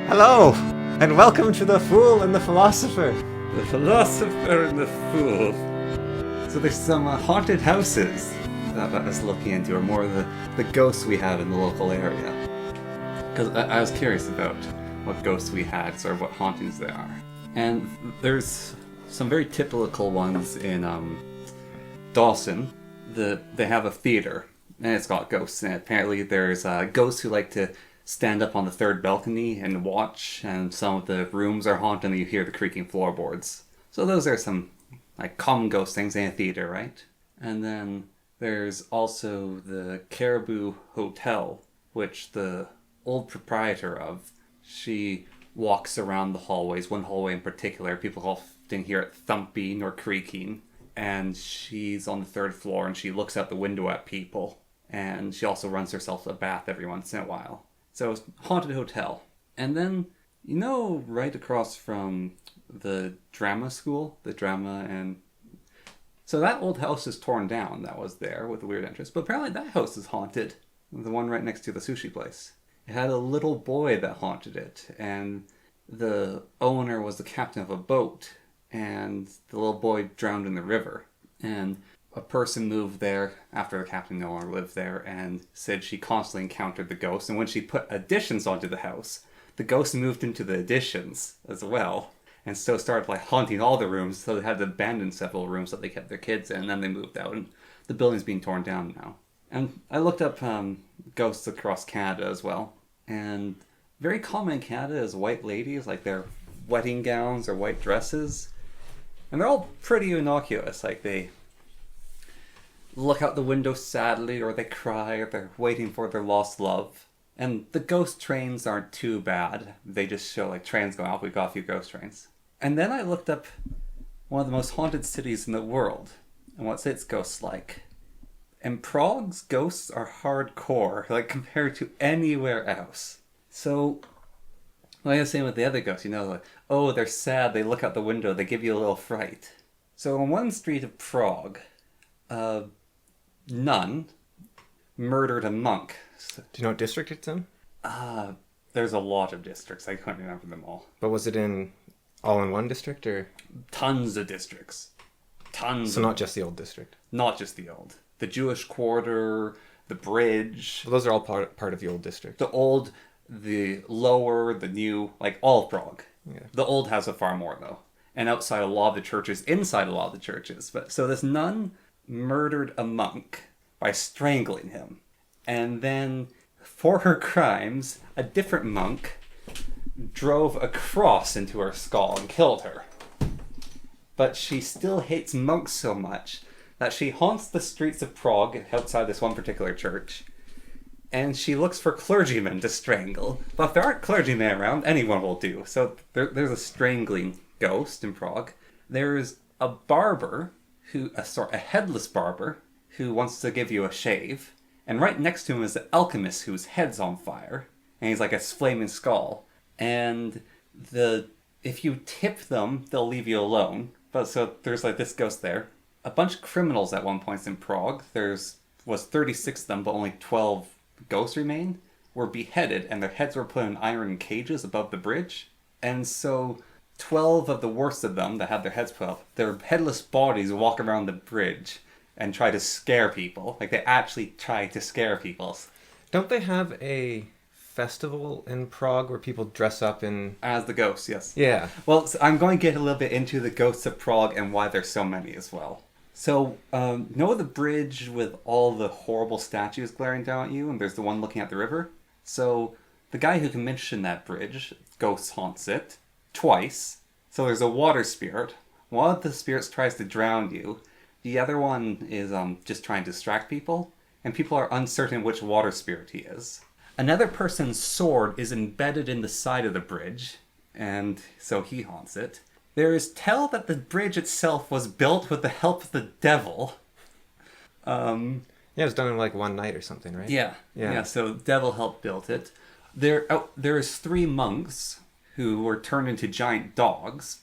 Hello, and welcome to The Fool and the Philosopher. The Philosopher and the Fool. So there's some haunted houses that I was looking into, or more the ghosts we have in the local area. Because I was curious about what ghosts we had, sort of what hauntings there are. And there's some very typical ones in Dawson. They have a theater, and it's got ghosts in it. Apparently there's ghosts who like to stand up on the third balcony and watch, and some of the rooms are haunted and you hear the creaking floorboards. So those are some like common ghost things in a theater, right? And then there's also the Caribou Hotel, which the old proprietor of, she walks around the hallways. One hallway in particular, people often hear it thumping or creaking, and she's on the third floor and she looks out the window at people, and she also runs herself a bath every once in a while. So it's a haunted hotel. And then, right across from the drama school, so that old house is torn down that was there with the weird entrance, but apparently that house is haunted. The one right next to the sushi place. It had a little boy that haunted it, and the owner was the captain of a boat, and the little boy drowned in the river. And a person moved there after the captain no longer lived there and said she constantly encountered the ghost. And when she put additions onto the house, the ghost moved into the additions as well. And so started haunting all the rooms. So they had to abandon several rooms that they kept their kids in. And then they moved out. And the building's being torn down now. And I looked up ghosts across Canada as well. And very common in Canada is white ladies, their wedding gowns or white dresses. And they're all pretty innocuous. They look out the window sadly, or they cry, or they're waiting for their lost love. And the ghost trains aren't too bad. They just show trains going off. We've got a few ghost trains. And then I looked up one of the most haunted cities in the world and what's its ghosts like. And Prague's ghosts are hardcore, compared to anywhere else. So, like I was saying with the other ghosts, they're sad, they look out the window, they give you a little fright. So on one street of Prague, nun murdered a monk. Do you know what district it's in? There's a lot of districts. I can't remember them all. But was it all in one district, or? Tons of districts. So not just the old district? Not just the old. The Jewish quarter, the bridge. Well, those are all part of the old district. The old, the lower, the new, all of Prague. Yeah. The old has a far more, though. And outside a lot of the churches, inside a lot of the churches. But so this nun murdered a monk by strangling him. And then, for her crimes, a different monk drove a cross into her skull and killed her. But she still hates monks so much that she haunts the streets of Prague outside this one particular church, and she looks for clergymen to strangle. But if there aren't clergymen around, anyone will do. So there's a strangling ghost in Prague. There's a barber a headless barber who wants to give you a shave, and right next to him is the alchemist whose head's on fire, and he's like a flaming skull. And if you tip them, they'll leave you alone. But so there's this ghost there. A bunch of criminals at one point in Prague. Was 36 of them, but only 12 ghosts remained. Were beheaded, and their heads were put in iron cages above the bridge. And so 12 of the worst of them that had their heads put up, their headless bodies walk around the bridge and try to scare people. They actually try to scare people. Don't they have a festival in Prague where people dress up in... As the ghosts, yes. Yeah. Well, so I'm going to get a little bit into the ghosts of Prague and why there's so many as well. So, the bridge with all the horrible statues glaring down at you, and there's the one looking at the river? So, the guy who commissioned that bridge, ghosts haunts it, twice. So there's a water spirit. One of the spirits tries to drown you. The other one is just trying to distract people. And people are uncertain which water spirit he is. Another person's sword is embedded in the side of the bridge, and so he haunts it. There is tell that the bridge itself was built with the help of the devil. Yeah, it was done in one night or something, right? Yeah, so the devil helped build it. There is 3 monks who were turned into giant dogs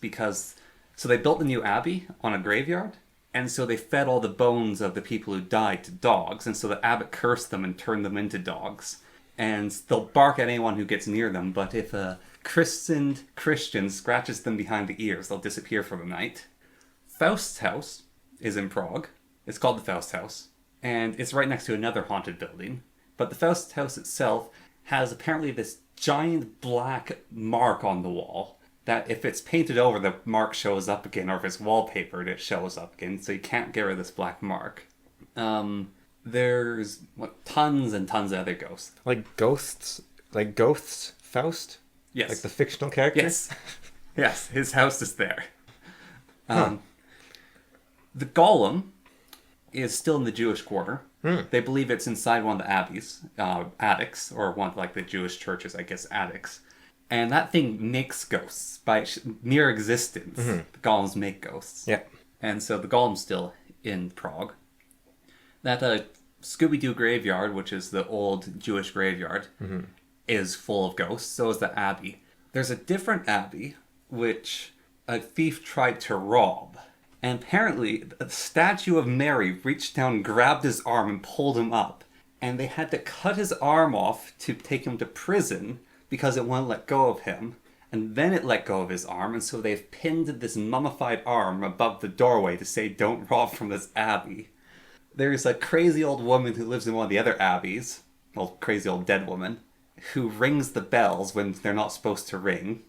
so they built the new abbey on a graveyard, and so they fed all the bones of the people who died to dogs, and so the abbot cursed them and turned them into dogs. And they'll bark at anyone who gets near them, but if a christened Christian scratches them behind the ears, they'll disappear for the night. Faust's house is in Prague. It's called the Faust House. And it's right next to another haunted building. But the Faust House itself has apparently this giant black mark on the wall that if it's painted over, the mark shows up again, or if it's wallpapered, it shows up again, so you can't get rid of this black mark. There's tons and tons of other ghosts. Like ghosts? Like Ghosts? Faust? Yes. Like the fictional character? Yes. Yes, his house is there. Huh. The golem is still in the Jewish quarter. Hmm. They believe it's inside one of the abbeys, attics, or one of like the Jewish churches, I guess, attics. And that thing makes ghosts by its mere existence. Mm-hmm. The golems make ghosts. Yeah. And so the golem's still in Prague. That Scooby-Doo graveyard, which is the old Jewish graveyard, is full of ghosts. So is the abbey. There's a different abbey, which a thief tried to rob. And apparently, the statue of Mary reached down, grabbed his arm, and pulled him up. And they had to cut his arm off to take him to prison because it wouldn't let go of him. And then it let go of his arm, and so they've pinned this mummified arm above the doorway to say, "Don't rob from this abbey." There's a crazy old woman who lives in one of the other abbeys, well, crazy old dead woman, who rings the bells when they're not supposed to ring.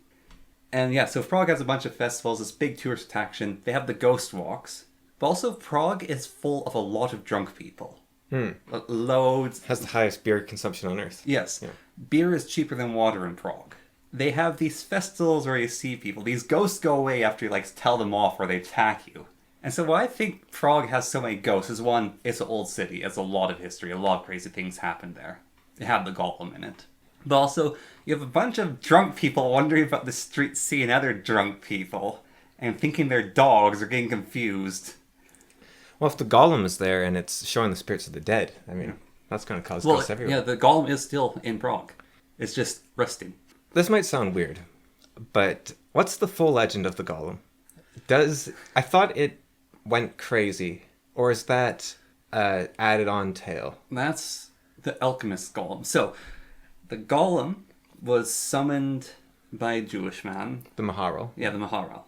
And yeah, so Prague has a bunch of festivals, this big tourist attraction. They have the ghost walks. But also Prague is full of a lot of drunk people. Loads. Has the highest beer consumption on Earth. Yes. Yeah. Beer is cheaper than water in Prague. They have these festivals where you see people. These ghosts go away after you tell them off or they attack you. And so why I think Prague has so many ghosts is one, it's an old city. It's a lot of history. A lot of crazy things happened there. They have the golem in it. But also, you have a bunch of drunk people wandering about the streets seeing other drunk people and thinking they're dogs or getting confused. Well, if the golem is there and it's showing the spirits of the dead, I mean, that's going to cause ghosts everywhere. Yeah, the golem is still in Prague. It's just resting. This might sound weird, but what's the full legend of the golem? I thought it went crazy, or is that added on tale? That's the alchemist golem. So, the golem was summoned by a Jewish man. The Maharal. Yeah, the Maharal.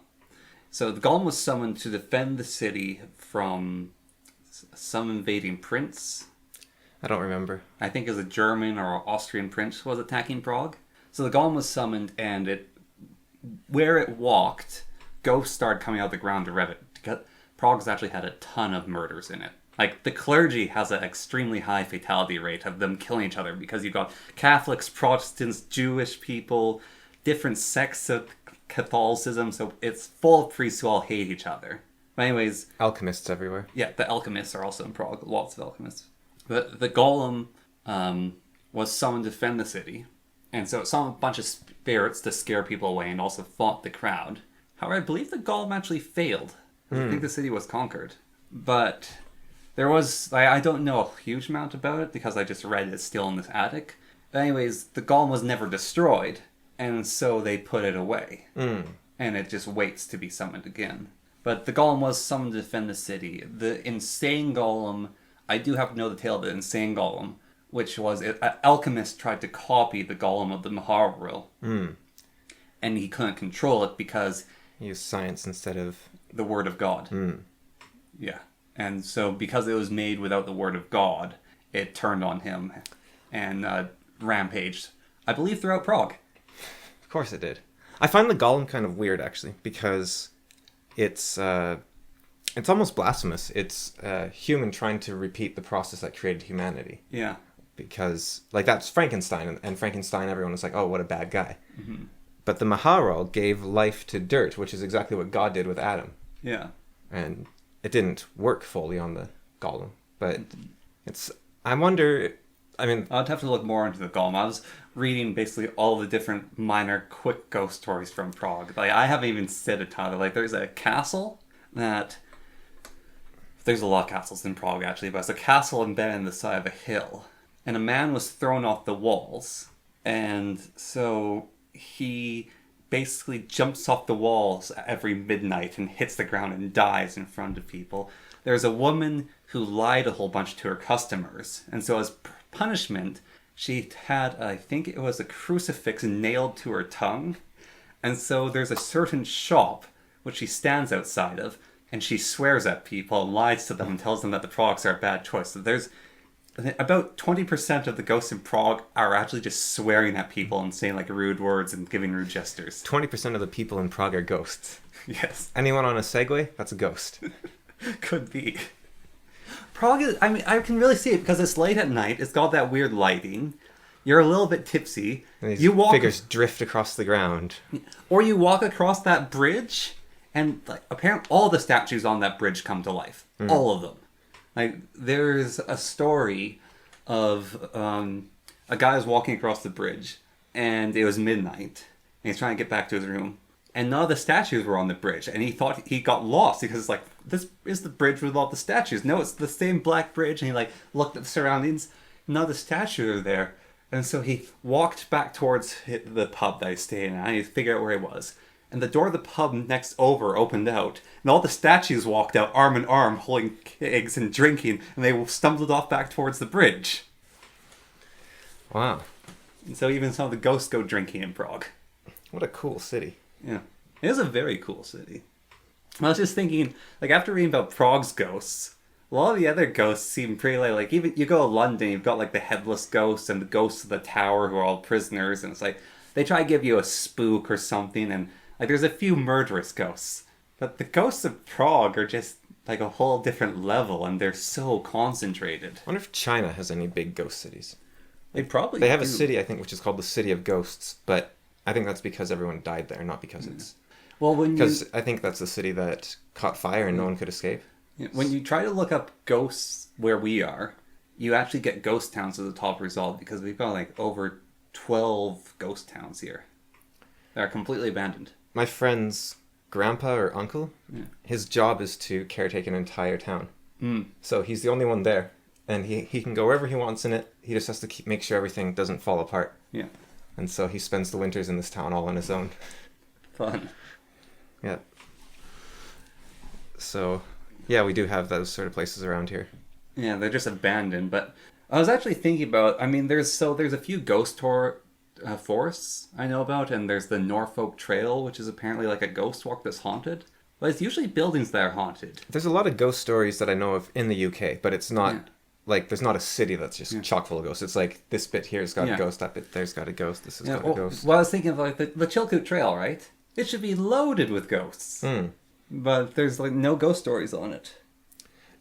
So the golem was summoned to defend the city from some invading prince. I don't remember. I think it was a German or Austrian prince was attacking Prague. So the golem was summoned, and where it walked, ghosts started coming out of the ground to rev it. Prague's actually had a ton of murders in it. Like, the clergy has an extremely high fatality rate of them killing each other because you've got Catholics, Protestants, Jewish people, different sects of Catholicism, so it's full of priests who all hate each other. But anyways... Alchemists everywhere. Yeah, the alchemists are also in Prague. Lots of alchemists. But the golem was summoned to defend the city. And so it summoned a bunch of spirits to scare people away and also fought the crowd. However, I believe the golem actually failed. I think the city was conquered. But there was... I don't know a huge amount about it because I just read it's still in this attic. But anyways, the golem was never destroyed. And so they put it away. And it just waits to be summoned again. But the golem was summoned to defend the city. The insane golem... I do have to know the tale of the insane golem, which was an alchemist tried to copy the golem of the Maharal. And he couldn't control it because... He used science instead of... the word of God. Yeah. And so because it was made without the word of God, it turned on him and rampaged, I believe, throughout Prague. Of course it did. I find the golem kind of weird, actually, because it's almost blasphemous. It's a human trying to repeat the process that created humanity. Yeah. Because, that's Frankenstein, and Frankenstein, everyone was like, oh, what a bad guy. But the Maharal gave life to dirt, which is exactly what God did with Adam. Yeah. And it didn't work fully on the golem. But I wonder... I'd have to look more into the golem. I was reading basically all the different minor quick ghost stories from Prague. I haven't even said a ton. There's a castle that... There's a lot of castles in Prague, actually, but it's a castle embedded in the side of a hill. And a man was thrown off the walls. And so he basically jumps off the walls every midnight and hits the ground and dies in front of people. There's a woman who lied a whole bunch to her customers. And so as punishment, She had, I think it was a crucifix nailed to her tongue. And so there's a certain shop which she stands outside of, and she swears at people, lies to them, and tells them that the products are a bad choice. So there's about 20% of the ghosts in Prague are actually just swearing at people and saying like rude words and giving rude gestures. 20% of the people in Prague are ghosts. Yes. Anyone on a Segway? That's a ghost. Could be. Prague is, I mean, I can really see it because it's late at night. It's got that weird lighting. You're a little bit tipsy. And these you walk, figures drift across the ground. or you walk across that bridge, and like apparently all the statues on that bridge come to life. All of them. Like there's a story of a guy was walking across the bridge, and it was midnight, and he's trying to get back to his room, and none of the statues were on the bridge, and he thought he got lost because it's like, this is the bridge with all the statues. No, it's the same black bridge, and he like looked at the surroundings. None of the statues are there. And so he walked back towards the pub that he stayed at, and he figured out where he was. And the door of the pub next over opened out, and all the statues walked out arm in arm, holding kegs and drinking, and they stumbled off back towards the bridge. Wow. And so even some of the ghosts go drinking in Prague. What a cool city. Yeah. It is a very cool city. I was just thinking, like, after reading about Prague's ghosts, a lot of the other ghosts seem pretty like even you go to London, you've got like the headless ghosts and the ghosts of the tower who are all prisoners, and it's like they try to give you a spook or something, and like there's a few murderous ghosts. But the ghosts of Prague are just like a whole different level, and they're so concentrated. I wonder if China has any big ghost cities. They probably They have do. a city, I think, which is called the City of Ghosts, but I think that's because everyone died there, not because it's... Well, Because I think that's the city that caught fire and no one could escape. when you try to look up ghosts where we are, you actually get ghost towns as the top result, because we've got like over 12 ghost towns here that are completely abandoned. My friend's grandpa or uncle, his job is to caretake an entire town. So he's the only one there, and he can go wherever he wants in it. He just has to make sure everything doesn't fall apart. Yeah. And so he spends the winters in this town all on his own. Fun. Yeah. So, yeah, we do have those sort of places around here. Yeah, they're just abandoned. But I was actually thinking about, I mean, there's a few ghost tour forests I know about, and there's the Norfolk Trail, which is apparently like a ghost walk that's haunted. But it's usually buildings that are haunted. There's a lot of ghost stories that I know of in the UK, but it's not, like, there's not a city that's just chock full of ghosts. It's like, this bit here's got a ghost, that bit there's got a ghost, this has got a ghost. Well, I was thinking of like the Chilkoot Trail, right? It should be loaded with ghosts. But there's like no ghost stories on it.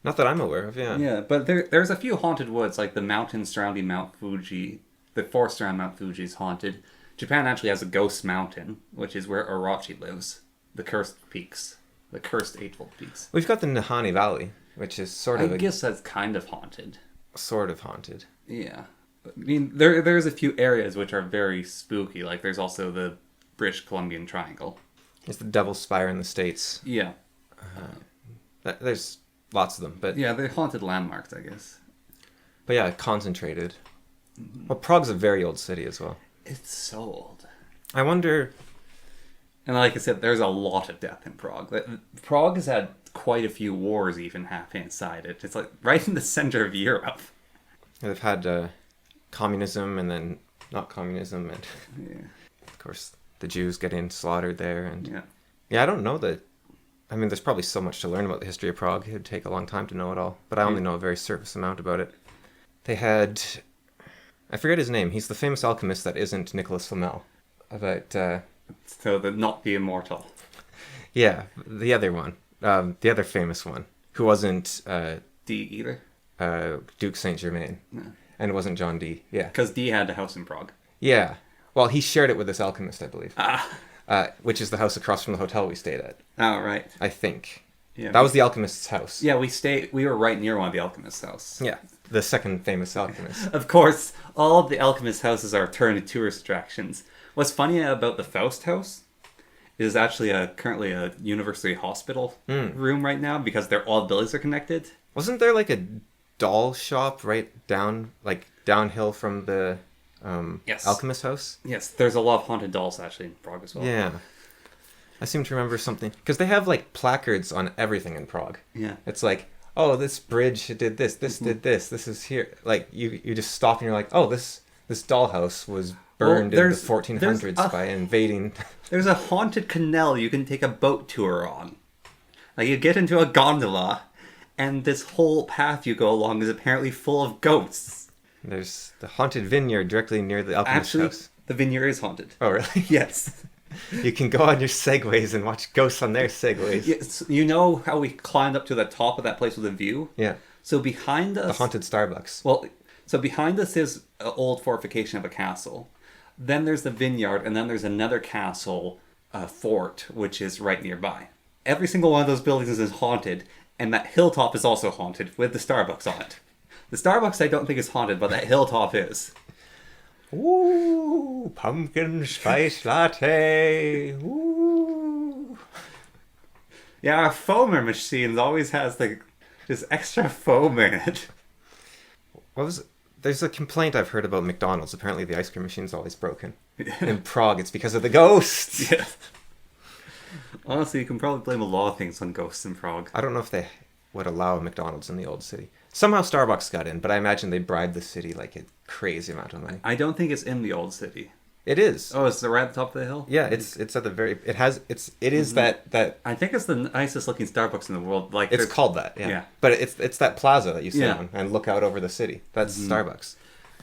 Not that I'm aware of, yeah. Yeah, but there's a few haunted woods, like the mountains surrounding Mount Fuji. The forest around Mount Fuji is haunted. Japan actually has a ghost mountain, which is where Orochi lives. The cursed peaks. The cursed eightfold peaks. We've got the Nahani Valley, which is sort of I guess that's kind of haunted. sort of haunted. Yeah. I mean, there's a few areas which are very spooky. Like there's also the British Columbian Triangle. It's the Devil's Spire in the States. Yeah. There's lots of them, but Yeah, they're haunted landmarks, I guess. but yeah, concentrated. Well, Prague's a very old city as well. It's so old. I wonder... And like I said, there's a lot of death in Prague. Prague has had quite a few wars even happening inside it. It's like right in the center of Europe. They've had communism and then not communism, and of course the Jews getting slaughtered there. And yeah, I don't know that. I mean, there's probably so much to learn about the history of Prague. It'd take a long time to know it all, but I only know a very surface amount about it. They had... I forget his name. He's the famous alchemist that isn't Nicholas Flamel. About... So not the immortal. Yeah, the other one. The other famous one. Who wasn't... D either? Duke Saint Germain. No. And it wasn't John Dee. Yeah. Because D had a house in Prague. Yeah. Well, he shared it with this alchemist, I believe. Ah. Which is the house across from the hotel we stayed at. Oh, right. I think. Yeah. That was the alchemist's house. Yeah, we were right near one of the alchemist's house. Yeah. The second famous alchemist. Of course, all of the alchemist houses are turned into tourist attractions. What's funny about the Faust house is actually currently a university hospital room right now because all the buildings are connected. Wasn't there like a doll shop right downhill from the Yes. alchemist house? Yes, there's a lot of haunted dolls actually in Prague as well. Yeah. I seem to remember something. Because they have like placards on everything in Prague. Yeah. It's like, oh, this bridge did this did this, this is here. Like, you just stop and you're like, oh, this this dollhouse was burned in the 1400s by invading. There's a haunted canal you can take a boat tour on. Like, you get into a gondola, and this whole path you go along is apparently full of ghosts. There's the haunted vineyard directly near the alchemist's house. The vineyard is haunted. Oh, really? Yes. You can go on your segways and watch ghosts on their segways. Yes. You know how we climbed up to the top of that place with a view? Yeah. So behind us... The haunted Starbucks. Well, so behind us is an old fortification of a castle. Then there's the vineyard, and then there's another castle, fort, which is right nearby. Every single one of those buildings is haunted, and that hilltop is also haunted, with the Starbucks on it. The Starbucks I don't think is haunted, but that hilltop is. Ooh, pumpkin spice latte. Ooh. Yeah, our foamer machine always has this extra foam in it. There's a complaint I've heard about McDonald's. Apparently the ice cream machine's always broken. In Prague, it's because of the ghosts. Yeah. Honestly, you can probably blame a lot of things on ghosts in Prague. I don't know if they would allow a McDonald's in the old city. Somehow Starbucks got in, but I imagine they bribed the city like a crazy amount of money. I don't think it's in the old city. It is. Oh, it's right at the top of the hill? Yeah, it's at the very... It is that... I think it's the nicest looking Starbucks in the world. Like, it's called that, yeah. But it's that plaza that you sit on and look out over the city. That's Starbucks.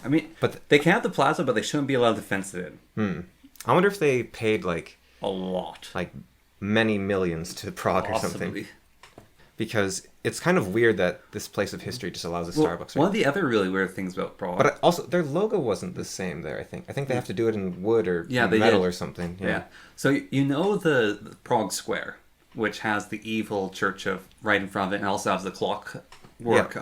I mean, but they can have the plaza, but they shouldn't be allowed to fence it in. I wonder if they paid like... A lot. Like many millions to Prague or something. Because it's kind of weird that this place of history just allows a Starbucks. One of the other really weird things about Prague... But also, their logo wasn't the same there, I think. I think they have to do it in wood or metal or something. Yeah. So you know the Prague Square, which has the evil church right in front of it, and also has the clockwork...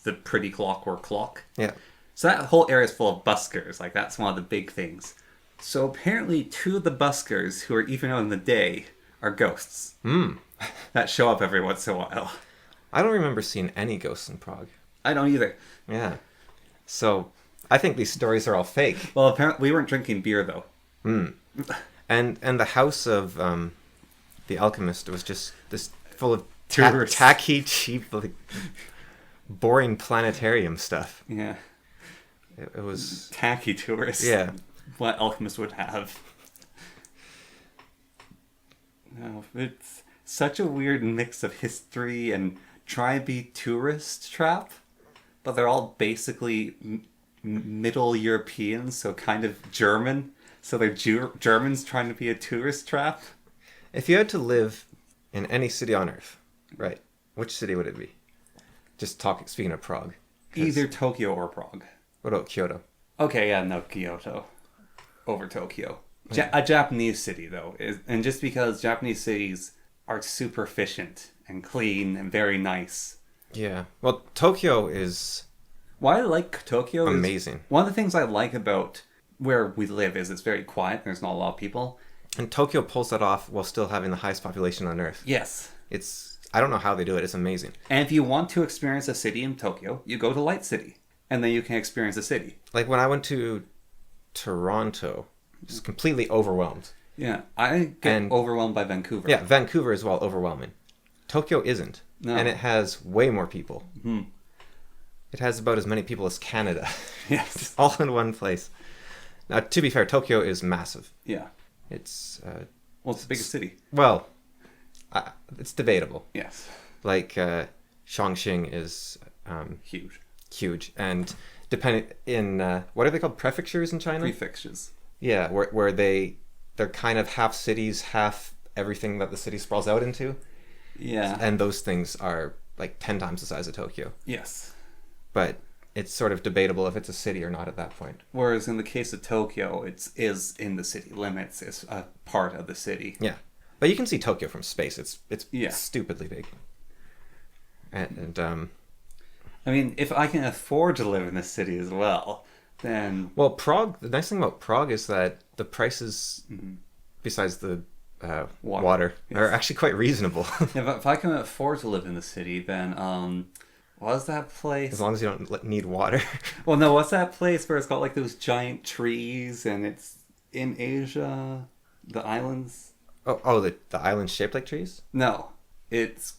the pretty clockwork clock. Yeah. So that whole area is full of buskers. Like, that's one of the big things. So apparently 2 of the buskers, who are even out in the day, are ghosts. That show up every once in a while. I don't remember seeing any ghosts in Prague. I don't either. Yeah. So, I think these stories are all fake. Well, apparently we weren't drinking beer, though. And the house of the alchemist was just this full of tacky, cheap, like, boring planetarium stuff. Yeah. It was... Tacky tourists. Yeah. What alchemists would have. No, it's such a weird mix of history and try and be tourist trap, but they're all basically Middle Europeans, so kind of German. So they're Germans trying to be a tourist trap. If you had to live in any city on Earth, right, which city would it be? Just speaking of Prague. Either Tokyo or Prague. What about Kyoto? Okay, yeah, no, Kyoto. Over Tokyo. A Japanese city, though. And just because Japanese cities are super efficient and clean and very nice. Yeah. Well, Tokyo is... Why I like Tokyo amazing. One of the things I like about where we live is it's very quiet. There's not a lot of people. And Tokyo pulls that off while still having the highest population on Earth. Yes. I don't know how they do it. It's amazing. And if you want to experience a city in Tokyo, you go to Light City. And then you can experience a city. Like when I went to Toronto, just completely overwhelmed. Yeah, I get overwhelmed by Vancouver. Yeah, Vancouver is overwhelming. Tokyo isn't. No. And it has way more people. Mm-hmm. It has about as many people as Canada. Yes. All in one place. Now, to be fair, Tokyo is massive. Yeah. It's... it's the biggest city. Well, it's debatable. Yes. Like, Chongqing is... Huge. And depending in... what are they called? Prefectures in China? Prefectures. Yeah, where they're kind of half cities, half everything that the city sprawls out into. Yeah. And those things are like 10 times the size of Tokyo. Yes. But it's sort of debatable if it's a city or not at that point. Whereas in the case of Tokyo, it is in the city limits. It's a part of the city. Yeah. But you can see Tokyo from space. It's yeah. stupidly big. And I mean, if I can afford to live in this city as well, then... Well, Prague, the nice thing about Prague is that the prices, besides the water are actually quite reasonable. Yeah, if I can afford to live in the city, then what was that place? As long as you don't need water. Well, no, what's that place where it's got like those giant trees and it's in Asia, the islands? Oh, the islands shaped like trees? No, it's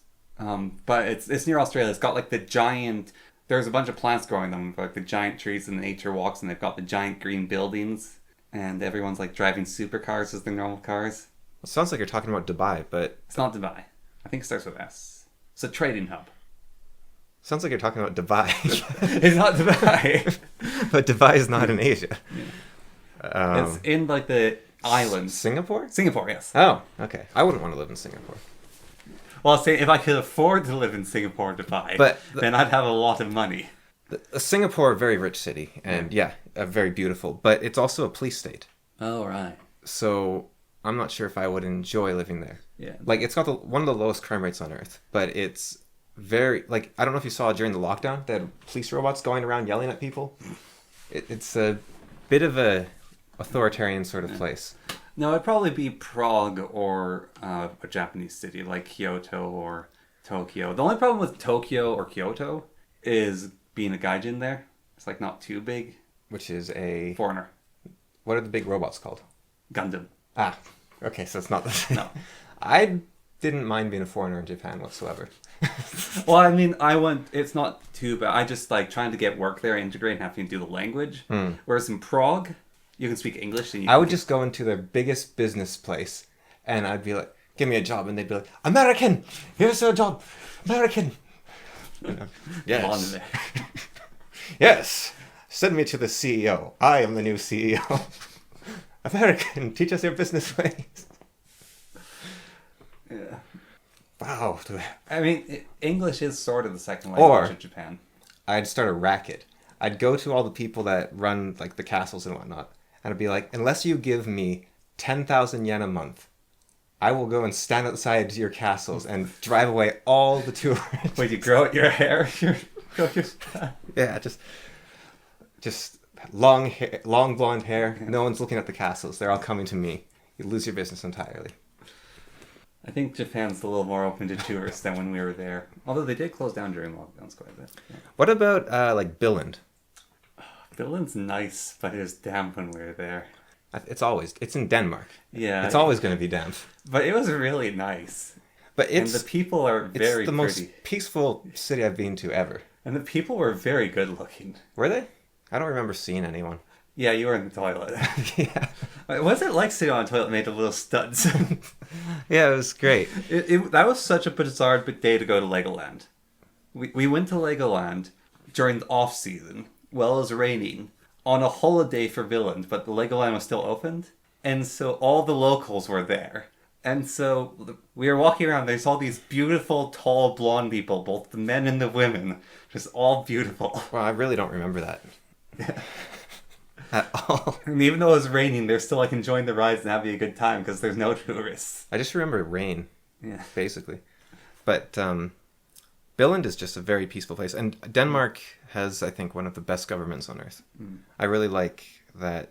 but it's near Australia. It's got like the giant there's a bunch of plants growing them, like the giant trees and nature walks, and they've got the giant green buildings, and everyone's like driving supercars as their normal cars. It sounds like you're talking about Dubai, but... It's not Dubai. I think it starts with S. It's a trading hub. Sounds like you're talking about Dubai. It's not Dubai. But Dubai is not in Asia. Yeah. It's in like the islands. Singapore? Singapore, yes. Oh, okay. I wouldn't want to live in Singapore. Well, say if I could afford to live in Singapore or Dubai, then I'd have a lot of money. Singapore, a very rich city, and very beautiful, but it's also a police state. Oh, right. So I'm not sure if I would enjoy living there. Yeah. Like, it's got one of the lowest crime rates on Earth, but it's very, like, I don't know if you saw during the lockdown, they had police robots going around yelling at people. It's a bit of a authoritarian sort of place. No, it'd probably be Prague or a Japanese city like Kyoto or Tokyo. The only problem with Tokyo or Kyoto is being a gaijin there. It's like not too big. Which is a... Foreigner. What are the big robots called? Gundam. Ah, okay, so it's not the same. No. I didn't mind being a foreigner in Japan whatsoever. Well, I mean, it's not too bad. I just like trying to get work there, integrate, and having to do the language. Whereas in Prague, you can speak English. And I would just go into their biggest business place, and I'd be like, "Give me a job," and they'd be like, "American, here's your job, American." Yes, yes. Send me to the CEO. I am the new CEO. American, teach us your business ways. Yeah. Wow. I mean, English is sort of the second language of Japan. I'd start a racket. I'd go to all the people that run like the castles and whatnot, and I'd be like, unless you give me 10,000 yen a month, I will go and stand outside your castles and drive away all the tourists. Wait, you grow out your hair? Yeah, just long hair, long blonde hair. No one's looking at the castles. They're all coming to me. You lose your business entirely. I think Japan's a little more open to tourists than when we were there. Although they did close down during lockdowns quite a bit. Yeah. What about like Billund? Billund's nice, but it was damp when we were there. It's in Denmark. Yeah. It's always going to be damp. But it was really nice. But and the people are very It's the pretty. most peaceful city I've been to ever. And the people were very good looking. Were they? I don't remember seeing anyone. Yeah, you were in the toilet. Yeah. What's it like sitting on a toilet made of little studs? Yeah, it was great. That was such a bizarre day to go to Legoland. We went to Legoland during the off season, while it was raining, on a holiday for Billund, but the Legoland was still opened, and so all the locals were there. And so we were walking around, there's all these beautiful, tall, blonde people, both the men and the women, just all beautiful. Well, I really don't remember that. At all. And even though it was raining, they're still like enjoying the rides and having a good time because there's no tourists. I just remember rain, yeah, basically. But Billund is just a very peaceful place. And Denmark has, I think, one of the best governments on earth. I really like that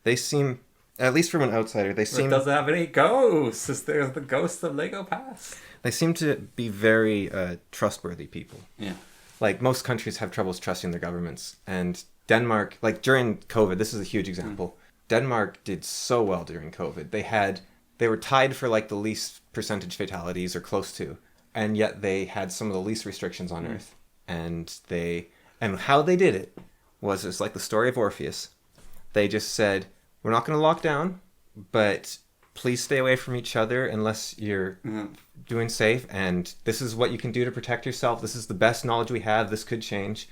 they seem, at least from an outsider, they seem... It doesn't have any ghosts. There's the ghosts of Lego Pass. They seem to be very trustworthy people. Yeah. Like, most countries have troubles trusting their governments. And Denmark, like during COVID, this is a huge example. Denmark did so well during COVID. They were tied for like the least percentage fatalities or close to. And yet they had some of the least restrictions on earth. And how they did it was it's like the story of Orpheus. They just said, we're not going to lock down, but please stay away from each other unless you're doing safe. And this is what you can do to protect yourself. This is the best knowledge we have. This could change.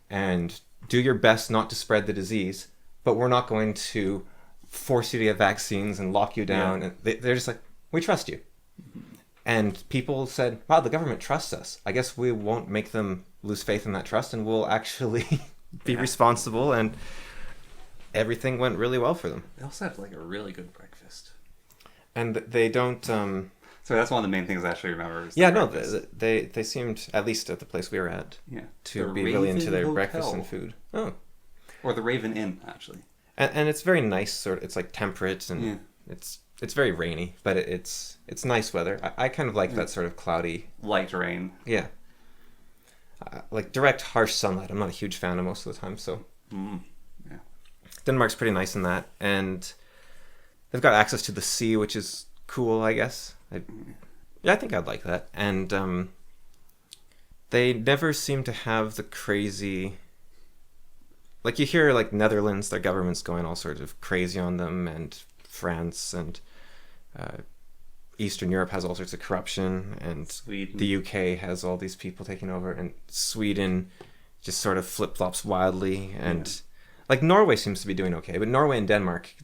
And do your best not to spread the disease. But we're not going to force you to get vaccines and lock you down. And they're just like, we trust you. And people said, wow, the government trusts us. I guess we won't make them lose faith in that trust, and we'll actually be responsible. And everything went really well for them. They also have like a really good breakfast. And they don't... So that's one of the main things I actually remember. Yeah, no, they seemed, at least at the place we were at, to be really into their breakfast and food. Oh. Or the Raven Inn, actually. And it's very nice, it's like temperate, and it's very rainy, but it's nice weather. I kind of like that sort of cloudy... Light rain. Yeah. Like direct, harsh sunlight, I'm not a huge fan of most of the time, so... Yeah. Denmark's pretty nice in that, and they've got access to the sea, which is cool, I guess. I think I'd like that. And they never seem to have the crazy... Like, you hear, like, Netherlands, their government's going all sorts of crazy on them, and France, and Eastern Europe has all sorts of corruption, and Sweden. The UK has all these people taking over, and Sweden just sort of flip-flops wildly, and like, Norway seems to be doing okay, but Norway and Denmark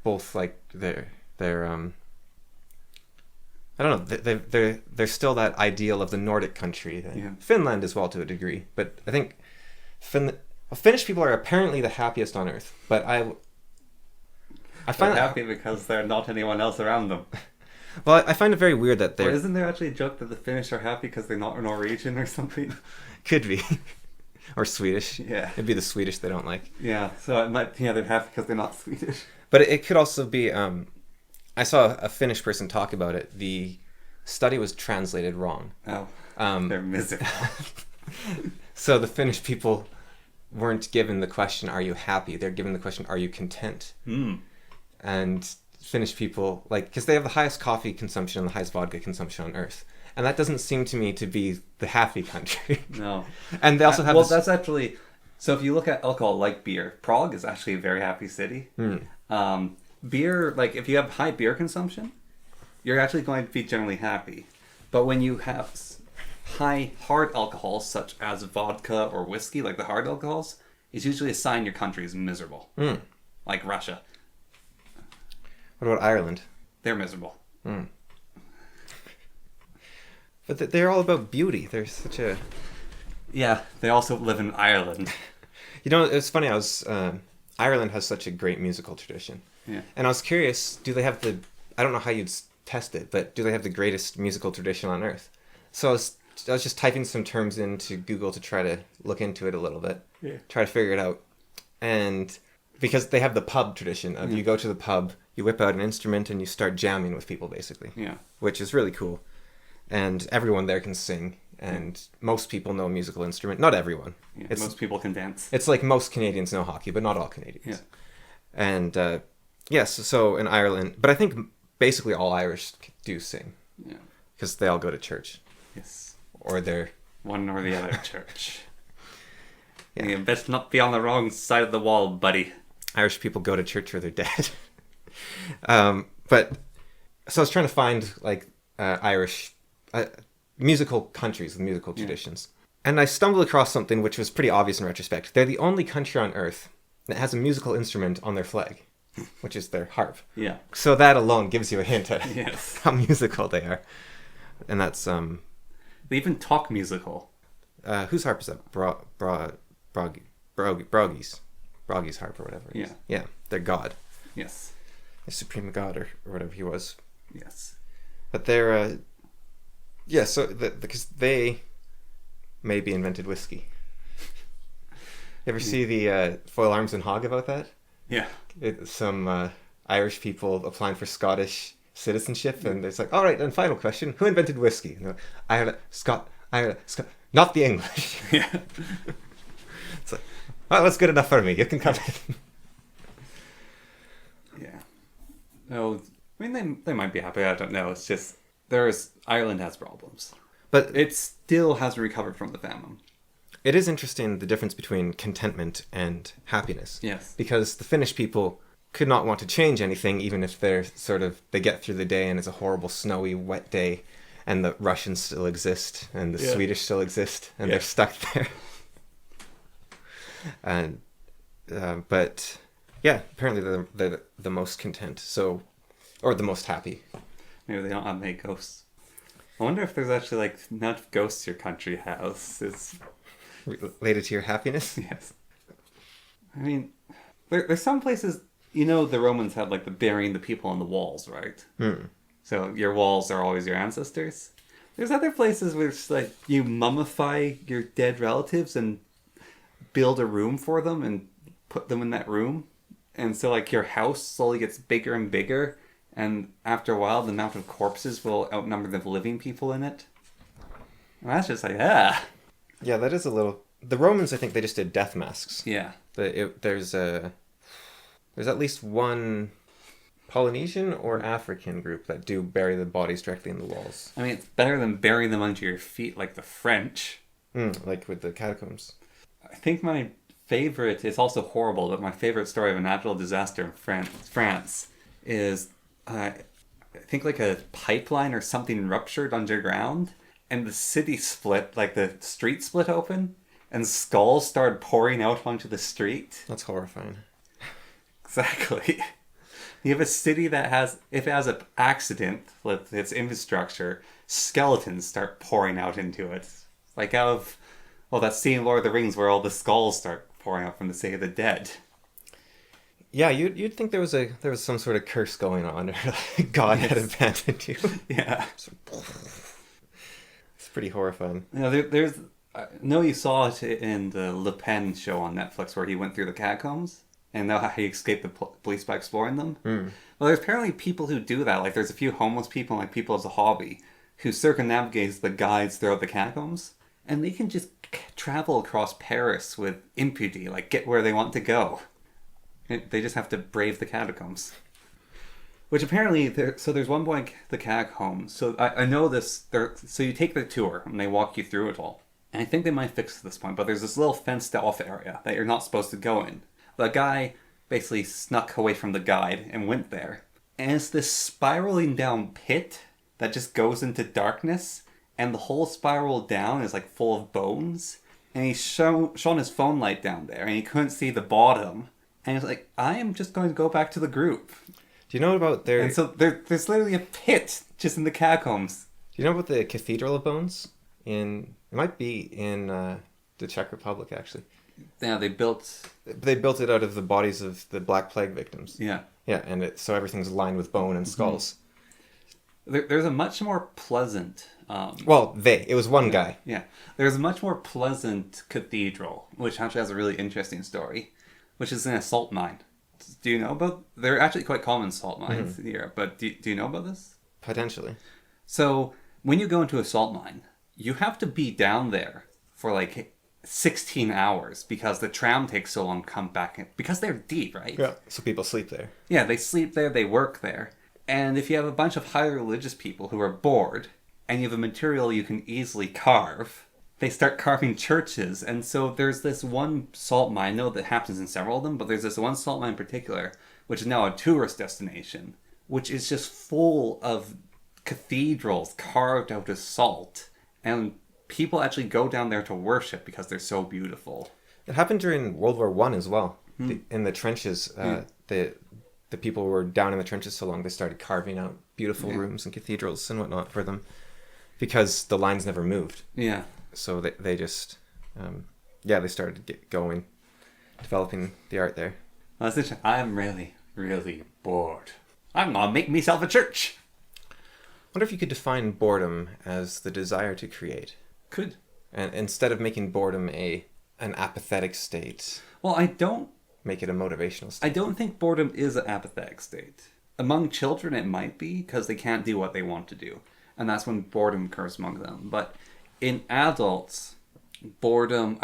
both, like, they're I don't know, they're still that ideal of the Nordic country. Finland as well, to a degree, but I think Finnish people are apparently the happiest on earth, but I find they're happy because there's not anyone else around them. Well, I find it very weird that they're... Well, isn't there actually a joke that the Finnish are happy because they're not Norwegian or something? Could be. Or Swedish. Yeah. It'd be the Swedish they don't like. Yeah, so it might... Yeah, they're happy because they're not Swedish. But it could also be... I saw a Finnish person talk about it. The study was translated wrong. Oh. They're miserable. So the Finnish people weren't given the question, are you happy? They're given the question, are you content? And Finnish people, like, because they have the highest coffee consumption and the highest vodka consumption on earth, and that doesn't seem to me to be the happy country. No. And they also have that's actually, so if you look at alcohol like beer, Prague is actually a very happy city. Beer, like, if you have high beer consumption, you're actually going to be generally happy. But when you have high hard alcohols such as vodka or whiskey, like the hard alcohols, it's usually a sign your country is miserable. Like Russia. What about Ireland? They're miserable. But they're all about beauty. They're such a... Yeah, they also live in Ireland. You know, it's funny, Ireland has such a great musical tradition. Yeah. And I was curious, do they have I don't know how you'd test it, but do they have the greatest musical tradition on earth? So I was just typing some terms into Google to try to look into it a little bit. Try to figure it out. And because they have the pub tradition of you go to the pub, you whip out an instrument and you start jamming with people, basically. Yeah. Which is really cool. And everyone there can sing. And most people know a musical instrument. Not everyone. Yeah, most people can dance. It's like most Canadians know hockey, but not all Canadians. Yeah. And yes, so in Ireland, but I think basically all Irish do sing. Yeah. Because they all go to church. Yes. Or they're... One or the other church. Yeah. You best not be on the wrong side of the wall, buddy. Irish people go to church or they're dead. But so I was trying to find like Irish musical countries with musical traditions. And I stumbled across something which was pretty obvious in retrospect. They're the only country on earth that has a musical instrument on their flag, which is their harp. Yeah. So that alone gives you a hint at how musical they are. And that's... They even talk musical. Whose harp is that? Broggy's harp or whatever. Yeah. Yeah, they're God. Yes. The supreme God or whatever he was. Yes. But they're... yeah, so because they maybe invented whiskey. You ever see the Foil Arms and Hog about that? Yeah. Some Irish people applying for Scottish citizenship, and it's like, all right, and final question: who invented whiskey? No, Ireland, Scott, not the English. Yeah. It's like, well, that's good enough for me. You can come in. Yeah. No, I mean they might be happy. I don't know. It's just Ireland has problems, but it still hasn't recovered from the famine. It is interesting, the difference between contentment and happiness. Yes. Because the Finnish people could not want to change anything, even if they get through the day and it's a horrible, snowy, wet day, and the Russians still exist, and the Swedish still exist, and they're stuck there. And, but, yeah, apparently they're the most content, or the most happy. Maybe they don't have many ghosts. I wonder if there's actually, like, not ghosts your country has. It's... related to your happiness? Yes. I mean, there's some places, the Romans had like the burying the people on the walls, right? So your walls are always your ancestors. There's other places where it's like you mummify your dead relatives and build a room for them and put them in that room. And so like your house slowly gets bigger and bigger, and after a while the amount of corpses will outnumber the living people in it. And that's just like, Yeah, that is a little... The Romans, I think they just did death masks. Yeah. There's at least one Polynesian or African group that do bury the bodies directly in the walls. I mean, it's better than burying them under your feet like the French. Like with the catacombs. I think my favorite, it's also horrible, but my favorite story of a natural disaster in France is, I think like a pipeline or something ruptured underground, and the city split, like the street split open, and skulls started pouring out onto the street. That's horrifying. Exactly. You have a city that has, if it has an accident with its infrastructure, skeletons start pouring out into it. Like out of, well, that scene in Lord of the Rings where all the skulls start pouring out from the City of the Dead. Yeah, you'd think there was some sort of curse going on, or God had abandoned you. Yeah. It's pretty horrifying. You know, there's, I know you saw it in the Le Pen show on Netflix where he went through the catacombs and know how he escaped the police by exploring them. Well, there's apparently people who do that. Like, there's a few homeless people, like people as a hobby, who circumnavigate the guides throughout the catacombs, and they can just travel across Paris with impunity, like get where they want to go. They just have to brave the catacombs. Which apparently, there's one point, the catacombs. So I know this. So you take the tour and they walk you through it all. And I think they might fix this point, but there's this little fenced off area that you're not supposed to go in. The guy basically snuck away from the guide and went there. And it's this spiraling down pit that just goes into darkness. And the whole spiral down is like full of bones. And he's shone his phone light down there and he couldn't see the bottom. And he's like, I am just going to go back to the group. Do you know about their... And so there's literally a pit just in the catacombs. Do you know about the Cathedral of Bones? It might be in the Czech Republic, actually. Yeah, they built it out of the bodies of the Black Plague victims. Yeah. Yeah, and so everything's lined with bone and skulls. There's a much more pleasant... it was one guy. Yeah. There's a much more pleasant cathedral, which actually has a really interesting story, which is in a salt mine. Do you know about... They're actually quite common salt mines here, but do you know about this? Potentially. So, when you go into a salt mine, you have to be down there for like 16 hours because the tram takes so long to come back in. Because they're deep, right? Yeah, so people sleep there. Yeah, they sleep there, they work there. And if you have a bunch of highly religious people who are bored, and you have a material you can easily carve, they start carving churches. And so there's this one salt mine, I know that happens in several of them, but there's this one salt mine in particular, which is now a tourist destination, which is just full of cathedrals carved out of salt. And people actually go down there to worship because they're so beautiful. It happened during World War I as well. In the trenches, the people were down in the trenches so long they started carving out beautiful rooms and cathedrals and whatnot for them because the lines never moved. Yeah. So they just, they started to get going, developing the art there. Well, that's interesting. I'm really, really bored. I'm going to make myself a church. I wonder if you could define boredom as the desire to create. Could. And instead of making boredom an apathetic state. Well, I don't... Make it a motivational state. I don't think boredom is an apathetic state. Among children, it might be because they can't do what they want to do. And that's when boredom occurs among them. But in adults, boredom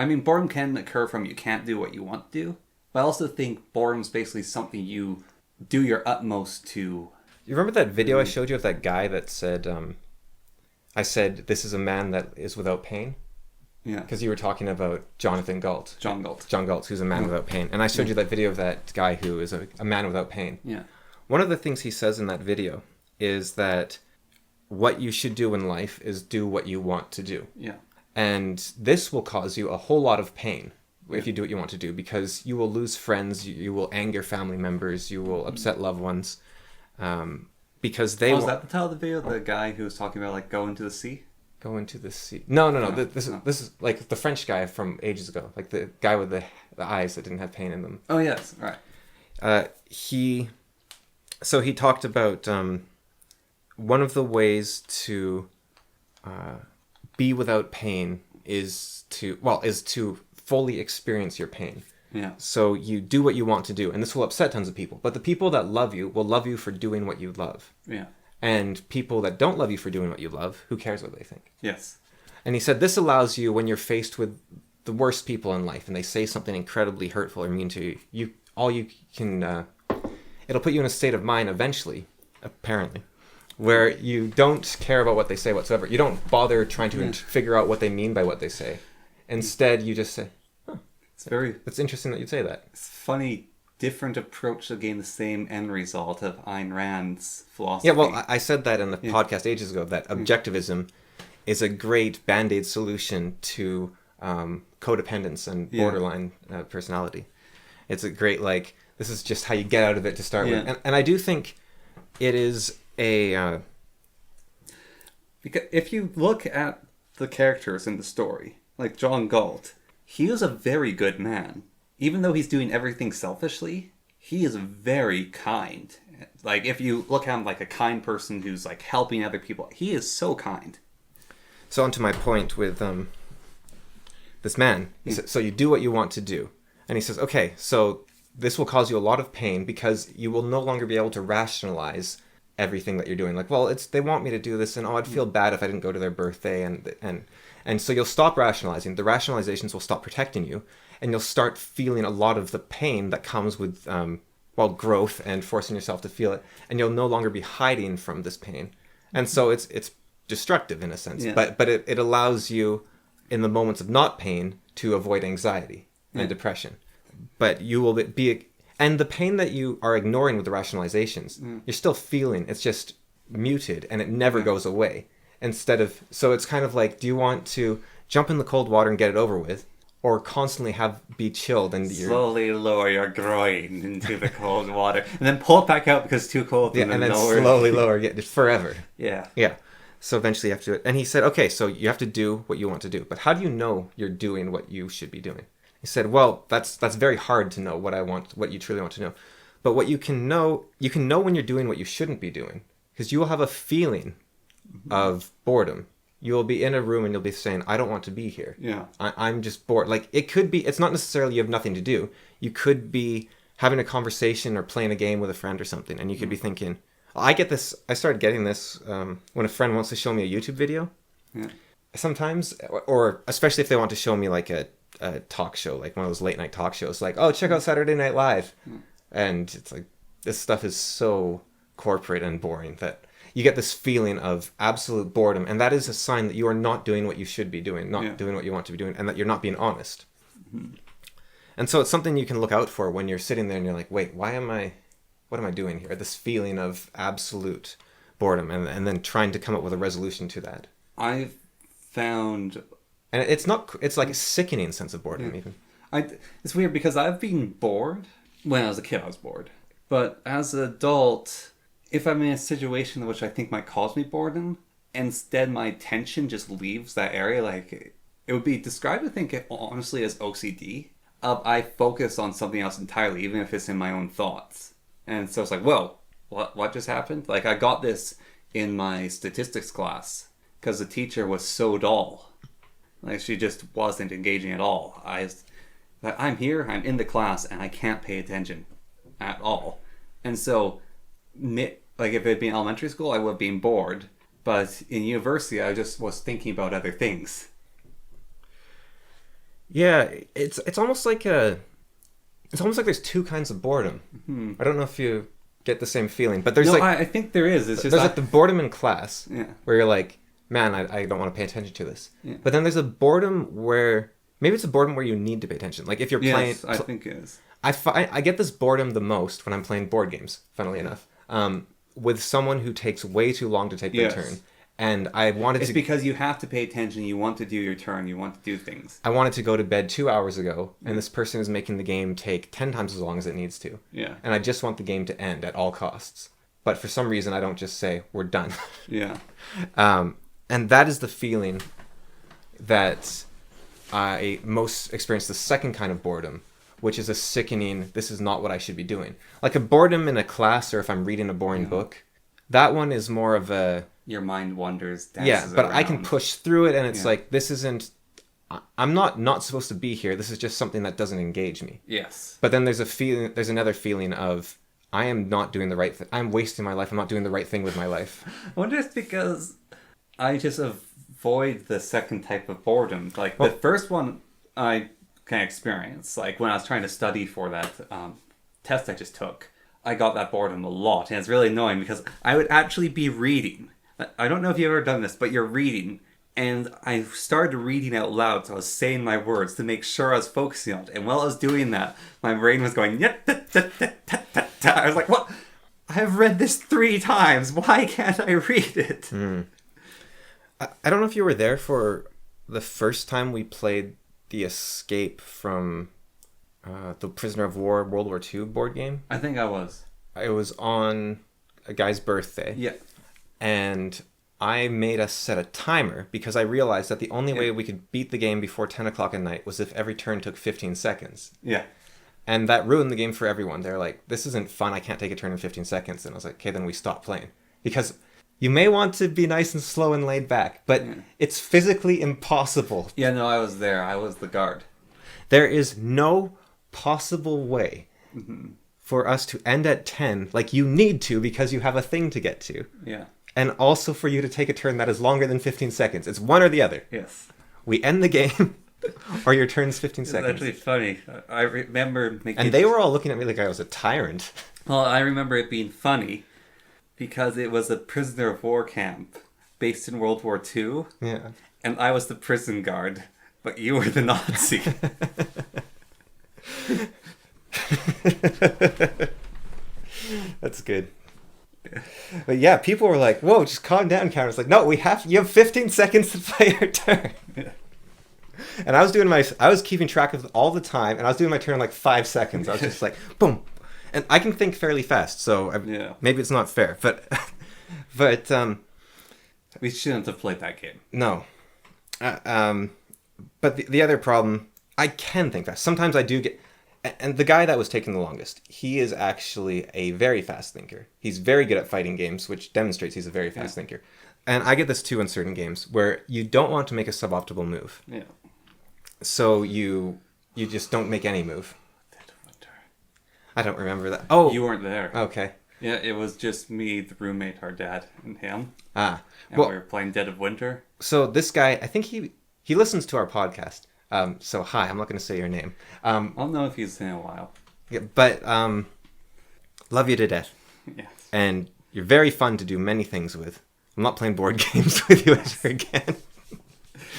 can occur from you can't do what you want to do. But I also think boredom is basically something you do your utmost to... You remember that video I showed you of that guy that said, I said, this is a man that is without pain? Yeah. Because you were talking about Jonathan Galt. John Galt. John Galt, who's a man without pain. And I showed you that video of that guy who is a man without pain. Yeah. One of the things he says in that video is that what you should do in life is do what you want to do. Yeah. And this will cause you a whole lot of pain if you do what you want to do, because you will lose friends, you will anger family members, you will upset loved ones, because they... Was that the title of the video? The guy who was talking about, like, go into the sea? Go into the sea. No. This is like the French guy from ages ago, like the guy with the eyes that didn't have pain in them. Oh, yes. Right. He talked about one of the ways to be without pain is to fully experience your pain. Yeah. So you do what you want to do, and this will upset tons of people. But the people that love you will love you for doing what you love. Yeah. And people that don't love you for doing what you love, who cares what they think? Yes. And he said this allows you, when you're faced with the worst people in life and they say something incredibly hurtful or mean to you, it'll put you in a state of mind eventually, apparently, where you don't care about what they say whatsoever. You don't bother trying to figure out what they mean by what they say. Instead, you just say, it's interesting that you'd say that. It's funny, different approach to gain the same end result of Ayn Rand's philosophy. Yeah, well, I said that in the podcast ages ago, that objectivism is a great band-aid solution to codependence and borderline personality. It's a great, like, this is just how you get out of it to start with. And I do think it is a... Because if you look at the characters in the story, like John Galt, he is a very good man. Even though he's doing everything selfishly, he is very kind. Like, if you look at him like a kind person who's, like, helping other people, he is so kind. So on to my point with this man. So you do what you want to do. And he says, okay, so this will cause you a lot of pain because you will no longer be able to rationalize everything that you're doing. Like, well, they want me to do this, and I'd feel bad if I didn't go to their birthday, and so you'll stop rationalizing. The rationalizations will stop protecting you, and you'll start feeling a lot of the pain that comes with growth and forcing yourself to feel it, and you'll no longer be hiding from this pain. And so it's destructive in a sense, but it allows you in the moments of not pain to avoid anxiety and depression. But you will be, and the pain that you are ignoring with the rationalizations, you're still feeling. It's just muted, and it never goes away. So it's kind of like, do you want to jump in the cold water and get it over with, or constantly be chilled and slowly lower your groin into the cold water, and then pull it back out because it's too cold, and then slowly lower it forever. Yeah. So eventually you have to do it. And he said, okay, so you have to do what you want to do, but how do you know you're doing what you should be doing? He said, well, that's very hard to know what you truly want to know. But what you can know when you're doing what you shouldn't be doing, because you will have a feeling of boredom. You will be in a room and you'll be saying, I don't want to be here. Yeah. I'm just bored. Like, it could be, it's not necessarily you have nothing to do. You could be having a conversation or playing a game with a friend or something, and you could be thinking, I started getting this when a friend wants to show me a YouTube video. Yeah. Sometimes, or especially if they want to show me like a talk show, like one of those late night talk shows, like, oh, check out Saturday Night Live. And it's like, this stuff is so corporate and boring that you get this feeling of absolute boredom, and that is a sign that you are not doing what you should be doing, not doing what you want to be doing, and that you're not being honest. And so it's something you can look out for when you're sitting there and you're like, wait, what am I doing here? This feeling of absolute boredom, and then trying to come up with a resolution to that. I've found... And it's like a sickening sense of boredom, even. It's weird because I've been bored. When I was a kid, I was bored. But as an adult, if I'm in a situation which I think might cause me boredom, instead my attention just leaves that area. Like, it would be described, I think, honestly, as OCD. I focus on something else entirely, even if it's in my own thoughts. And so it's like, whoa, what just happened? Like, I got this in my statistics class because the teacher was so dull. Like, she just wasn't engaging at all. I'm here, I'm in the class, and I can't pay attention at all. And so, like, if it had been elementary school, I would have been bored. But in university, I just was thinking about other things. Yeah, it's almost like there's two kinds of boredom. Mm-hmm. I don't know if you get the same feeling, but there's I think there is. It's just there's like the boredom in class, where you're like, man, I don't want to pay attention to this. Yeah. But then there's a boredom where maybe it's a boredom where you need to pay attention. Like if you're playing, I think it is. I get this boredom the most when I'm playing board games. Funnily enough, with someone who takes way too long to take their turn. And it's because you have to pay attention. You want to do your turn. You want to do things. I wanted to go to bed 2 hours ago, and this person is making the game take 10 times as long as it needs to. Yeah. And I just want the game to end at all costs. But for some reason, I don't just say, we're done. Yeah. And that is the feeling that I most experience, the second kind of boredom, which is a sickening, this is not what I should be doing. Like a boredom in a class, or if I'm reading a boring book, that one is more of a... Your mind wanders, dances but around. I can push through it, and it's like, this isn't... I'm not supposed to be here. This is just something that doesn't engage me. Yes. But then there's another feeling of, I am not doing the right thing. I'm wasting my life. I'm not doing the right thing with my life. I wonder if it's because I just avoid the second type of boredom. Like, the first one I can experience. Like, when I was trying to study for that test I just took, I got that boredom a lot. And it's really annoying because I would actually be reading. I don't know if you've ever done this, but you're reading, And I started reading out loud, so I was saying my words to make sure I was focusing on it. And while I was doing that, my brain was going, I was like, what? I've read this 3 times. Why can't I read it? I don't know if you were there for the first time we played the Escape from the Prisoner of War World War II board game. I think I was. It was on a guy's birthday. Yeah. And I made us set a timer because I realized that the only way we could beat the game before 10 o'clock at night was if every turn took 15 seconds. Yeah. And that ruined the game for everyone. They're like, this isn't fun. I can't take a turn in 15 seconds. And I was like, okay, then we stop playing. Because you may want to be nice and slow and laid back, but it's physically impossible. Yeah, no, I was there. I was the guard. There is no possible way for us to end at 10 like you need to because you have a thing to get to. Yeah. And also for you to take a turn that is longer than 15 seconds. It's one or the other. Yes. We end the game or your turn's 15 seconds. It's actually funny. I remember making... And they were all looking at me like I was a tyrant. Well, I remember it being funny because it was a prisoner of war camp based in World War II. Yeah. And I was the prison guard, but you were the Nazi. That's good. But yeah, people were like, whoa, just calm down, Cameron. It's like, no, you have 15 seconds to play your turn. And I was keeping track of all the time, and I was doing my turn in like 5 seconds. I was just like, boom. And I can think fairly fast, so maybe it's not fair. But we shouldn't have played that game. No. But the other problem, I can think fast. Sometimes I do get... And the guy that was taking the longest, he is actually a very fast thinker. He's very good at fighting games, which demonstrates he's a very fast thinker. And I get this too in certain games, where you don't want to make a suboptimal move. Yeah. So you just don't make any move. I don't remember that. Oh! You weren't there. Okay. Yeah, it was just me, the roommate, our dad, and him. Ah. And we were playing Dead of Winter. So this guy, I think he listens to our podcast. So hi, I'm not going to say your name. I'll know if he's in a while. Yeah, but love you to death. Yes. And you're very fun to do many things with. I'm not playing board games with you ever again.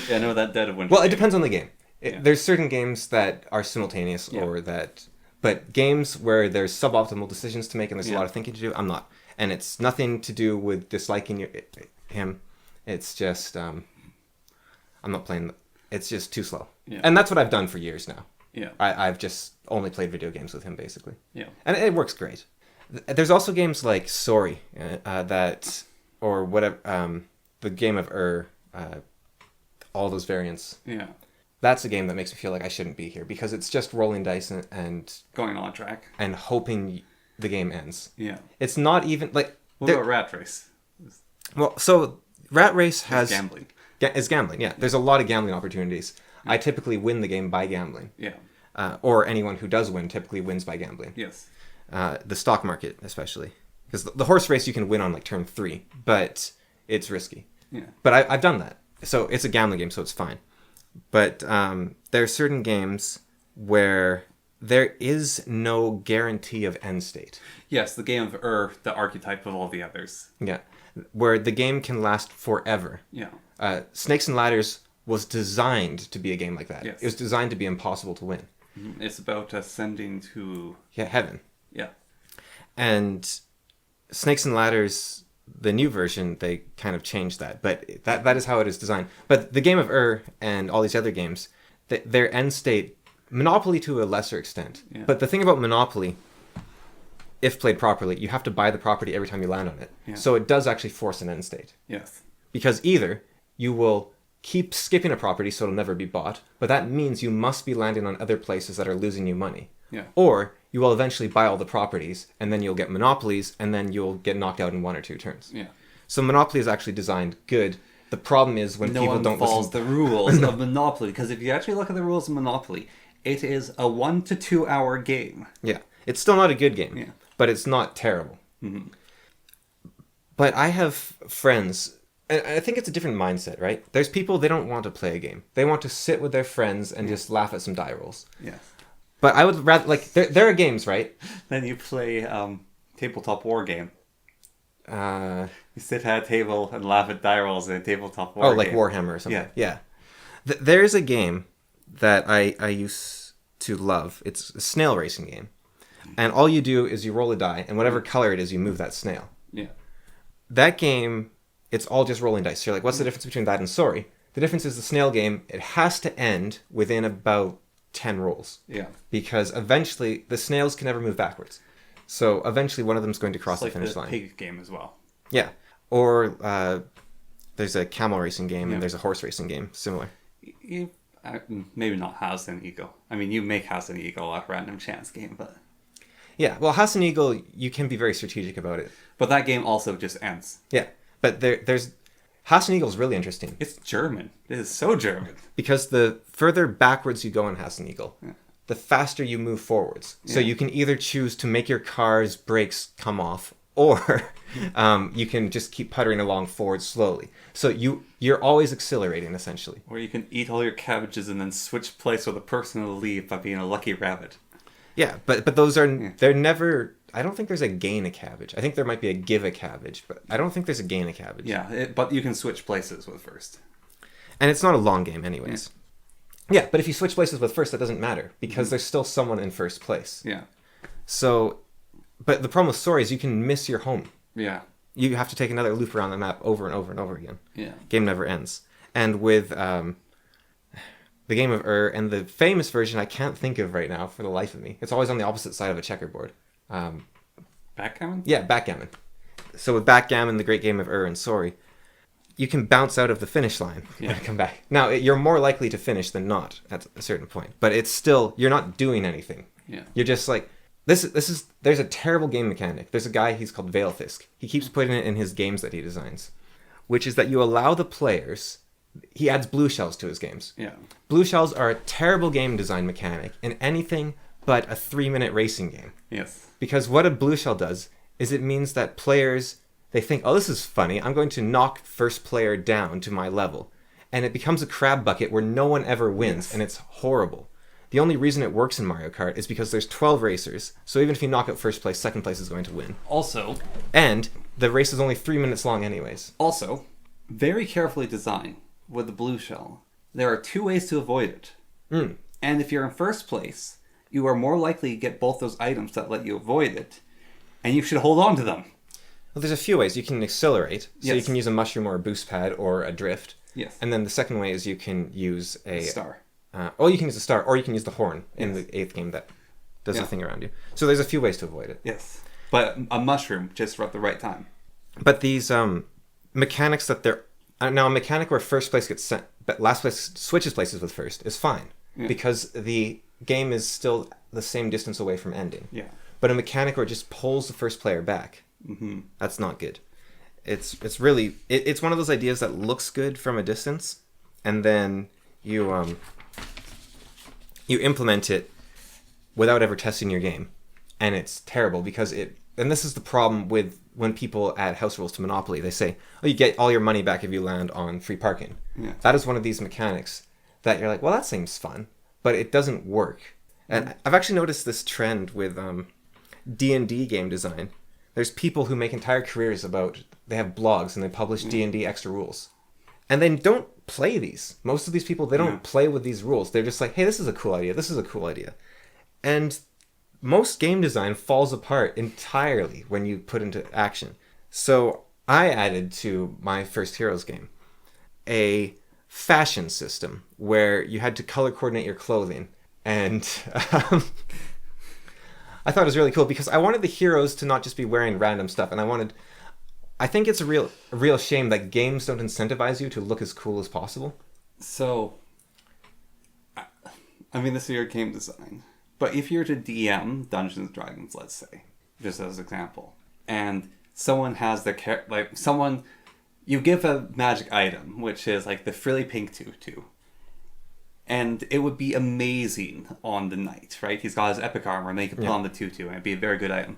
Yeah, no, that Dead of Winter. Well, it depends on the game. There's certain games that are simultaneous or that... But games where there's suboptimal decisions to make and there's a lot of thinking to do, I'm not. And it's nothing to do with disliking him. It's just... I'm not playing... It's just too slow. Yeah. And that's what I've done for years now. Yeah. I've just only played video games with him, basically. Yeah. And it works great. There's also games like Sorry, or whatever, the game of all those variants. Yeah. That's a game that makes me feel like I shouldn't be here because it's just rolling dice and going on track and hoping the game ends. Yeah. It's not even like... What about Rat Race? Well, so Rat Race has... gambling. It's gambling, yeah. There's a lot of gambling opportunities. I typically win the game by gambling. Yeah. Or anyone who does win typically wins by gambling. Yes. The stock market, especially. Because the horse race you can win on like turn 3, but it's risky. Yeah. But I've done that. So it's a gambling game, so it's fine. But there are certain games where there is no guarantee of end state. Yes, the game of the archetype of all the others. Yeah. Where the game can last forever. Yeah. Snakes and Ladders was designed to be a game like that. Yes. It was designed to be impossible to win. It's about ascending to... Yeah, heaven. Yeah. And Snakes and Ladders, the new version, they kind of changed that. But that is how it is designed. But the game of and all these other games, their end state, Monopoly to a lesser extent. Yeah. But the thing about Monopoly, if played properly, you have to buy the property every time you land on it. Yeah. So it does actually force an end state. Yes. Because either you will keep skipping a property so it'll never be bought, but that means you must be landing on other places that are losing you money. Yeah. Or you will eventually buy all the properties, and then you'll get monopolies, and then you'll get knocked out in 1 or 2 turns. Yeah. So Monopoly is actually designed good. The problem is when people don't follows the rules of Monopoly, because if you actually look at the rules of Monopoly, it is a 1 to 2 hour game. Yeah. It's still not a good game, but it's not terrible. Mm-hmm. But I have friends... And I think it's a different mindset, right? There's people, they don't want to play a game. They want to sit with their friends and just laugh at some die rolls. Yes. But I would rather, like, there are games, right? Then you play Tabletop War Game. You sit at a table and laugh at die rolls in a tabletop war like game. Warhammer or something. Yeah. There's a game that I used to love. It's a snail racing game. And all you do is you roll a die, and whatever color it is, you move that snail. Yeah. That game, it's all just rolling dice. So you're like, what's the difference between that and Sorry? The difference is the snail game, it has to end within about 10 rolls. Yeah. Because eventually, the snails can never move backwards. So eventually one of them is going to cross the finish line. It's like the pig game as well. Yeah. Or there's a camel racing game and there's a horse racing game, similar. Maybe not House and Eagle. I mean, you make House and Eagle a random chance game, but... Yeah, well, House and Eagle, you can be very strategic about it. But that game also just ends. Yeah, but there's... House and Eagle is really interesting. It's German. It is so German. Because the further backwards you go in House and Eagle, the faster you move forwards. So you can either choose to make your car's brakes come off, or you can just keep puttering along forward slowly. So you're always accelerating, essentially. Or you can eat all your cabbages and then switch place with a person to leave by being a lucky rabbit. Yeah, but those are... They're never... I don't think there's a gain a cabbage. I think there might be a give a cabbage, but I don't think there's a gain a cabbage. Yeah, but you can switch places with first. And it's not a long game anyways. Yeah, but if you switch places with first, that doesn't matter, because there's still someone in first place. Yeah. So, but the problem with Sorry is you can miss your home. Yeah. You have to take another loop around the map over and over and over again. Yeah. Game never ends. And with the game of and the famous version I can't think of right now for the life of me. It's always on the opposite side of a checkerboard. Backgammon? Yeah, backgammon. So with backgammon, the great game of and Sorry, you can bounce out of the finish line and come back. Now, you're more likely to finish than not at a certain point, but it's still, you're not doing anything. Yeah. You're just like, there's a terrible game mechanic. There's a guy, he's called Veilfisk. He keeps putting it in his games that he designs, which is that you allow the players, he adds blue shells to his games. Yeah. Blue shells are a terrible game design mechanic in anything but a 3-minute racing game. Yes. Because what a blue shell does is it means that players, they think, oh, this is funny. I'm going to knock first player down to my level. And it becomes a crab bucket where no one ever wins, and it's horrible. The only reason it works in Mario Kart is because there's 12 racers, so even if you knock out first place, second place is going to win. Also... And the race is only 3 minutes long anyways. Also, very carefully designed with the blue shell. There are 2 ways to avoid it. And if you're in first place, you are more likely to get both those items that let you avoid it, and you should hold on to them. Well, there's a few ways. You can accelerate, so Yes. you can use a mushroom or a boost pad or a drift. Yes. And then the second way is you can use a... Star. You can use a star, or you can use the horn in the 8th game that does the thing around you. So there's a few ways to avoid it. Yes. But a mushroom just at the right time. But these mechanics that they're... now, a mechanic where first place gets sent, but last place switches places with first is fine. Yeah. Because the game is still the same distance away from ending. Yeah. But a mechanic where it just pulls the first player back, that's not good. It's really... It's one of those ideas that looks good from a distance, and then you implement it without ever testing your game, and it's terrible because and this is the problem with when people add house rules to Monopoly. They say, oh, you get all your money back if you land on free parking. Yeah. That is one of these mechanics that you're like, well, that seems fun, but it doesn't work. And I've actually noticed this trend with D&D game design. There's people who make entire careers about, they have blogs and they publish D&D extra rules. And they don't play these. Most of these people, they don't play with these rules. They're just like, hey, this is a cool idea. This is a cool idea. And most game design falls apart entirely when you put into action. So I added to my first Heroes game a fashion system where you had to color coordinate your clothing. And I thought it was really cool because I wanted the heroes to not just be wearing random stuff. And I think it's a real shame that games don't incentivize you to look as cool as possible. So, I mean, this is your game design. But if you're to DM Dungeons and Dragons, let's say, just as an example, and someone has their you give a magic item, which is like the frilly pink tutu, and it would be amazing on the knight, right? He's got his epic armor, and they could put on the tutu, and it'd be a very good item.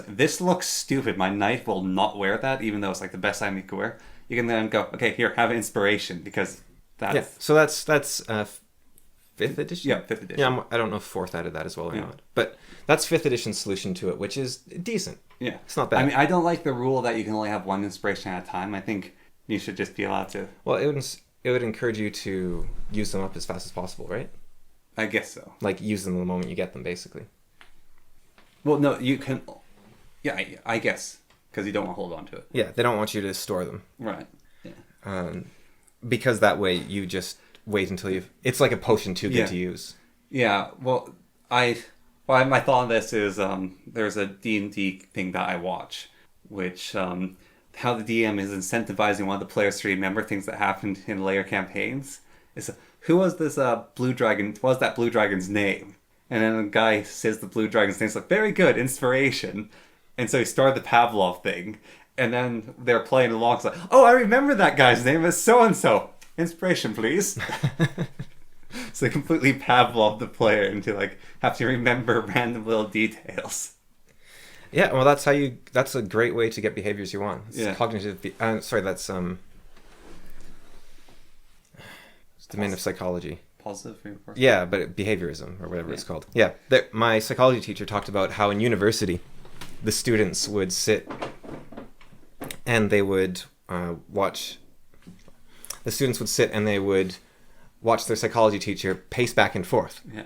This looks stupid. My knight will not wear that, even though it's like the best item you could wear. You can then go, okay, here, have inspiration, because that's... Yeah, so that's 5th edition? Yeah, 5th edition. Yeah, I don't know if 4th added that as well or not. But that's 5th edition's solution to it, which is decent. Yeah. It's not bad. I mean, I don't like the rule that you can only have one inspiration at a time. I think you should just be allowed to... Well, it would encourage you to use them up as fast as possible, right? I guess so. Like, use them the moment you get them, basically. Well, no, you can... Yeah, I guess. Because you don't want to hold on to it. Yeah, they don't want you to store them. Right. Yeah. Because that way you just wait until you've... It's like a potion too good to use. Yeah, well, my thought on this is there's a D&D thing that I watch, which how the DM is incentivizing one of the players to remember things that happened in later campaigns. It's who was this blue dragon? What was that blue dragon's name? And then the guy says the blue dragon's name. It's like, very good, inspiration. And so he started the Pavlov thing. And then they're playing along. It's like, oh, I remember that guy's name. It's so-and-so. Inspiration, please. So they completely Pavlov the player into like have to remember random little details. Yeah, well, that's a great way to get behaviors you want. It's cognitive. That's it's the domain of psychology. Positive reinforcement. Yeah, but behaviorism or whatever it's called. Yeah, my psychology teacher talked about how in university, the students would sit and they would watch. The students would sit and they would watch their psychology teacher pace back and forth. Yeah.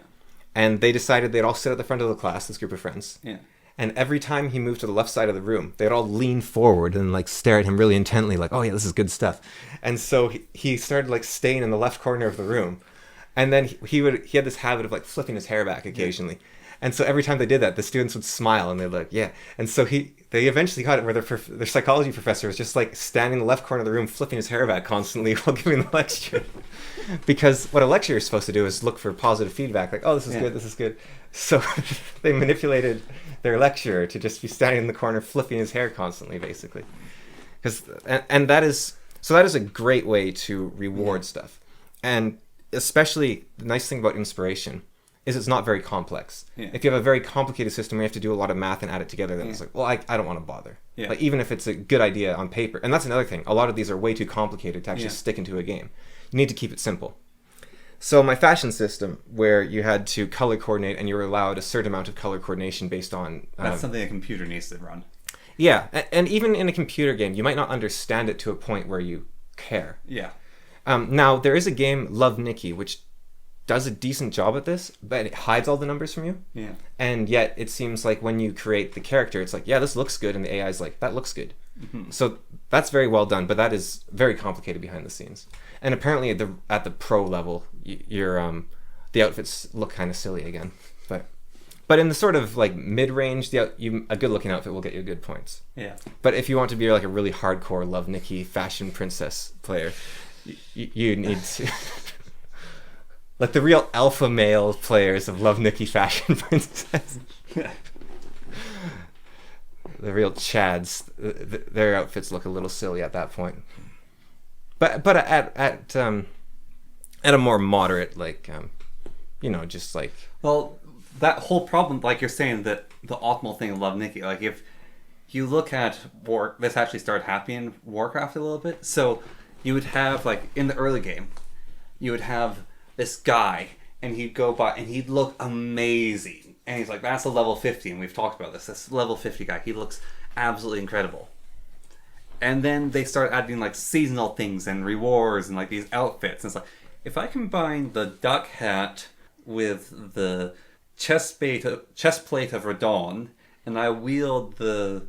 And they decided they'd all sit at the front of the class, this group of friends. Yeah. And every time he moved to the left side of the room, they'd all lean forward and like stare at him really intently, like, oh yeah, this is good stuff. And so he started like staying in the left corner of the room. And then he had this habit of like flipping his hair back occasionally. Yeah. And so every time they did that, the students would smile and they'd like, yeah. And so they eventually got it where their psychology professor was just like standing in the left corner of the room, flipping his hair back constantly while giving the lecture. Because what a lecturer is supposed to do is look for positive feedback, like, oh, this is good, this is good. So they manipulated their lecturer to just be standing in the corner, flipping his hair constantly, basically. And that is a great way to reward stuff. And especially the nice thing about inspiration is it's not very complex. Yeah. If you have a very complicated system where you have to do a lot of math and add it together, then it's like, well, I don't want to bother. Yeah. Like, even if it's a good idea on paper. And that's another thing. A lot of these are way too complicated to actually stick into a game. You need to keep it simple. So my fashion system, where you had to color coordinate and you were allowed a certain amount of color coordination based on... that's something a computer needs to run. Yeah, and even in a computer game, you might not understand it to a point where you care. Yeah. Now, there is a game, Love, Nikki, which does a decent job at this, but it hides all the numbers from you. Yeah. And yet, it seems like when you create the character, it's like, yeah, this looks good, and the AI is like, that looks good. Mm-hmm. So that's very well done, but that is very complicated behind the scenes. And apparently, at the pro level, the outfits look kind of silly again. But in the sort of like mid-range, a good-looking outfit will get you good points. Yeah. But if you want to be like a really hardcore Love, Nikki fashion princess player, you need to... like the real alpha male players of Love, Nikki fashion princess. The real chads, their outfits look a little silly at that point. But at a more moderate, like, just like... Well, that whole problem, like you're saying, that the optimal thing of Love, Nikki, like if you look at this actually started happening in Warcraft a little bit. So you would have, like, in the early game, you would have this guy, and he'd go by, and he'd look amazing. And he's like, that's a level 50, and we've talked about this. This level 50 guy, he looks absolutely incredible. And then they start adding, like, seasonal things and rewards and, like, these outfits. And it's like, if I combine the duck hat with the chest plate of Radon, and I wield the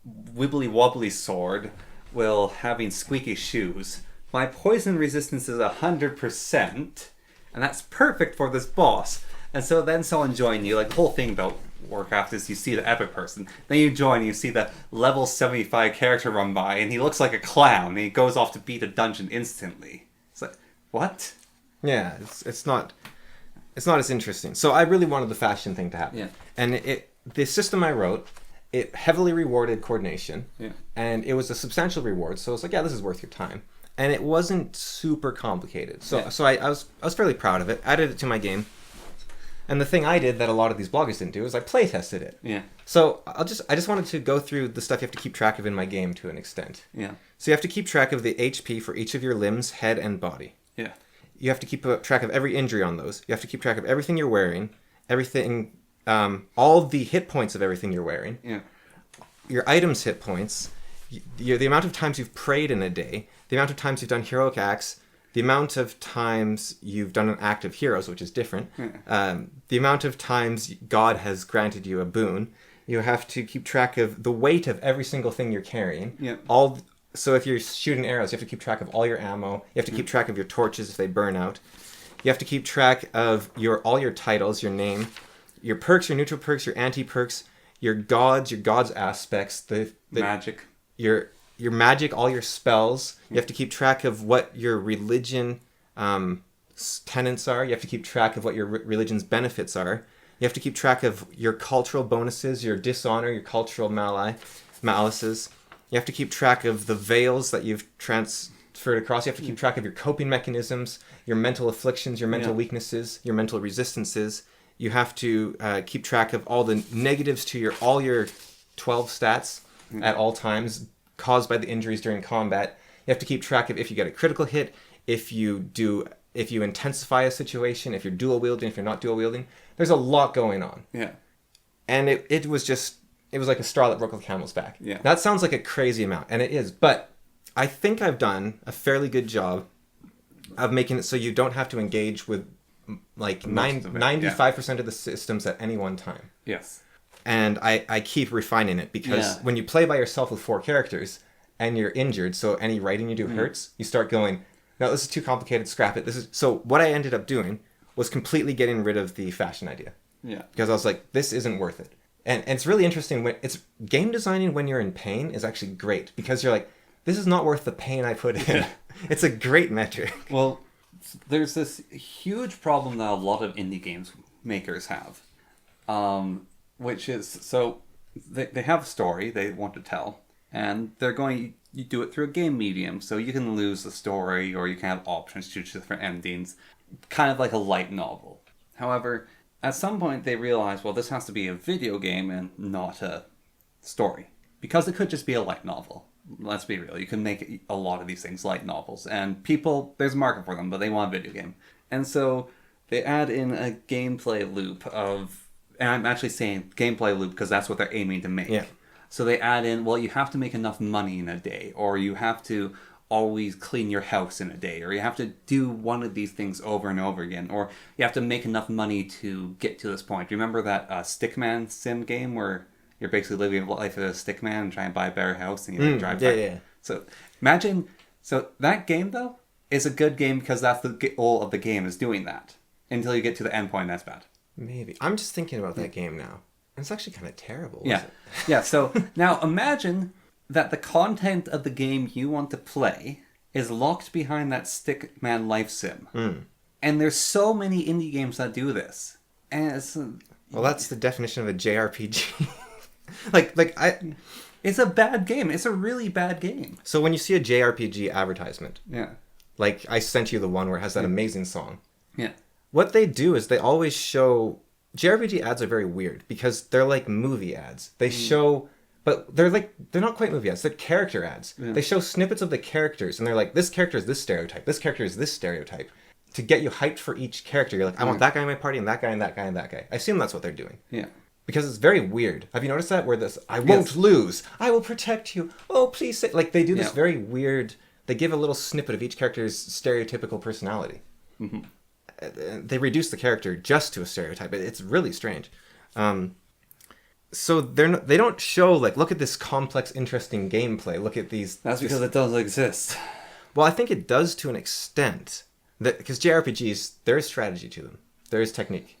wibbly wobbly sword while having squeaky shoes, my poison resistance is 100%, and that's perfect for this boss. And so then someone join you, like the whole thing about Warcraft is you see the epic person, then you join and you see the level 75 character run by, and he looks like a clown, and he goes off to beat a dungeon instantly. It's like, what? Yeah, it's not as interesting. So I really wanted the fashion thing to happen. Yeah. And the system I wrote, it heavily rewarded coordination. Yeah. And it was a substantial reward. So it's like, yeah, this is worth your time. And it wasn't super complicated. So I was fairly proud of it. Added it to my game. And the thing I did that a lot of these bloggers didn't do is I play tested it. Yeah. So I just wanted to go through the stuff you have to keep track of in my game to an extent. Yeah. So you have to keep track of the HP for each of your limbs, head, and body. Yeah. You have to keep track of every injury on those. You have to keep track of everything you're wearing, everything, all the hit points of everything you're wearing. Yeah. Your items hit points, the amount of times you've prayed in a day, the amount of times you've done heroic acts, the amount of times you've done an act of heroes, which is different, the amount of times God has granted you a boon. You have to keep track of the weight of every single thing you're carrying. Yeah. So if you're shooting arrows, you have to keep track of all your ammo. You have to keep track of your torches if they burn out. You have to keep track of all your titles, your name, your perks, your neutral perks, your anti-perks, your gods aspects, the magic. Your magic, all your spells. You have to keep track of what your religion tenets are. You have to keep track of what your religion's benefits are. You have to keep track of your cultural bonuses, your dishonor, your cultural malices. You have to keep track of the veils that you've transferred across. You have to keep track of your coping mechanisms, your mental afflictions, your mental weaknesses, your mental resistances. You have to keep track of all the negatives to all your 12 stats at all times caused by the injuries during combat. You have to keep track of if you get a critical hit, if you intensify a situation, if you're dual wielding, if you're not dual wielding. There's a lot going on. Yeah. And it was like a straw that broke the camel's back. Yeah. That sounds like a crazy amount, and it is. But I think I've done a fairly good job of making it so you don't have to engage with like 95% of the systems at any one time. Yes. And I keep refining it because when you play by yourself with 4 characters and you're injured, so any writing you do hurts, you start going, no, this is too complicated, scrap it. So what I ended up doing was completely getting rid of the fashion idea. Yeah. Because I was like, this isn't worth it. And it's really interesting when it's game designing when you're in pain is actually great because you're like, this is not worth the pain I put in. It's a great metric. Well, there's this huge problem that a lot of indie games makers have, which is, so they have a story they want to tell, and you do it through a game medium, so you can lose the story, or you can have options to choose different endings, kind of like a light novel. However, at some point they realize, well, this has to be a video game and not a story, because it could just be a light novel. Let's be real. You can make a lot of these things light novels, and people, there's a market for them, but they want a video game. And so they add in a gameplay loop and I'm actually saying gameplay loop because that's what they're aiming to make. Yeah. So they add in, well, you have to make enough money in a day, or you have to always clean your house in a day, or you have to do one of these things over and over again, or you have to make enough money to get to this point. Remember that Stickman sim game where you're basically living life as a stickman and trying to buy a better house and you drive back? Yeah. So imagine, that game though is a good game because that's the goal of the game, is doing that. Until you get to the end point, that's bad. Maybe. I'm just thinking about that game now. It's actually kind of terrible. Yeah. Yeah, so now imagine that the content of the game you want to play is locked behind that Stickman life sim. And there's so many indie games that do this. And well, that's the definition of a JRPG. It's a bad game. It's a really bad game. So when you see a JRPG advertisement, like I sent you the one where it has that amazing song. Yeah. What they do is they always show... JRPG ads are very weird because they're like movie ads. They show... But they're not quite movie ads. They're character ads. Yeah. They show snippets of the characters and they're like, this character is this stereotype. This character is this stereotype. To get you hyped for each character. You're like, I want that guy in my party and that guy and that guy and that guy. I assume that's what they're doing. Yeah. Because it's very weird. Have you noticed that? Where I won't lose. I will protect you. Oh, please say... Like, they do this very weird... They give a little snippet of each character's stereotypical personality. Mm-hmm. They reduce the character just to a stereotype. It's really strange. So they don't show, like, look at this complex, interesting gameplay. Look at these... That's because it doesn't exist. Well, I think it does to an extent. Because JRPGs, there is strategy to them. There is technique.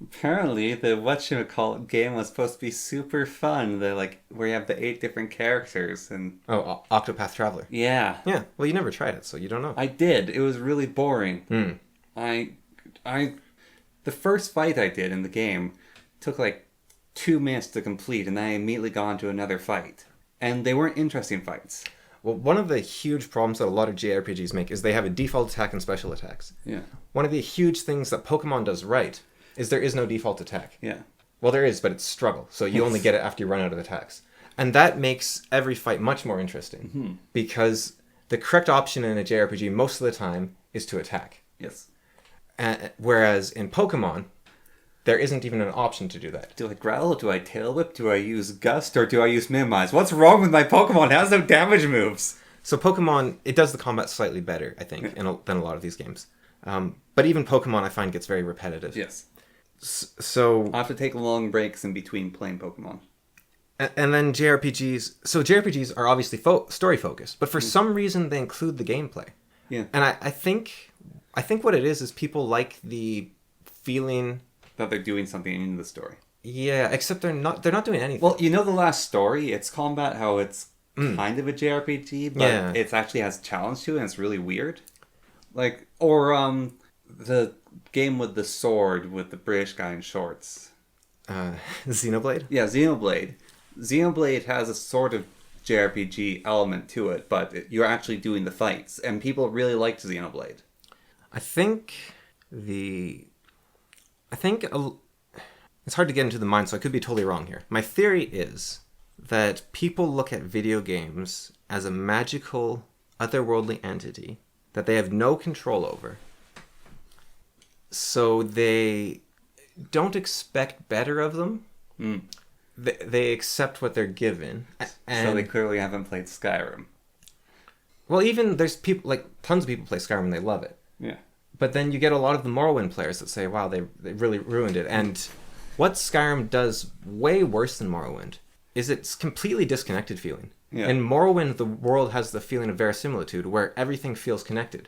Apparently, the whatchamacallit game was supposed to be super fun. Where you have the 8 different characters and... Oh, Octopath Traveler. Yeah. Yeah. Well, you never tried it, so you don't know. I did. It was really boring. The first fight I did in the game took 2 minutes to complete, and then I immediately got on to another fight. And they weren't interesting fights. Well, one of the huge problems that a lot of JRPGs make is they have a default attack and special attacks. Yeah. One of the huge things that Pokemon does right is there is no default attack. Yeah. Well, there is, but it's struggle. So you only get it after you run out of attacks. And that makes every fight much more interesting. Mm-hmm. Because the correct option in a JRPG most of the time is to attack. Yes. Whereas in Pokemon, there isn't even an option to do that. Do I growl? Do I tail whip? Do I use gust? Or do I use minimize? What's wrong with my Pokemon? It has no damage moves. So Pokemon, it does the combat slightly better, I think, than a lot of these games. But even Pokemon, I find, gets very repetitive. Yes. So I have to take long breaks in between playing Pokemon. And then JRPGs. So JRPGs are obviously story focused, but for some reason they include the gameplay. Yeah. And I think what it is people like the feeling that they're doing something in the story. Yeah, except they're not doing anything. Well, you know the last story, It's Combat, how it's kind of a JRPG, but it actually has challenge to it, and it's really weird. Like, or the game with the sword with the British guy in shorts. Xenoblade? Yeah, Xenoblade. Xenoblade has a sort of JRPG element to it, but you're actually doing the fights, and people really liked Xenoblade. I think it's hard to get into the mind, so I could be totally wrong here. My theory is that people look at video games as a magical, otherworldly entity that they have no control over. So they don't expect better of them. They accept what they're given. So they clearly haven't played Skyrim. Well, even there's people, like tons of people play Skyrim and they love it. Yeah. But then you get a lot of the Morrowind players that say, wow, they really ruined it. And what Skyrim does way worse than Morrowind is it's completely disconnected feeling. Yeah. In Morrowind, the world has the feeling of verisimilitude where everything feels connected.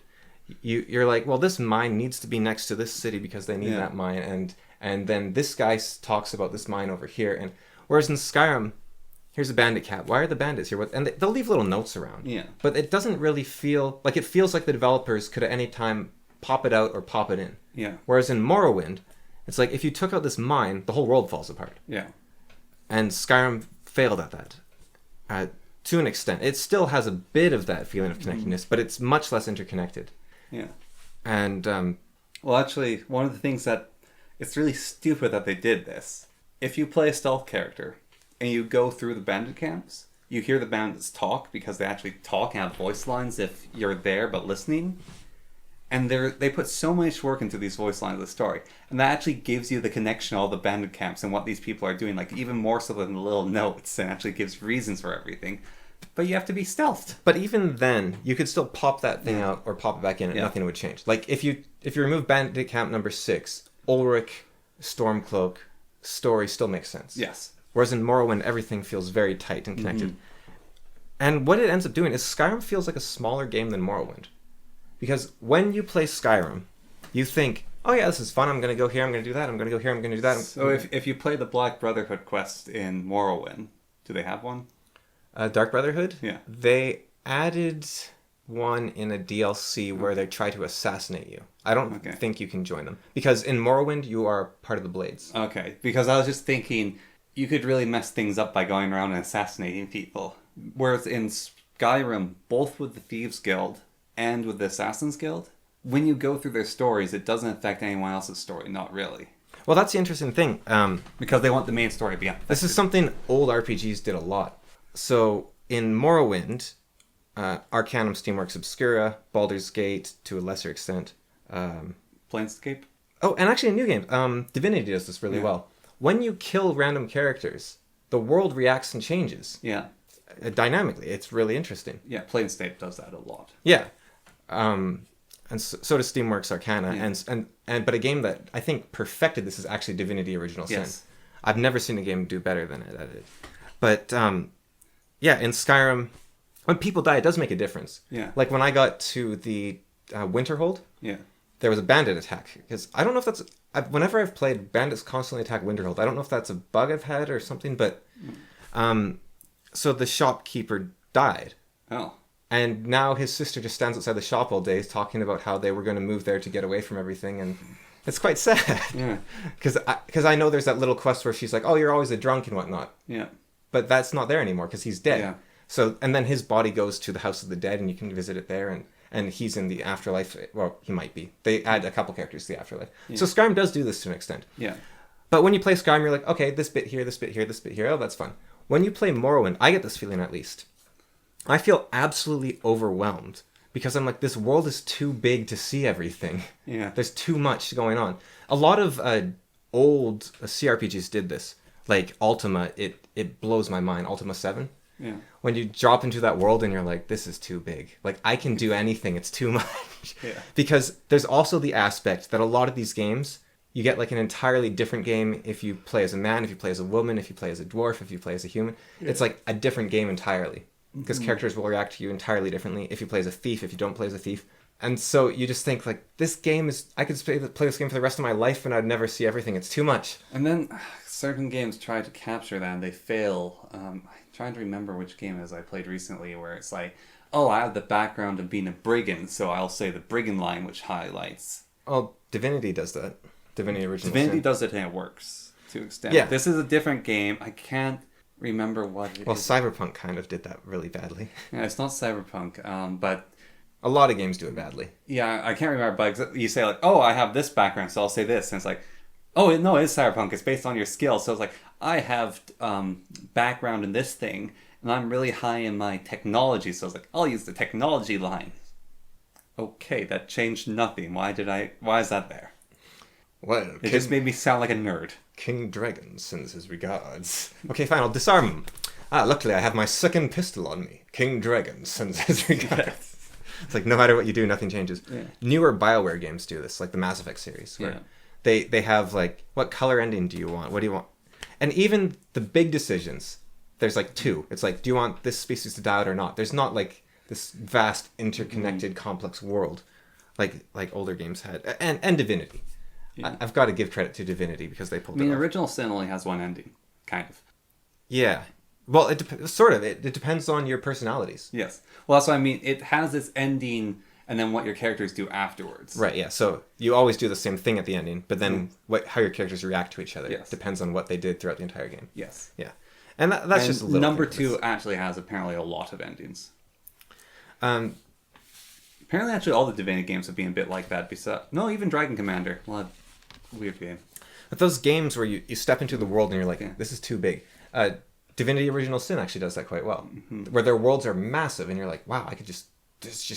You're like, well, this mine needs to be next to this city because they need that mine. And then this guy talks about this mine over here. And whereas in Skyrim, here's a bandit camp. Why are the bandits here? And they'll leave little notes around. Yeah. But it doesn't really feel like it feels like the developers could at any time pop it out or pop it in. Yeah. Whereas in Morrowind, it's like if you took out this mine, the whole world falls apart. Yeah. And Skyrim failed at that. To an extent. It still has a bit of that feeling of connectedness, but it's much less interconnected. Yeah. And well, actually, one of the things that it's really stupid that they did this. If you play a stealth character and you go through the bandit camps, you hear the bandits talk because they actually talk and have voice lines if you're there but listening. And they put so much work into these voice lines of the story. And that actually gives you the connection to all the bandit camps and what these people are doing, like even more so than the little notes, and actually gives reasons for everything. But you have to be stealthed. But even then, you could still pop that thing out or pop it back in and nothing would change. Like if you remove bandit camp number 6, Ulrich, Stormcloak, story still makes sense. Yes. Whereas in Morrowind, everything feels very tight and connected. And what it ends up doing is Skyrim feels like a smaller game than Morrowind. Because when you play Skyrim, you think, oh yeah, this is fun, I'm going to go here, I'm going to do that, I'm going to go here, I'm going to do that. So if you play the Black Brotherhood quest in Morrowind, do they have one? Dark Brotherhood? Yeah. They added one in a DLC where they try to assassinate you. I don't think you can join them. Because in Morrowind, you are part of the Blades. Okay, because I was just thinking, you could really mess things up by going around and assassinating people. Whereas in Skyrim, both with the Thieves Guild and with the Assassin's Guild, when you go through their stories, it doesn't affect anyone else's story, not really. Well, that's the interesting thing. Because they want the main story to be unaffected. This is something old RPGs did a lot. So, in Morrowind, Arcanum, Steamworks Obscura, Baldur's Gate, to a lesser extent. Planescape? Oh, and actually a new game. Divinity does this really well. When you kill random characters, the world reacts and changes. Yeah. Dynamically. It's really interesting. Yeah, Planescape does that a lot. Yeah. And so does Steamworks Arcana. Yeah. But a game that I think perfected this is actually Divinity Original Sin. Yes. I've never seen a game do better than it did. But, yeah, in Skyrim, when people die, it does make a difference. Yeah. Like when I got to the Winterhold, there was a bandit attack. Because I don't know if that's... whenever I've played, bandits constantly attack Winterhold. I don't know if that's a bug I've had or something, but... so the shopkeeper died. Oh. And now his sister just stands outside the shop all day talking about how they were going to move there to get away from everything, and it's quite sad. Yeah. Because I know there's that little quest where she's like, oh, you're always a drunk and whatnot. Yeah. But that's not there anymore because he's dead. Yeah. So, and then his body goes to the House of the Dead and you can visit it there, and he's in the afterlife. Well, he might be. They add a couple characters to the afterlife. Yeah. So Skyrim does do this to an extent. Yeah. But when you play Skyrim, you're like, okay, this bit here, this bit here, this bit here. Oh, that's fun. When you play Morrowind, I get this feeling at least. I feel absolutely overwhelmed because I'm like, this world is too big to see everything. Yeah. There's too much going on. A lot of old CRPGs did this. Like Ultima, it blows my mind. Ultima 7. Yeah. When you drop into that world and you're like, this is too big. Like, I can do anything. It's too much. Yeah. Because there's also the aspect that a lot of these games, you get like an entirely different game if you play as a man, if you play as a woman, if you play as a dwarf, if you play as a human. Yeah. It's like a different game entirely. Because characters will react to you entirely differently if you play as a thief, if you don't play as a thief. And so you just think, like, this game is... I could play this game for the rest of my life and I'd never see everything. It's too much. And then certain games try to capture that and they fail. I'm trying to remember which game it is I played recently where it's like, oh, I have the background of being a brigand, so I'll say the brigand line, which highlights. Oh, Divinity does that. Divinity Original Divinity Sin. does it and it works to an extent. Yeah. This is a different game. I can't remember what it is. Well, Cyberpunk kind of did that really badly. Yeah, it's not Cyberpunk, but... A lot of games do it badly. Yeah, I can't remember, but you say like, oh, I have this background, so I'll say this. And it's like, oh, no, it's Cyberpunk. It's based on your skill. So it's like, I have background in this thing, and I'm really high in my technology. So it's like, I'll use the technology line. Okay, that changed nothing. Why is that there? Well, it just made me sound like a nerd. King Dragon sends his regards. Okay, fine, I'll disarm him. Luckily I have my second pistol on me. King Dragon sends his regards. Yes. It's like, no matter what you do, nothing changes. Yeah. Newer BioWare games do this, like the Mass Effect series. Where they have, like, what color ending do you want? What do you want? And even the big decisions, there's, like, two. It's like, do you want this species to die out or not? There's not, like, this vast, interconnected, complex world like older games had. And Divinity. Yeah. I've got to give credit to Divinity because they pulled it off. Original Sin only has one ending, kind of. Yeah. Well, sort of. It depends on your personalities. Yes. Well, that's what I mean. It has this ending and then what your characters do afterwards. Right, yeah. So you always do the same thing at the ending, but then how your characters react to each other depends on what they did throughout the entire game. Yes. Yeah. And that's just a little number 2 actually has apparently a lot of endings. Apparently, actually, all the Divinity games have been a bit like that. No, even Dragon Commander. A lot of weird game. But those games where you step into the world and you're like, this is too big. Divinity Original Sin actually does that quite well. Mm-hmm. Where their worlds are massive and you're like, wow, I could just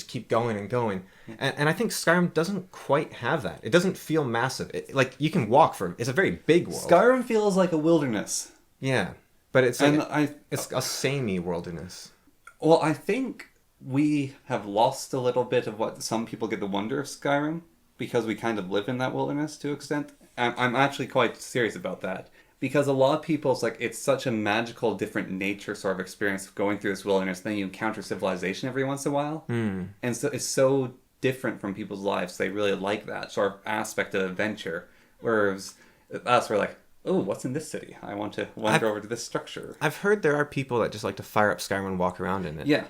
keep going and going. And I think Skyrim doesn't quite have that. It doesn't feel massive. like, you can walk it's a very big world. Skyrim feels like a wilderness. Yeah. But it's like, it's a samey wilderness. Well, I think we have lost a little bit of what some people get the wonder of Skyrim because we kind of live in that wilderness to an extent. I'm actually quite serious about that. Because a lot of people, it's such a magical, different nature sort of experience of going through this wilderness. Then you encounter civilization every once in a while. Mm. And so it's so different from people's lives. They really like that sort of aspect of adventure. Whereas us, we're like, oh, what's in this city? I want to wander over to this structure. I've heard there are people that just like to fire up Skyrim and walk around in it. Yeah.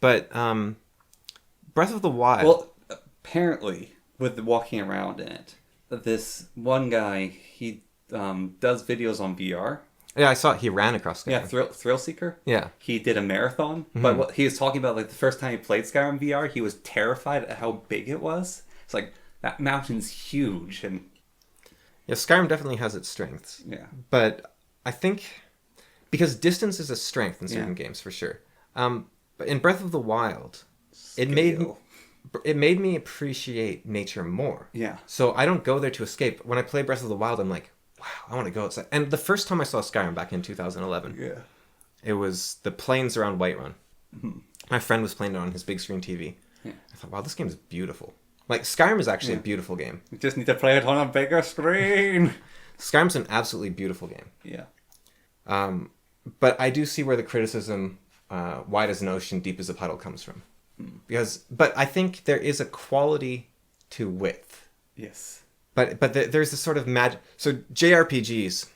But Breath of the Wild... Well, apparently, with the walking around in it, this one guy, he... does videos on VR. Yeah, I saw it. He ran across Skyrim. Yeah, Thrill Seeker. Yeah. He did a marathon. Mm-hmm. But what he was talking about, the first time he played Skyrim VR, he was terrified at how big it was. It's like, that mountain's huge. And yeah, Skyrim definitely has its strengths. Yeah. But I think, because distance is a strength in certain games, for sure. But in Breath of the Wild, it made me appreciate nature more. Yeah. So I don't go there to escape. When I play Breath of the Wild, I'm like, wow, I want to go outside. And the first time I saw Skyrim back in 2011, it was the plains around Whiterun. Mm-hmm. My friend was playing it on his big screen TV. Yeah. I thought, wow, this game is beautiful. Like, Skyrim is actually a beautiful game. You just need to play it on a bigger screen. Skyrim's an absolutely beautiful game. Yeah. But I do see where the criticism, wide as an ocean, deep as a puddle, comes from. But I think there is a quality to width. Yes. But there's this sort of magic. So JRPGs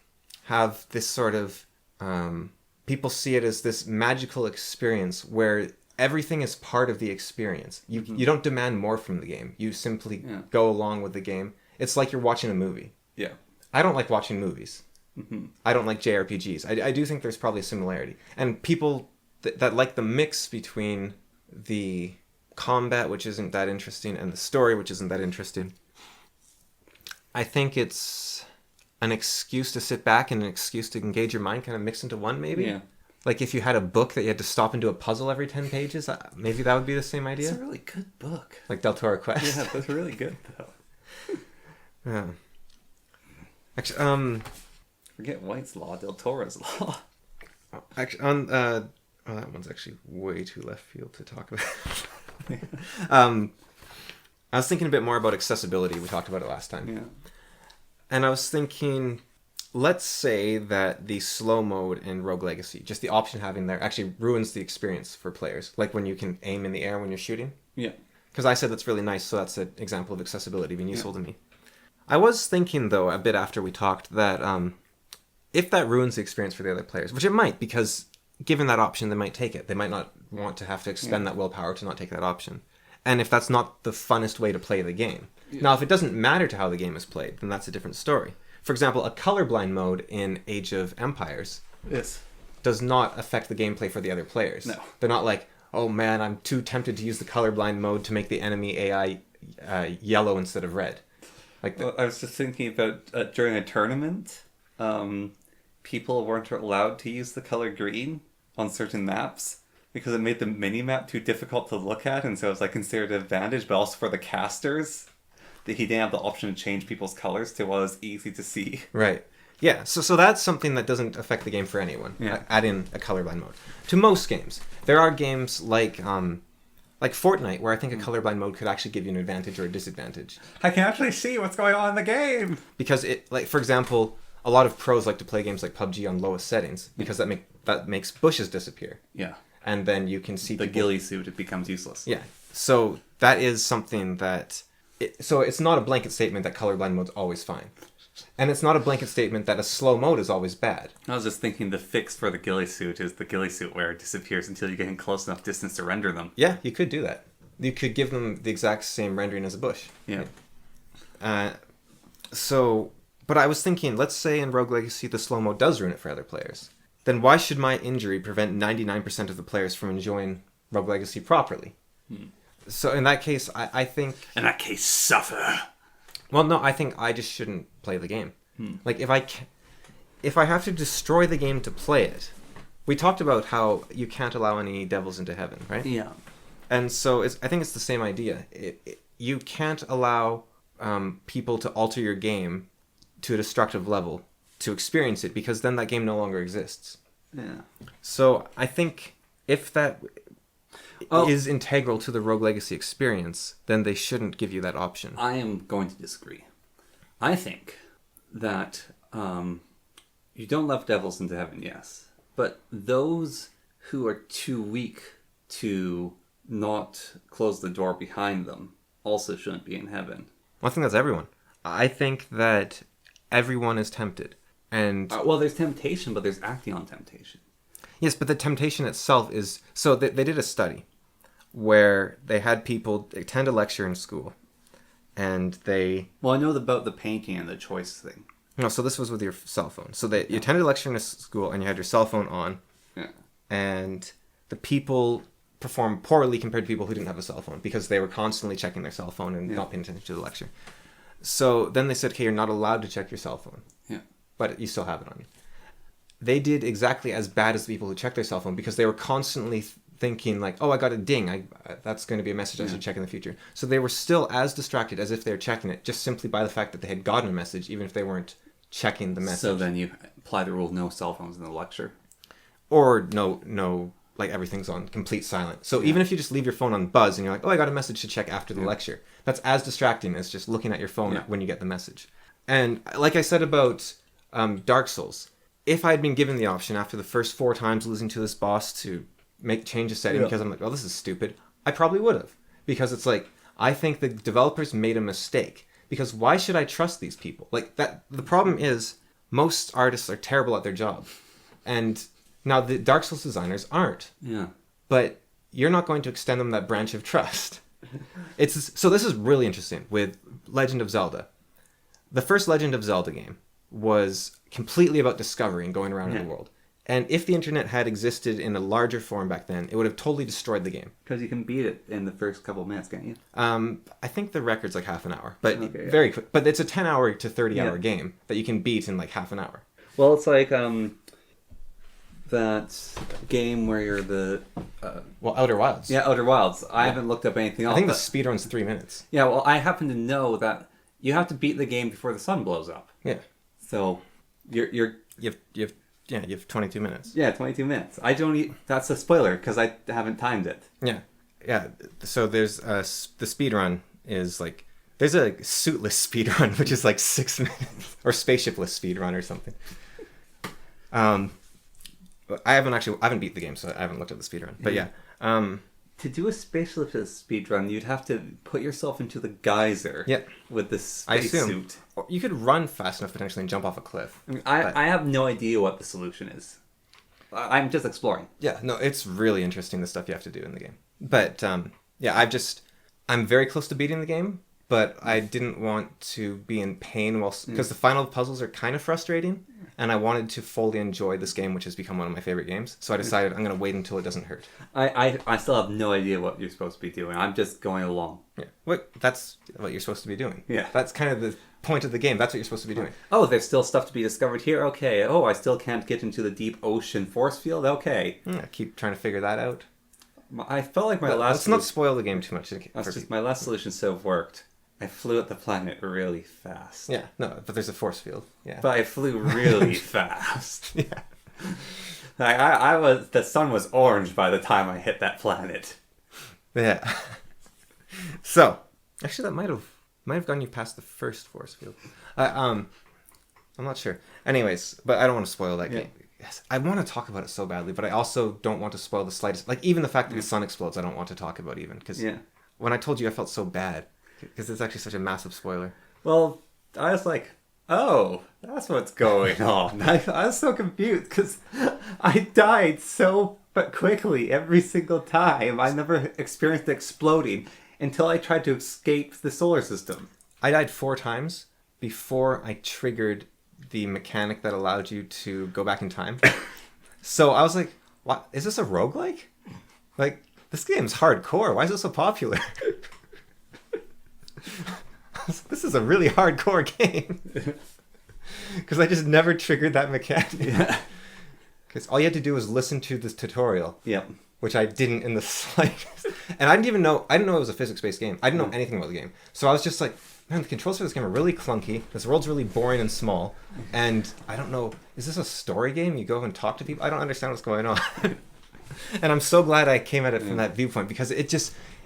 have this sort of... people see it as this magical experience where everything is part of the experience. You don't demand more from the game. You simply go along with the game. It's like you're watching a movie. Yeah. I don't like watching movies. Mm-hmm. I don't like JRPGs. I do think there's probably a similarity. And people that like the mix between the combat, which isn't that interesting, and the story, which isn't that interesting... I think it's an excuse to sit back and an excuse to engage your mind kind of mixed into one, maybe. Yeah. Like if you had a book that you had to stop and do a puzzle every 10 pages, maybe that would be the same idea. It's a really good book. Like Del Toro Quest. Yeah, that's really good though. Yeah. Actually, forget White's Law, Del Toro's Law. Actually, that one's actually way too left field to talk about. I was thinking a bit more about accessibility. We talked about it last time. Yeah. And I was thinking, let's say that the slow mode in Rogue Legacy, just the option having there, actually ruins the experience for players. Like when you can aim in the air when you're shooting. Yeah. Because I said that's really nice, so that's an example of accessibility being useful to me. I was thinking, though, a bit after we talked, that if that ruins the experience for the other players, which it might, because given that option, they might take it. They might not want to have to expend that willpower to not take that option. And if that's not the funnest way to play the game. Yeah. Now, if it doesn't matter to how the game is played, then that's a different story. For example, a colorblind mode in Age of Empires does not affect the gameplay for the other players. No. They're not like, oh man, I'm too tempted to use the colorblind mode to make the enemy AI yellow instead of red. Like I was just thinking about during a tournament, people weren't allowed to use the color green on certain maps because it made the mini-map too difficult to look at, and so it was like considered an advantage, but also for the casters, that he didn't have the option to change people's colors to what was easy to see. Right. Yeah, so that's something that doesn't affect the game for anyone. Yeah. Add in a colorblind mode. To most games. There are games like Fortnite, where I think a colorblind mode could actually give you an advantage or a disadvantage. I can actually see what's going on in the game! Because it, like, for example, a lot of pros like to play games like PUBG on lowest settings, because that makes bushes disappear. Yeah. And then you can see the ghillie suit, it becomes useless. Yeah. So that is something that... So it's not a blanket statement that colorblind mode's always fine. And it's not a blanket statement that a slow mode is always bad. I was just thinking the fix for the ghillie suit is the ghillie suit where it disappears until you get in close enough distance to render them. Yeah, you could do that. You could give them the exact same rendering as a bush. Yeah. But I was thinking, let's say in Rogue Legacy the slow mode does ruin it for other players. Then why should my injury prevent 99% of the players from enjoying Rogue Legacy properly? So in that case, I think... In that case, suffer! Well, no, I think I just shouldn't play the game. Like, if I have to destroy the game to play it... We talked about how you can't allow any devils into heaven, right? Yeah. And so I think it's the same idea. You can't allow people to alter your game to a destructive level to experience it, because then that game no longer exists. Yeah. So I think if that is integral to the Rogue Legacy experience, then they shouldn't give you that option. I am going to disagree. I think that you don't let devils into heaven, yes. But those who are too weak to not close the door behind them also shouldn't be in heaven. Well, I think that's everyone. I think that everyone is tempted. And well, there's temptation, but there's acting on temptation. Yes, but the temptation itself is... So they did a study where they had people attend a lecture in school, and they... Well, I know about the painting and the choice thing. No, so this was with your cell phone. So you attended a lecture in a school, and you had your cell phone on, and the people performed poorly compared to people who didn't have a cell phone, because they were constantly checking their cell phone and not paying attention to the lecture. So then they said, okay, you're not allowed to check your cell phone. Yeah. But you still have it on you. They did exactly as bad as the people who checked their cell phone, because they were constantly thinking like, oh, I got a ding. That's going to be a message I should check in the future. So they were still as distracted as if they were checking it, just simply by the fact that they had gotten a message, even if they weren't checking the message. So then you apply the rule, no cell phones in the lecture. Or no, like everything's on complete silent. So even if you just leave your phone on buzz and you're like, oh, I got a message to check after the lecture, that's as distracting as just looking at your phone when you get the message. And like I said about Dark Souls, if I had been given the option after the first 4 times losing to this boss to change a setting because I'm like, oh, this is stupid, I probably would have. Because it's like, I think the developers made a mistake. Because why should I trust these people? Like that. The problem is most artists are terrible at their job. And now the Dark Souls designers aren't. Yeah. But you're not going to extend them that branch of trust. So this is really interesting with Legend of Zelda. The first Legend of Zelda game was completely about discovery and going around in the world. And if the internet had existed in a larger form back then, it would have totally destroyed the game. Because you can beat it in the first couple of minutes, can't you? I think the record's like half an hour, but very quick. But it's a 10-hour to 30-hour game that you can beat in like half an hour. Well, it's like that game where you're the... Outer Wilds. Yeah, Outer Wilds. I haven't looked up anything else. I think the speed run's 3 minutes. Yeah, well, I happen to know that you have to beat the game before the sun blows up. Yeah. So, you have 22 minutes. Yeah, 22 minutes. That's a spoiler, because I haven't timed it. Yeah. Yeah, so there's the speed run is like... There's a suitless speed run, which is like 6 minutes. Or spaceshipless speed run or something. I haven't beat the game, so I haven't looked at the speedrun. But yeah. To do a spaceship speedrun, you'd have to put yourself into the geyser with this spacesuit. You could run fast enough potentially and jump off a cliff. I mean, I have no idea what the solution is. I'm just exploring. Yeah, no, it's really interesting the stuff you have to do in the game. But I'm very close to beating the game, but I didn't want to be in pain because the final puzzles are kind of frustrating, and I wanted to fully enjoy this game, which has become one of my favorite games. So I decided I'm going to wait until it doesn't hurt. I still have no idea what you're supposed to be doing. I'm just going along. Yeah, that's what you're supposed to be doing. Yeah, that's kind of the point of the game. That's what you're supposed to be doing. Oh, there's still stuff to be discovered here. Okay. Oh, I still can't get into the deep ocean force field. Okay. Yeah, keep trying to figure that out. I felt like let's not spoil the game too much. My last solution so worked. I flew at the planet really fast. Yeah, no, but there's a force field. Yeah, but I flew really fast. Yeah, the sun was orange by the time I hit that planet. Yeah. So, actually, that might have gotten you past the first force field. I'm not sure. Anyways, but I don't want to spoil that game. Yes, I want to talk about it so badly, but I also don't want to spoil the slightest. Like even the fact that the sun explodes, I don't want to talk about even because when I told you, I felt so bad. Because it's actually such a massive spoiler. Well, I was like, oh, that's what's going on. I was so confused because I died so quickly every single time. I never experienced exploding until I tried to escape the solar system. I died 4 times before I triggered the mechanic that allowed you to go back in time. So I was like, what? Is this a roguelike? Like, this game's hardcore. Why is it so popular? This is a really hardcore game. Because I just never triggered that mechanic. Yeah. Because all you had to do was listen to this tutorial. Yep. Which I didn't in the slightest. And I didn't know it was a physics-based game. I didn't know anything about the game. So I was just like, man, the controls for this game are really clunky. This world's really boring and small. And I don't know, is this a story game? You go and talk to people? I don't understand what's going on. And I'm so glad I came at it from that viewpoint because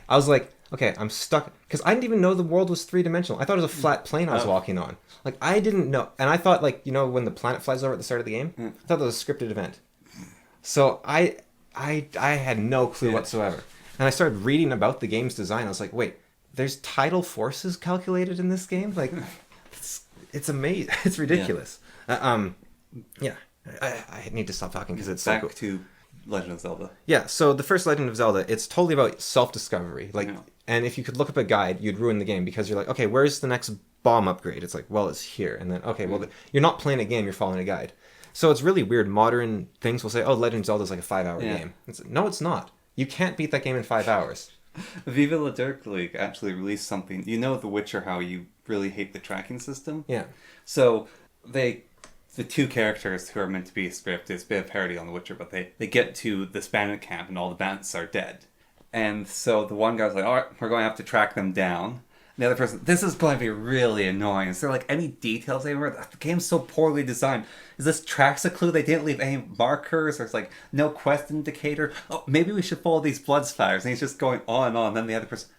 I was like, okay, I'm stuck. Because I didn't even know the world was 3-dimensional. I thought it was a flat plane I was walking on. Like, I didn't know. And I thought, like, when the planet flies over at the start of the game, I thought that was a scripted event. So I had no clue whatsoever. And I started reading about the game's design. I was like, wait, there's tidal forces calculated in this game? Like, it's amazing. It's ridiculous. I need to stop talking because it's so cool. Back to Legend of Zelda. Yeah, so the first Legend of Zelda, it's totally about self-discovery. Like, and if you could look up a guide, you'd ruin the game because you're like, okay, where's the next bomb upgrade? It's like, well, it's here. And then, okay, well, you're not playing a game, you're following a guide. So it's really weird. Modern things will say, oh, Legend of Zelda is like a 5-hour game. No, it's not. You can't beat that game in 5 hours. Viva La Dirt League actually released something. You know The Witcher, how you really hate the tracking system? Yeah. So the 2 characters who are meant to be a script, it's a bit of parody on The Witcher, but they get to this bandit camp and all the bandits are dead. And so the one guy's like, all right, we're going to have to track them down. And the other person, this is going to be really annoying. Is there like any details anywhere? The game's so poorly designed. Is this tracks a clue? They didn't leave any markers. There's like no quest indicator. Oh, maybe we should follow these blood spatters. And he's just going on and on. And then the other person,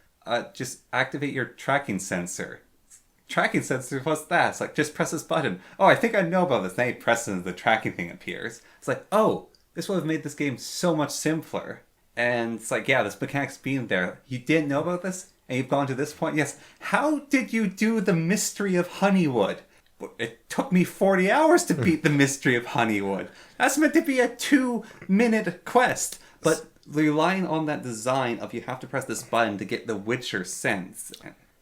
just activate your tracking sensor. Tracking sensor, what's that? It's like, just press this button. Oh, I think I know about this. Then he presses and the tracking thing appears. It's like, oh, this would have made this game so much simpler. And it's like, yeah, this mechanic's being there. You didn't know about this? And you've gone to this point? Yes. How did you do the Mystery of Honeywood? It took me 40 hours to beat the Mystery of Honeywood. That's meant to be a 2-minute quest. But relying on that design of you have to press this button to get the Witcher sense.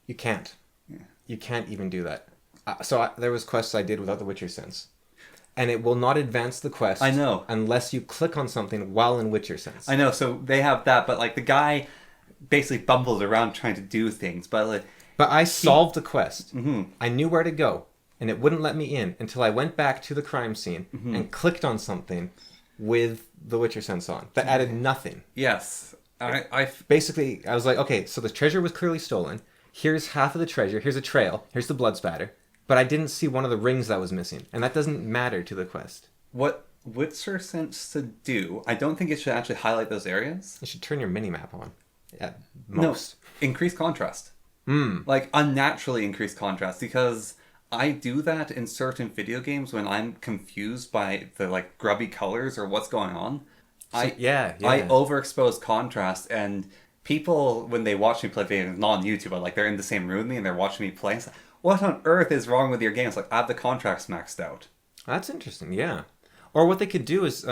You can't. You can't even do that. There was quests I did without the Witcher sense. And it will not advance the quest. I know. Unless you click on something while in Witcher sense. I know, so they have that, but like the guy basically bumbled around trying to do things. But I solved the quest. Mm-hmm. I knew where to go. And it wouldn't let me in until I went back to the crime scene and clicked on something with the Witcher sense on that added nothing. Yes. Basically, I was like, okay, so the treasure was clearly stolen. Here's half of the treasure. Here's a trail. Here's the blood spatter. But I didn't see one of the rings that was missing. And that doesn't matter to the quest. What Witcher sense to do, I don't think it should actually highlight those areas. You should turn your mini-map on. At most. No, increase contrast. Like, unnaturally increase contrast. Because I do that in certain video games when I'm confused by the, like, grubby colors or what's going on. I overexpose contrast, and people, when they watch me play video games, not on YouTube, but like they're in the same room with me and they're watching me play, it's like, what on earth is wrong with your game? It's like, I have the contrast maxed out. That's interesting, yeah. Or what they could do is...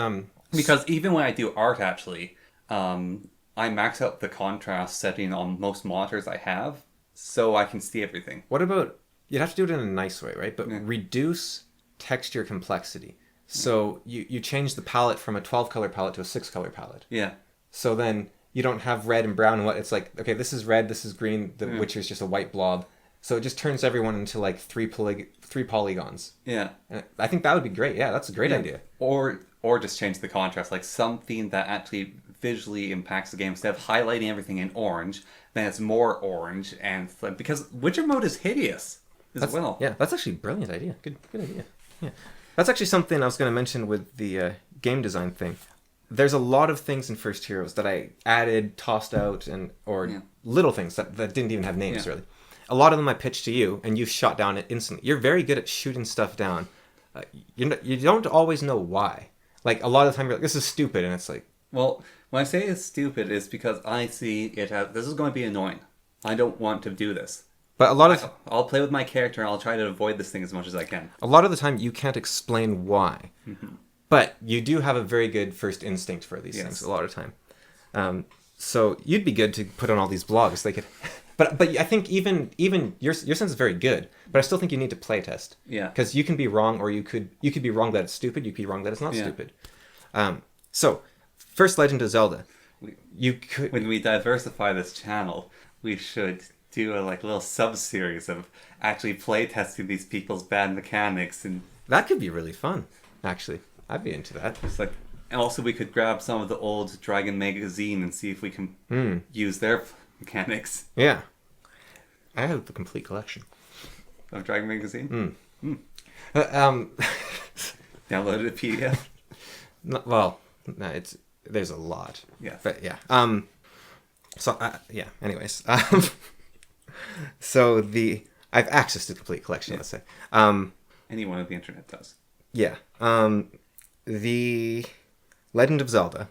because even when I do art, actually, I max out the contrast setting on most monitors I have, so I can see everything. What about... You'd have to do it in a nice way, right? But reduce texture complexity. So you change the palette from a 12-color palette to a 6-color palette. Yeah. So then you don't have red and brown and what. It's like, okay, this is red, this is green, the Witcher's just a white blob. So it just turns everyone into like three polygons. Yeah. And I think that would be great. Yeah, that's a great idea. Or just change the contrast, like something that actually visually impacts the game. Instead of highlighting everything in orange, then it's more orange, and because Witcher mode is hideous as well. Yeah, that's actually a brilliant idea. Good idea. Yeah. That's actually something I was going to mention with the game design thing. There's a lot of things in First Heroes that I added, tossed out, or little things that didn't even have names, really. A lot of them I pitched to you, and you shot down it instantly. You're very good at shooting stuff down. You don't always know why. Like, a lot of the time you're like, this is stupid, and it's like... Well, when I say it's stupid, it's because I see it as, this is going to be annoying. I don't want to do this. But a lot of... I'll play with my character, and I'll try to avoid this thing as much as I can. A lot of the time, you can't explain why. Mm-hmm. But you do have a very good first instinct for these things a lot of the time. So you'd be good to put on all these blogs. They could... But I think even your sense is very good, but I still think you need to play test. Yeah. Because you can be wrong, or you could be wrong that it's stupid, you could be wrong that it's not stupid. So, first Legend of Zelda. When we diversify this channel, we should do a little sub-series of actually play testing these people's bad mechanics, and that could be really fun, actually. I'd be into that. It's like, and also we could grab some of the old Dragon magazine and see if we can use their mechanics. Yeah. I have the complete collection of Dragon magazine. Downloaded a PDF. There's a lot. Yeah. But yeah. Anyways. So I have access to the complete collection, let's say. Anyone on the internet does. Yeah. The Legend of Zelda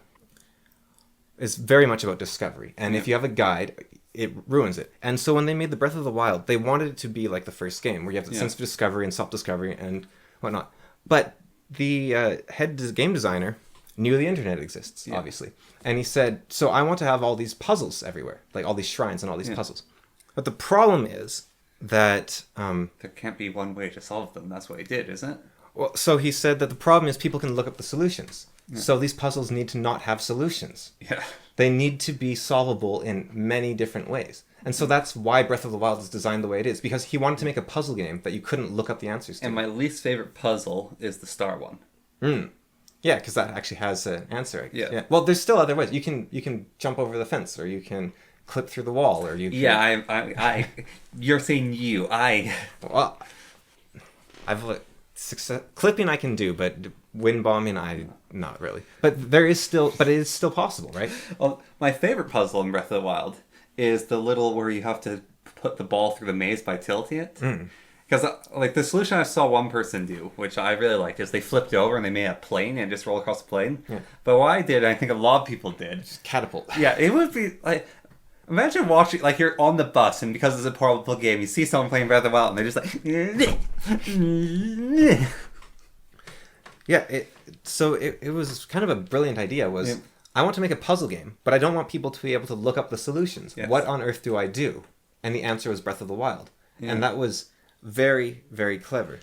is very much about discovery. And if you have a guide, it ruins it. And so when they made the Breath of the Wild, they wanted it to be like the first game, where you have the sense of discovery and self-discovery and whatnot. But the head game designer knew the internet exists, obviously. And he said, so I want to have all these puzzles everywhere, like all these shrines and all these puzzles. But the problem is that... there can't be one way to solve them. That's what he did, isn't it? Well, so he said that the problem is people can look up the solutions. Yeah. So these puzzles need to not have solutions. Yeah. They need to be solvable in many different ways. And so that's why Breath of the Wild is designed the way it is, because he wanted to make a puzzle game that you couldn't look up the answers to. And my least favorite puzzle is the star one. Yeah, because that actually has an answer. Yeah. Well, there's still other ways. You can jump over the fence, or you can clip through the wall, or you can... Yeah, I you're saying you. Well, clipping I can do, but wind bombing not really. But it is still possible, right? Well, my favorite puzzle in Breath of the Wild is the little where you have to put the ball through the maze by tilting it. Because the solution I saw one person do, which I really liked, is they flipped over and they made a plane and just roll across the plane. Yeah. But what I did, I think a lot of people did, just catapult. Yeah, it would be like, imagine watching, like, you're on the bus, and because it's a portable game, you see someone playing Breath of the Wild, and they're just like... Yeah, it was kind of a brilliant idea, I want to make a puzzle game, but I don't want people to be able to look up the solutions. Yes. What on earth do I do? And the answer was Breath of the Wild. Yeah. And that was very, very clever.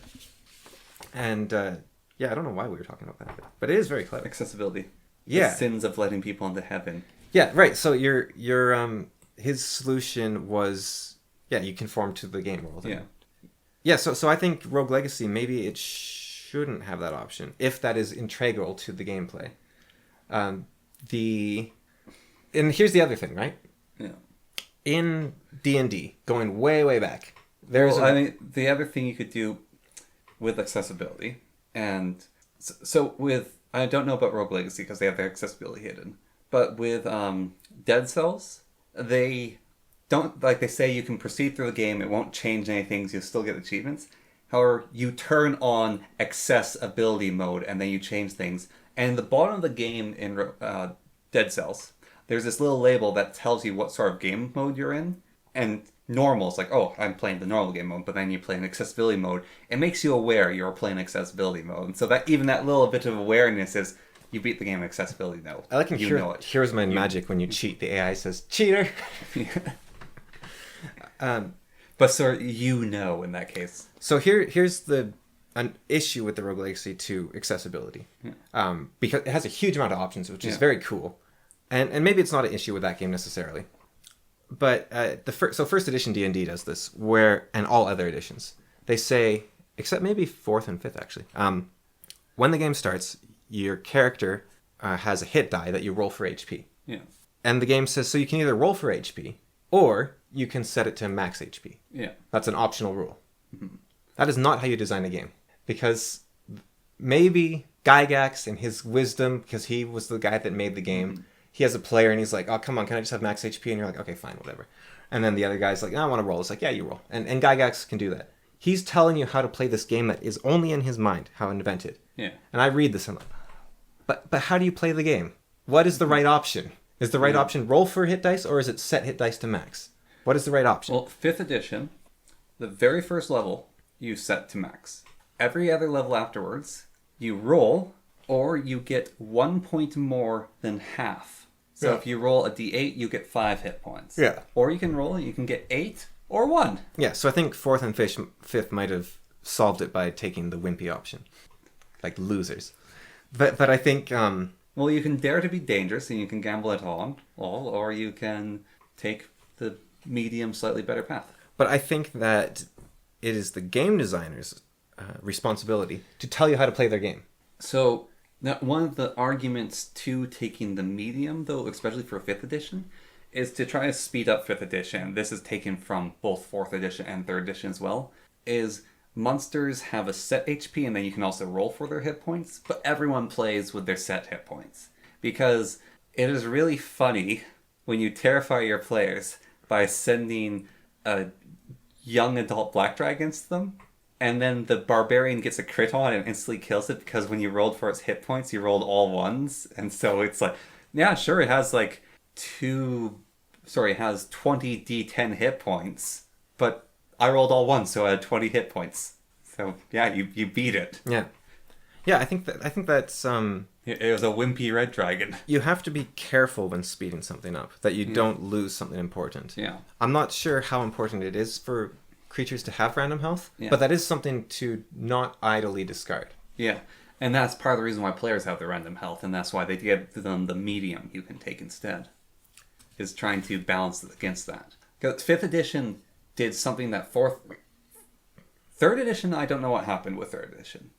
And, I don't know why we were talking about that, but it is very clever. Accessibility. Yeah. The sins of letting people into heaven. Yeah, right. So your his solution was, you conform to the game world. Yeah. Yeah, so I think Rogue Legacy, maybe it shouldn't have that option, if that is integral to the gameplay. And here's the other thing, right? Yeah. In D&D, going way, way back, I mean, the other thing you could do with accessibility, and so with, I don't know about Rogue Legacy because they have their accessibility hidden, but with Dead Cells, they don't, like they say you can proceed through the game, it won't change anything, you'll still get achievements. However, you turn on accessibility mode and then you change things. And in the bottom of the game in Dead Cells, there's this little label that tells you what sort of game mode you're in. And normal is like, oh, I'm playing the normal game mode, but then you play in accessibility mode. It makes you aware you're playing accessibility mode. And so that even that little bit of awareness is, you beat the game in accessibility mode. I like in Here's My Magic when you cheat, the AI says, cheater! But so in that case. So here's an issue with the Rogue Legacy 2 accessibility. Yeah. Because it has a huge amount of options, which is very cool. And maybe it's not an issue with that game necessarily. But first edition D&D does this, and all other editions, they say, except maybe 4th and 5th actually, when the game starts, your character has a hit die that you roll for HP. Yeah. And the game says, so you can either roll for HP, or you can set it to max HP. Yeah. That's an optional rule. Mm-hmm. That is not how you design a game. Because maybe Gygax, in his wisdom, because he was the guy that made the game, he has a player and he's like, oh, come on, can I just have max HP? And you're like, okay, fine, whatever. And then the other guy's like, no, I want to roll. It's like, yeah, you roll. And Gygax can do that. He's telling you how to play this game that is only in his mind, how invented. Yeah. And I read this and I'm like, but how do you play the game? What is the right option? Is the right option roll for hit dice, or is it set hit dice to max? What is the right option? Well, 5th edition, the very first level, you set to max. Every other level afterwards, you roll, or you get 1 point more than half. So if you roll a d8, you get 5 hit points. Yeah. Or you can roll, you can get 8 or 1. Yeah, so I think 4th and 5th might have solved it by taking the wimpy option. Like losers. But I think... Well, you can dare to be dangerous and you can gamble it all, or you can take the medium, slightly better path. But I think that it is the game designer's responsibility to tell you how to play their game. So, now one of the arguments to taking the medium, though, especially for 5th edition, is to try to speed up 5th edition. This is taken from both 4th edition and 3rd edition as well, is monsters have a set HP and then you can also roll for their hit points, but everyone plays with their set hit points. Because it is really funny when you terrify your players by sending a young adult black dragon against them, and then the barbarian gets a crit on and instantly kills it because when you rolled for its hit points, you rolled all ones. And so it's like, yeah, sure, it has it has 20 d10 hit points, but I rolled all ones, so I had 20 hit points. So yeah, you beat it. Yeah, I think that's It was a wimpy red dragon. You have to be careful when speeding something up, that you don't lose something important. Yeah. I'm not sure how important it is for creatures to have random health, but that is something to not idly discard. Yeah, and that's part of the reason why players have the random health, and that's why they give them the medium you can take instead. Is trying to balance against that. Because 5th edition did something that 3rd edition, I don't know what happened with 3rd edition.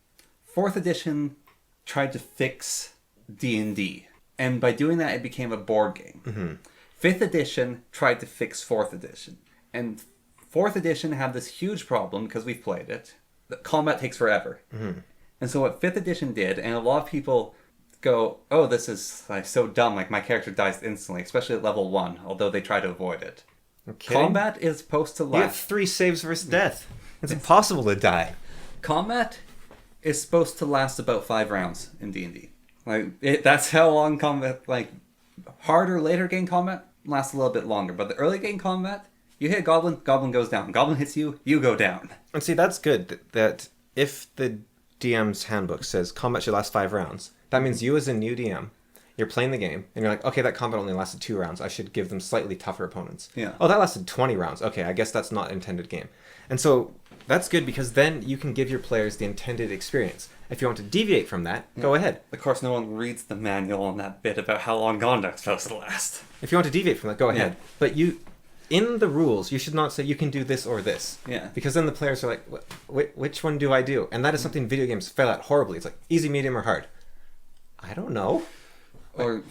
4th edition tried to fix D&D. And by doing that, it became a board game. Mm-hmm. 5th edition tried to fix 4th edition. And 4th edition had this huge problem, because we've played it, that combat takes forever. Mm-hmm. And so what 5th edition did, and a lot of people go, oh, this is so dumb, like my character dies instantly, especially at level 1, although they try to avoid it. Combat is supposed to last... You have 3 saves versus death. It's impossible to die. Combat is supposed to last about 5 rounds in D&D. That's how long combat... harder later game combat lasts a little bit longer. But the early game combat, you hit a goblin, goblin goes down. Goblin hits you, you go down. And see, that's good. That if the DM's handbook says combat should last 5 rounds, that means you as a new DM... You're playing the game, and you're like, okay, that combat only lasted 2 rounds. I should give them slightly tougher opponents. Yeah. Oh, that lasted 20 rounds. Okay, I guess that's not intended game. And so that's good because then you can give your players the intended experience. If you want to deviate from that, go ahead. Of course, no one reads the manual on that bit about how long Gondok's supposed to last. If you want to deviate from that, go ahead. But in the rules, you should not say you can do this or this. Yeah. Because then the players are like, which one do I do? And that is something video games fail at horribly. It's like, easy, medium, or hard. I don't know. Or,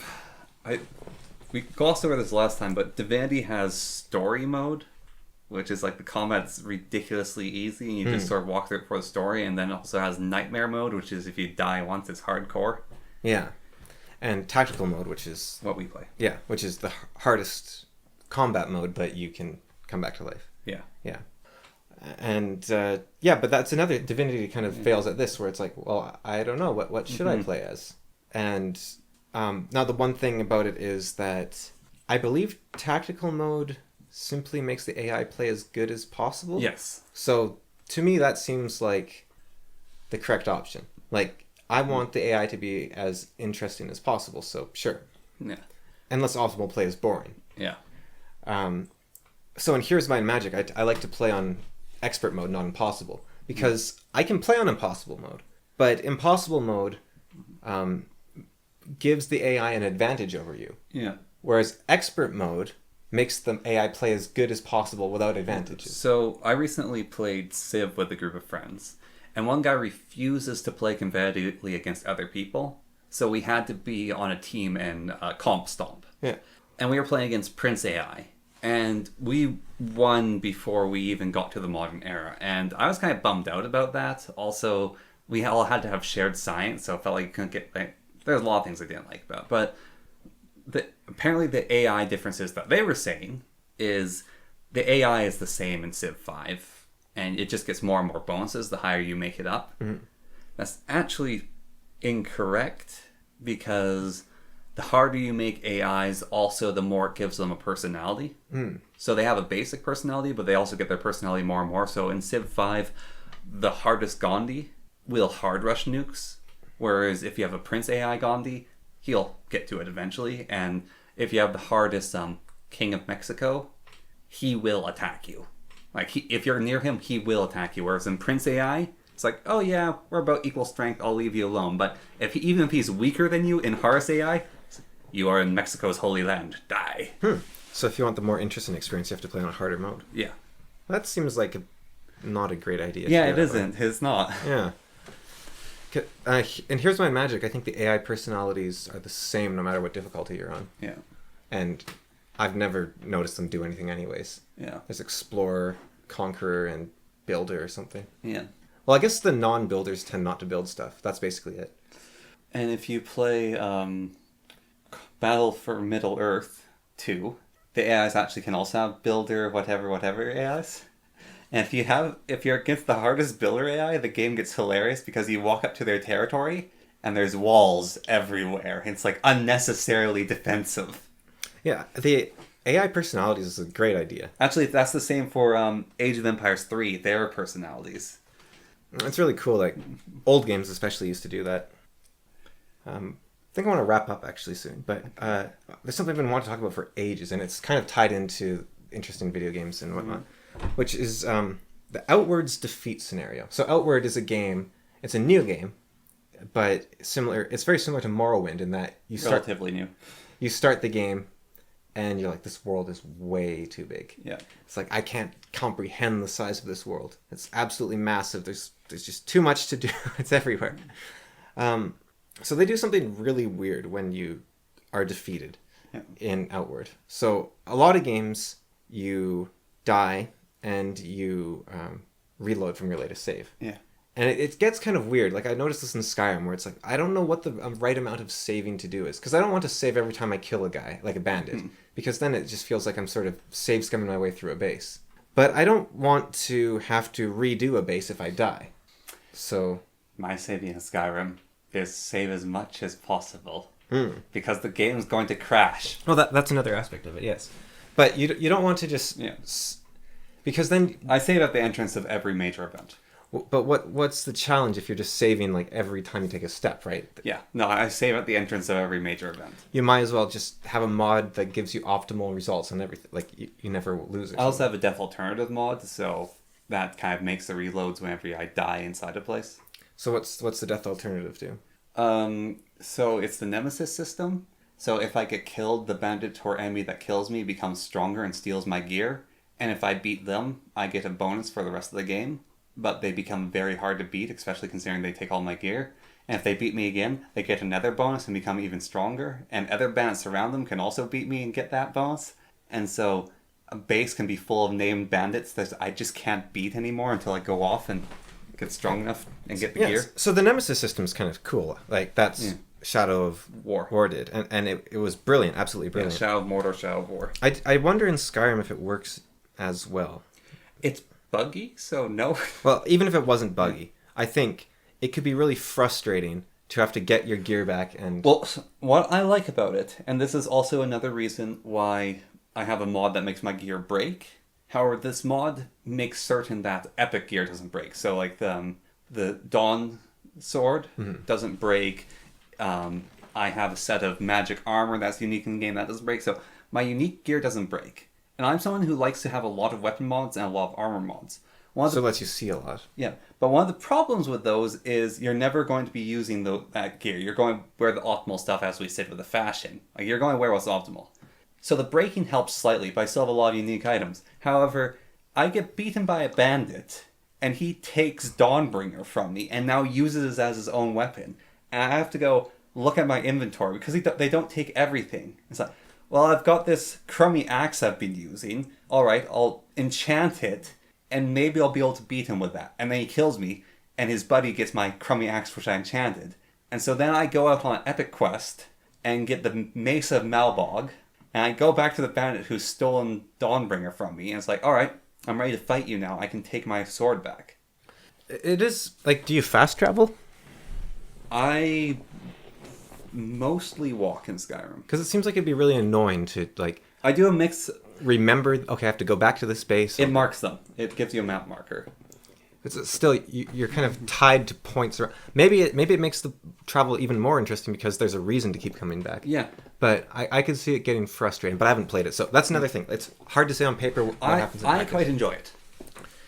we glossed over this last time, but Divinity has story mode, which is like the combat's ridiculously easy, and you just sort of walk through it for the story, and then it also has nightmare mode, which is if you die once, it's hardcore. Yeah. And tactical mode, which is... what we play. Yeah, which is the hardest combat mode, but you can come back to life. Yeah. Yeah. And, but that's another... Divinity kind of fails at this, where it's like, well, I don't know, what should I play as? And now the one thing about it is that I believe tactical mode simply makes the AI play as good as possible. Yes. So, to me, that seems like the correct option. Like, I want the AI to be as interesting as possible, so sure. Yeah. Unless optimal play is boring. Yeah. So in Here's My Magic, I like to play on expert mode, not impossible. Because I can play on impossible mode, but impossible mode gives the AI an advantage over you. Yeah. Whereas expert mode makes the AI play as good as possible without advantages. So I recently played Civ with a group of friends. And one guy refuses to play competitively against other people. So we had to be on a team and comp stomp. Yeah. And we were playing against Prince AI. And we won before we even got to the modern era. And I was kind of bummed out about that. Also, we all had to have shared science. So it felt like you couldn't get... there's a lot of things I didn't like about it. But apparently the AI differences that they were saying is the AI is the same in Civ 5. And it just gets more and more bonuses the higher you make it up. Mm-hmm. That's actually incorrect, because the harder you make AIs, also the more it gives them a personality. Mm. So they have a basic personality, but they also get their personality more and more. So in Civ 5, the hardest Gandhi will hard rush nukes, whereas if you have a Prince AI Gandhi, he'll get to it eventually. And if you have the hardest King of Mexico, he will attack you. Like, if you're near him, he will attack you. Whereas in Prince AI, it's like, oh yeah, we're about equal strength, I'll leave you alone. But even if he's weaker than you in Horus AI, you are in Mexico's holy land, die. So if you want the more interesting experience, you have to play on a harder mode. Yeah. That seems like not a great idea. Yeah, it isn't. It's not. Yeah. And Here's My Magic, I think the AI personalities are the same no matter what difficulty you're on. Yeah. And I've never noticed them do anything anyways. Yeah. There's Explorer, Conqueror, and Builder or something. Yeah. Well, I guess the non-builders tend not to build stuff. That's basically it. And if you play Battle for Middle-earth 2, the AIs actually can also have Builder, whatever AIs. And if you're against the hardest Builder AI, the game gets hilarious because you walk up to their territory and there's walls everywhere. It's like unnecessarily defensive. Yeah, the AI personalities is a great idea. Actually, that's the same for Age of Empires 3, their personalities. It's really cool. Like, old games especially used to do that. I think I want to wrap up actually soon, but there's something I've been wanting to talk about for ages, and it's kind of tied into interesting video games and whatnot, which is the Outward's defeat scenario. So Outward is a game, it's a new game, but it's very similar to Morrowind in that you start... Relatively new. You start the game, and you're like, this world is way too big. Yeah. It's like, I can't comprehend the size of this world. It's absolutely massive. There's just too much to do. It's everywhere. So they do something really weird when you are defeated in Outward. So a lot of games, you die and you reload from your latest save. Yeah. And it gets kind of weird. Like, I noticed this in Skyrim, where it's like, I don't know what the right amount of saving to do is. Because I don't want to save every time I kill a guy, like a bandit. Because then it just feels like I'm sort of save scumming my way through a base. But I don't want to have to redo a base if I die. So... my saving in Skyrim is save as much as possible. Because the game's going to crash. Well, that's another aspect of it, yes. But you don't want to just... Yeah. Because then... I save at the entrance of every major event. But what's the challenge if you're just saving like every time you take a step, right? Yeah. No, I save at the entrance of every major event. You might as well just have a mod that gives you optimal results on everything. Like, you never lose it. I also have a death alternative mod, so that kind of makes the reloads whenever I die inside a place. So what's the death alternative to? So it's the Nemesis system. So if I get killed, the bandit or enemy that kills me becomes stronger and steals my gear. And if I beat them, I get a bonus for the rest of the game. But they become very hard to beat, especially considering they take all my gear. And if they beat me again, they get another bonus and become even stronger. And other bandits around them can also beat me and get that bonus. And so a base can be full of named bandits that I just can't beat anymore until I go off and get strong enough and get the gear. So the Nemesis system is kind of cool. Like, that's Shadow of War did. And it was brilliant, absolutely brilliant. Yeah, Shadow of Mordor, Shadow of War. I wonder in Skyrim if it works as well. It's buggy, so no. Well, even if it wasn't buggy, I think it could be really frustrating to have to get your gear back and... Well, what I like about it, and this is also another reason why I have a mod that makes my gear break. However, this mod makes certain that epic gear doesn't break. So, like, the Dawn sword doesn't break. I have a set of magic armor that's unique in the game that doesn't break. So, my unique gear doesn't break. And I'm someone who likes to have a lot of weapon mods and a lot of armor mods. So it lets you see a lot. Yeah, but one of the problems with those is you're never going to be using that gear. You're going to wear the optimal stuff, as we said with the fashion. Like, you're going to wear what's optimal. So the breaking helps slightly, but I still have a lot of unique items. However, I get beaten by a bandit, and he takes Dawnbringer from me, and now uses it as his own weapon. And I have to go look at my inventory, because they don't take everything. It's like, well, I've got this crummy axe I've been using. Alright, I'll enchant it, and maybe I'll be able to beat him with that. And then he kills me, and his buddy gets my crummy axe which I enchanted. And so then I go out on an epic quest, and get the Mace of Malbog, and I go back to the bandit who's stolen Dawnbringer from me, and it's like, alright, I'm ready to fight you now. I can take my sword back. It is, like, do you fast travel? I mostly walk in Skyrim. Because it seems like it'd be really annoying to, like... I do a mix... Remember, okay, I have to go back to this base. It marks them. It gives you a map marker. It's still, you're kind of tied to points. Maybe it makes the travel even more interesting because there's a reason to keep coming back. Yeah. But I could see it getting frustrating, but I haven't played it. So that's another thing. It's hard to say on paper what happens in practice. I quite enjoy it.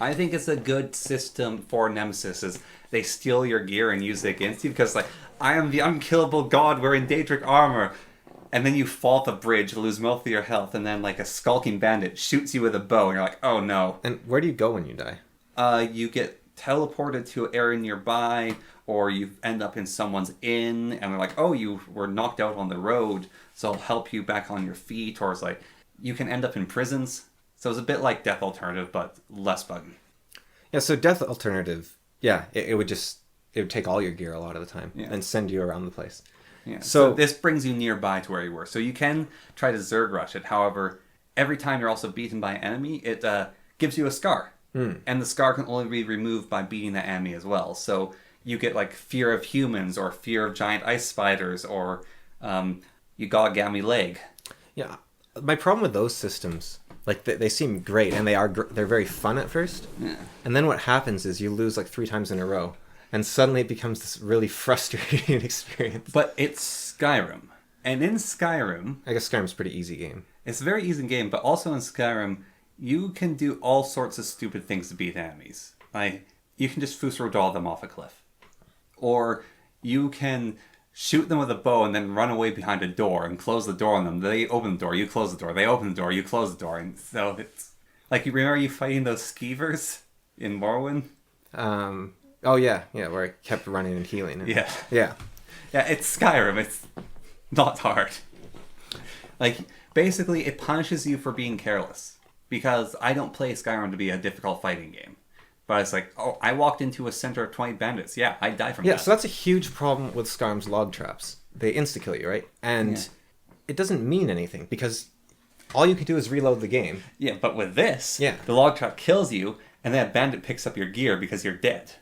I think it's a good system for Nemesis, is they steal your gear and use it against you because, like, I am the unkillable god wearing Daedric armor. And then you fall off the bridge, lose most of your health, and then, like, a skulking bandit shoots you with a bow, and you're like, oh no. And where do you go when you die? You get teleported to an area nearby, or you end up in someone's inn, and they're like, oh, you were knocked out on the road, so I'll help you back on your feet, or it's like, you can end up in prisons. So it's a bit like Death Alternative, but less buggy. Yeah, so Death Alternative, yeah, it would take all your gear a lot of the time, and send you around the place. Yeah. So this brings you nearby to where you were. So you can try to Zerg rush it. However, every time you're also beaten by an enemy, it gives you a scar. And the scar can only be removed by beating the enemy as well. So you get, like, fear of humans, or fear of giant ice spiders, or you got a gammy leg. Yeah. My problem with those systems, like, they seem great, and they're very fun at first. Yeah. And then what happens is you lose, like, 3 times in a row. And suddenly it becomes this really frustrating experience. But it's Skyrim. And in Skyrim... I guess Skyrim's a pretty easy game. It's a very easy game, but also in Skyrim, you can do all sorts of stupid things to beat enemies. Like, you can just Fusro them off a cliff. Or you can shoot them with a bow and then run away behind a door and close the door on them. They open the door, you close the door. They open the door, you close the door. And so it's... Like, you remember you fighting those skeevers in Morrowind? Oh, yeah, where I kept running and healing. Yeah. Yeah. Yeah, it's Skyrim. It's not hard. Like, basically, it punishes you for being careless. Because I don't play Skyrim to be a difficult fighting game. But it's like, oh, I walked into a center of 20 bandits. Yeah, I die from that. Yeah, so that's a huge problem with Skyrim's log traps. They insta-kill you, right? And it doesn't mean anything, because all you can do is reload the game. Yeah, but with this, the log trap kills you, and then a bandit picks up your gear because you're dead.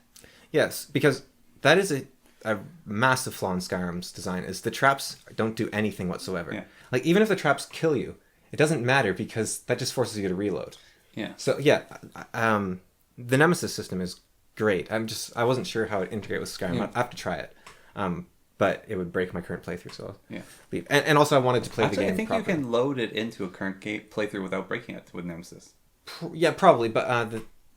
Yes, because that is a massive flaw in Skyrim's design, is the traps don't do anything whatsoever. Yeah. Like, even if the traps kill you, it doesn't matter because that just forces you to reload. Yeah. So, yeah, the Nemesis system is great. I wasn't sure how it integrate with Skyrim. I have to try it. But it would break my current playthrough, so I'll leave. And also I wanted to play the game I think properly. you can load it into a current playthrough without breaking it with Nemesis. Yeah, probably, but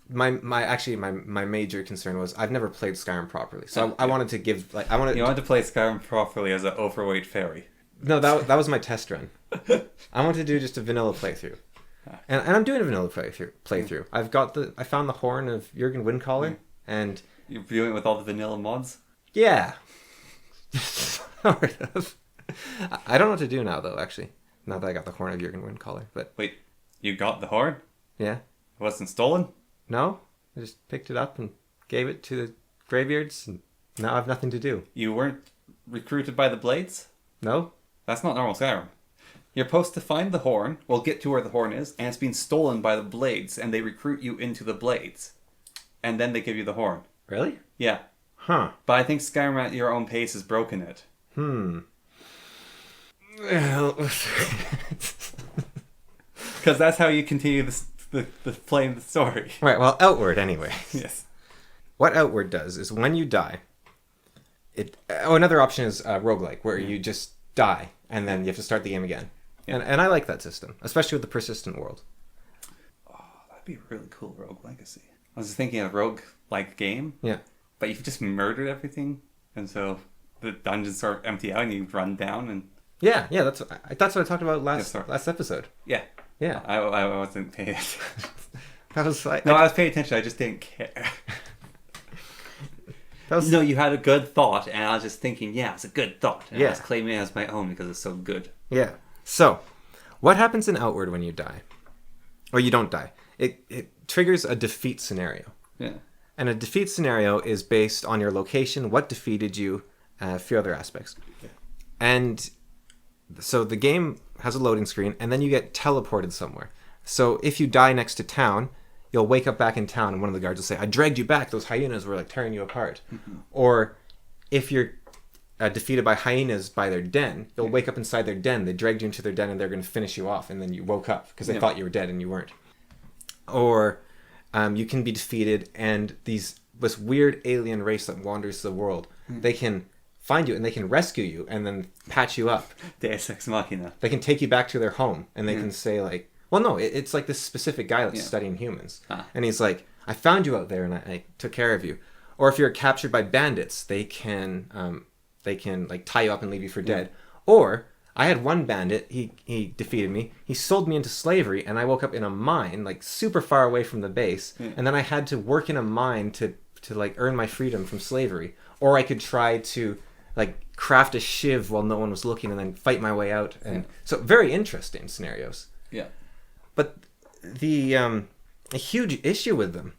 my major concern was I've never played Skyrim properly, so I wanted to give You wanted to play Skyrim properly as an overweight fairy. No, that was my test run. I wanted to do just a vanilla playthrough, and I'm doing a vanilla playthrough. I found the horn of Jurgen Windcaller, and you're doing it with all the vanilla mods. Yeah, Sort of. I don't know what to do now, though, actually. Now that I got the Horn of Jürgen collar, but... Wait, you got the horn? Yeah. It wasn't stolen? No, I just picked it up and gave it to the Greybeards, and now I have nothing to do. You weren't recruited by the Blades? No? That's not normal Skyrim. You're supposed to find the horn, well, get to where the horn is, and it's been stolen by the Blades, and they recruit you into the Blades. And then they give you the horn. Really? Yeah. Huh. But I think Skyrim at your own pace has broken it. Well... Because that's how you continue the playing the story. Right, well, Outward, anyway. Yes. What Outward does is when you die... another option is roguelike, where you just die, and then you have to start the game again. Yeah. And I like that system, especially with the persistent world. Oh, that'd be a really cool rogue legacy. I was just thinking of a rogue-like game. Yeah. But you've just murdered everything, and so the dungeons sort of empty out, and you run down, and... Yeah, that's what I talked about last episode. Yeah. Yeah. I wasn't paying attention. I was paying attention, I just didn't care. No, you had a good thought, and I was just thinking, yeah, it's a good thought. And I was claiming it as my own because it's so good. Yeah. So, what happens in Outward when you die? Or you don't die. It triggers a defeat scenario. Yeah. And a defeat scenario is based on your location, what defeated you, a few other aspects. Yeah. And so the game has a loading screen, and then you get teleported somewhere. So if you die next to town, you'll wake up back in town, and one of the guards will say, I dragged you back. Those hyenas were like tearing you apart. Mm-hmm. Or if you're defeated by hyenas by their den, you'll wake up inside their den. They dragged you into their den, and they're going to finish you off. And then you woke up because they thought you were dead, and you weren't. Or you can be defeated, and this weird alien race that wanders the world, they can find you, and they can rescue you, and then patch you up. Deus Ex Machina. They can take you back to their home, and they can say, like... Well, no, it's like this specific guy that's studying humans. And he's like, I found you out there, and I took care of you. Or if you're captured by bandits, they can like tie you up and leave you for dead. Or... I had one bandit, he defeated me, he sold me into slavery, and I woke up in a mine, like super far away from the base, and then I had to work in a mine to like earn my freedom from slavery. Or I could try to like craft a shiv while no one was looking and then fight my way out. And so very interesting scenarios. Yeah. But a huge issue with them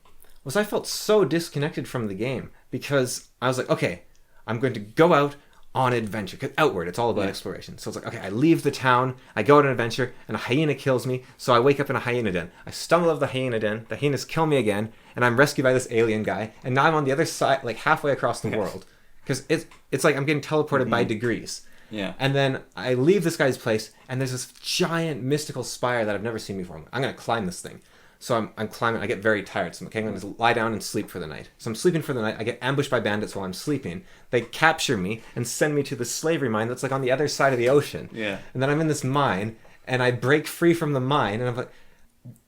was I felt so disconnected from the game because I was like, okay, I'm going to go out on adventure, because Outward, it's all about exploration. So it's like, okay, I leave the town, I go on an adventure, and a hyena kills me, so I wake up in a hyena den. I stumble out of the hyena den, the hyenas kill me again, and I'm rescued by this alien guy, and now I'm on the other side, like halfway across the world. Because it's like I'm getting teleported by degrees. Yeah. And then I leave this guy's place, and there's this giant mystical spire that I've never seen before. I'm going to climb this thing. So I'm climbing. I get very tired. So I'm going to lie down and sleep for the night. So I'm sleeping for the night. I get ambushed by bandits while I'm sleeping. They capture me and send me to the slavery mine that's like on the other side of the ocean. Yeah. And then I'm in this mine, and I break free from the mine, and I'm like,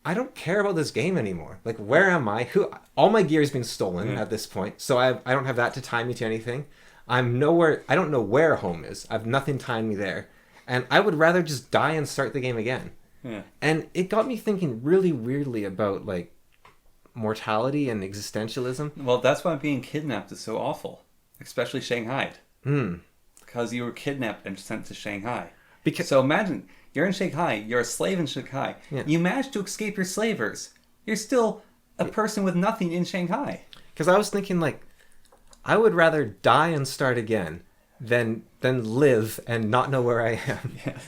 I don't care about this game anymore. Like, where am I? All my gear has been stolen at this point, so I don't have that to tie me to anything. I'm nowhere. I don't know where home is. I have nothing tying me there, and I would rather just die and start the game again. Yeah. And it got me thinking really weirdly about like mortality and existentialism. Well, that's why being kidnapped is so awful, especially Shanghai. Because you were kidnapped and sent to Shanghai. So imagine you're in Shanghai, you're a slave in Shanghai. Yeah. You managed to escape your slavers. You're still a person with nothing in Shanghai. Because I was thinking like, I would rather die and start again than live and not know where I am. Yeah.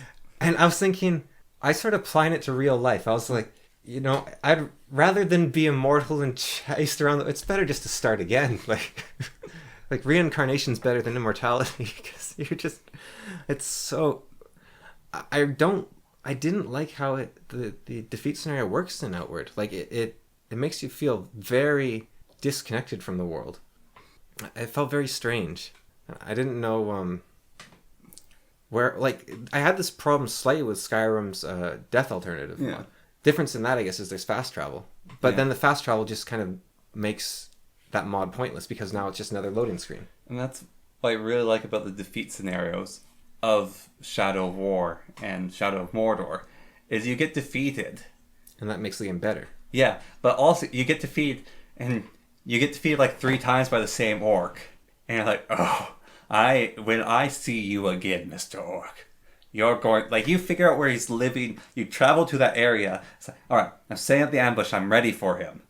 And I was thinking, I started applying it to real life. I was like, you know, I'd rather than be immortal and chased around, it's better just to start again. Like reincarnation's better than immortality because you're just, it's so, I didn't like how the defeat scenario works in Outward. Like it makes you feel very disconnected from the world. It felt very strange. I didn't know, where, like, I had this problem slightly with Skyrim's death alternative mod. Difference in that, I guess, is there's fast travel. But then the fast travel just kind of makes that mod pointless because now it's just another loading screen. And that's what I really like about the defeat scenarios of Shadow of War and Shadow of Mordor, is you get defeated. And that makes the game better. Yeah, but also you get defeated, and you get defeated like 3 times by the same orc. And you're like, oh, When I see you again, Mr. Orc, you're going, like, you figure out where he's living, you travel to that area, it's like, alright, I'm setting up the ambush, I'm ready for him.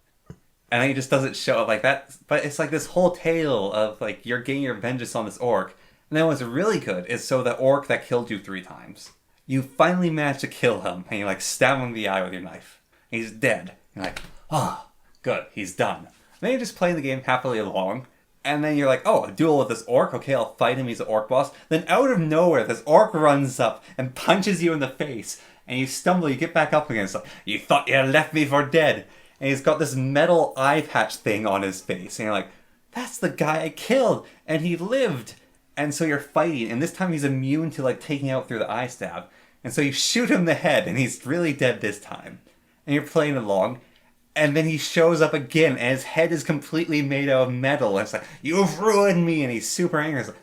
And then he just doesn't show up like that. But it's like this whole tale of, like, you're getting your vengeance on this orc. And then what's really good is so the orc that killed you 3 times, you finally manage to kill him, and you, like, stab him in the eye with your knife. He's dead. You're like, oh, good, he's done. Then you just play the game happily along, and then you're like, oh, a duel with this orc? Okay, I'll fight him, he's an orc boss. Then out of nowhere, this orc runs up and punches you in the face, and you stumble, you get back up again. It's like, you thought you had left me for dead. And he's got this metal eye patch thing on his face, and you're like, that's the guy I killed, and he lived. And so you're fighting, and this time he's immune to, like, taking out through the eye stab. And so you shoot him in the head, and he's really dead this time. And you're playing along, and then he shows up again, and his head is completely made out of metal. And it's like, you've ruined me, and he's super angry. It's like,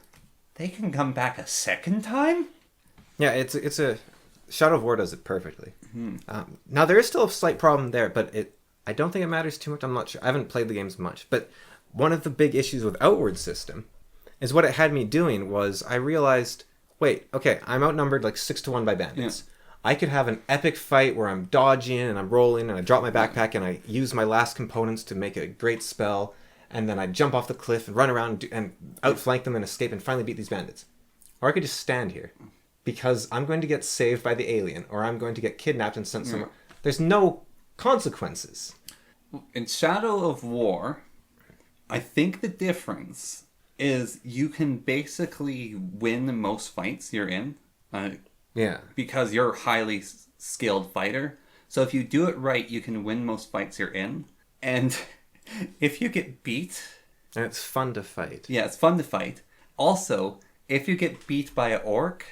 they can come back a second time? Yeah, it's a... Shadow of War does it perfectly. Now, there is still a slight problem there, but I don't think it matters too much. I'm not sure. I haven't played the games much. But one of the big issues with Outward system is what it had me doing was I realized, wait, okay, I'm outnumbered like 6-1 by bandits. Yeah. I could have an epic fight where I'm dodging and I'm rolling and I drop my backpack and I use my last components to make a great spell, and then I jump off the cliff and run around and outflank them and escape and finally beat these bandits. Or I could just stand here because I'm going to get saved by the alien, or I'm going to get kidnapped and sent somewhere. There's no consequences. In Shadow of War, I think the difference is you can basically win most fights you're in. Because you're a highly skilled fighter. So if you do it right, you can win most fights you're in. And if you get beat... And it's fun to fight. Yeah, it's fun to fight. Also, if you get beat by an orc,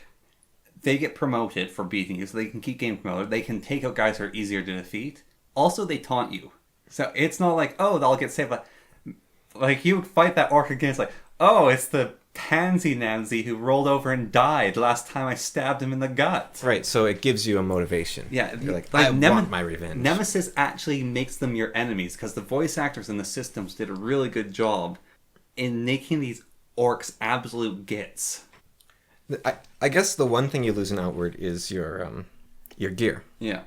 they get promoted for beating you, so they can keep getting promoted. They can take out guys who are easier to defeat. Also, they taunt you. So it's not like, oh, they'll get saved. Like, you fight that orc again, it's like, oh, it's the pansy Nancy who rolled over and died last time I stabbed him in the gut. Right, so it gives you a motivation. Yeah, you're like I want my revenge. Nemesis actually makes them your enemies, because the voice actors and the systems did a really good job in making these orcs absolute gits. I guess the one thing you lose in Outward is your gear. Yeah.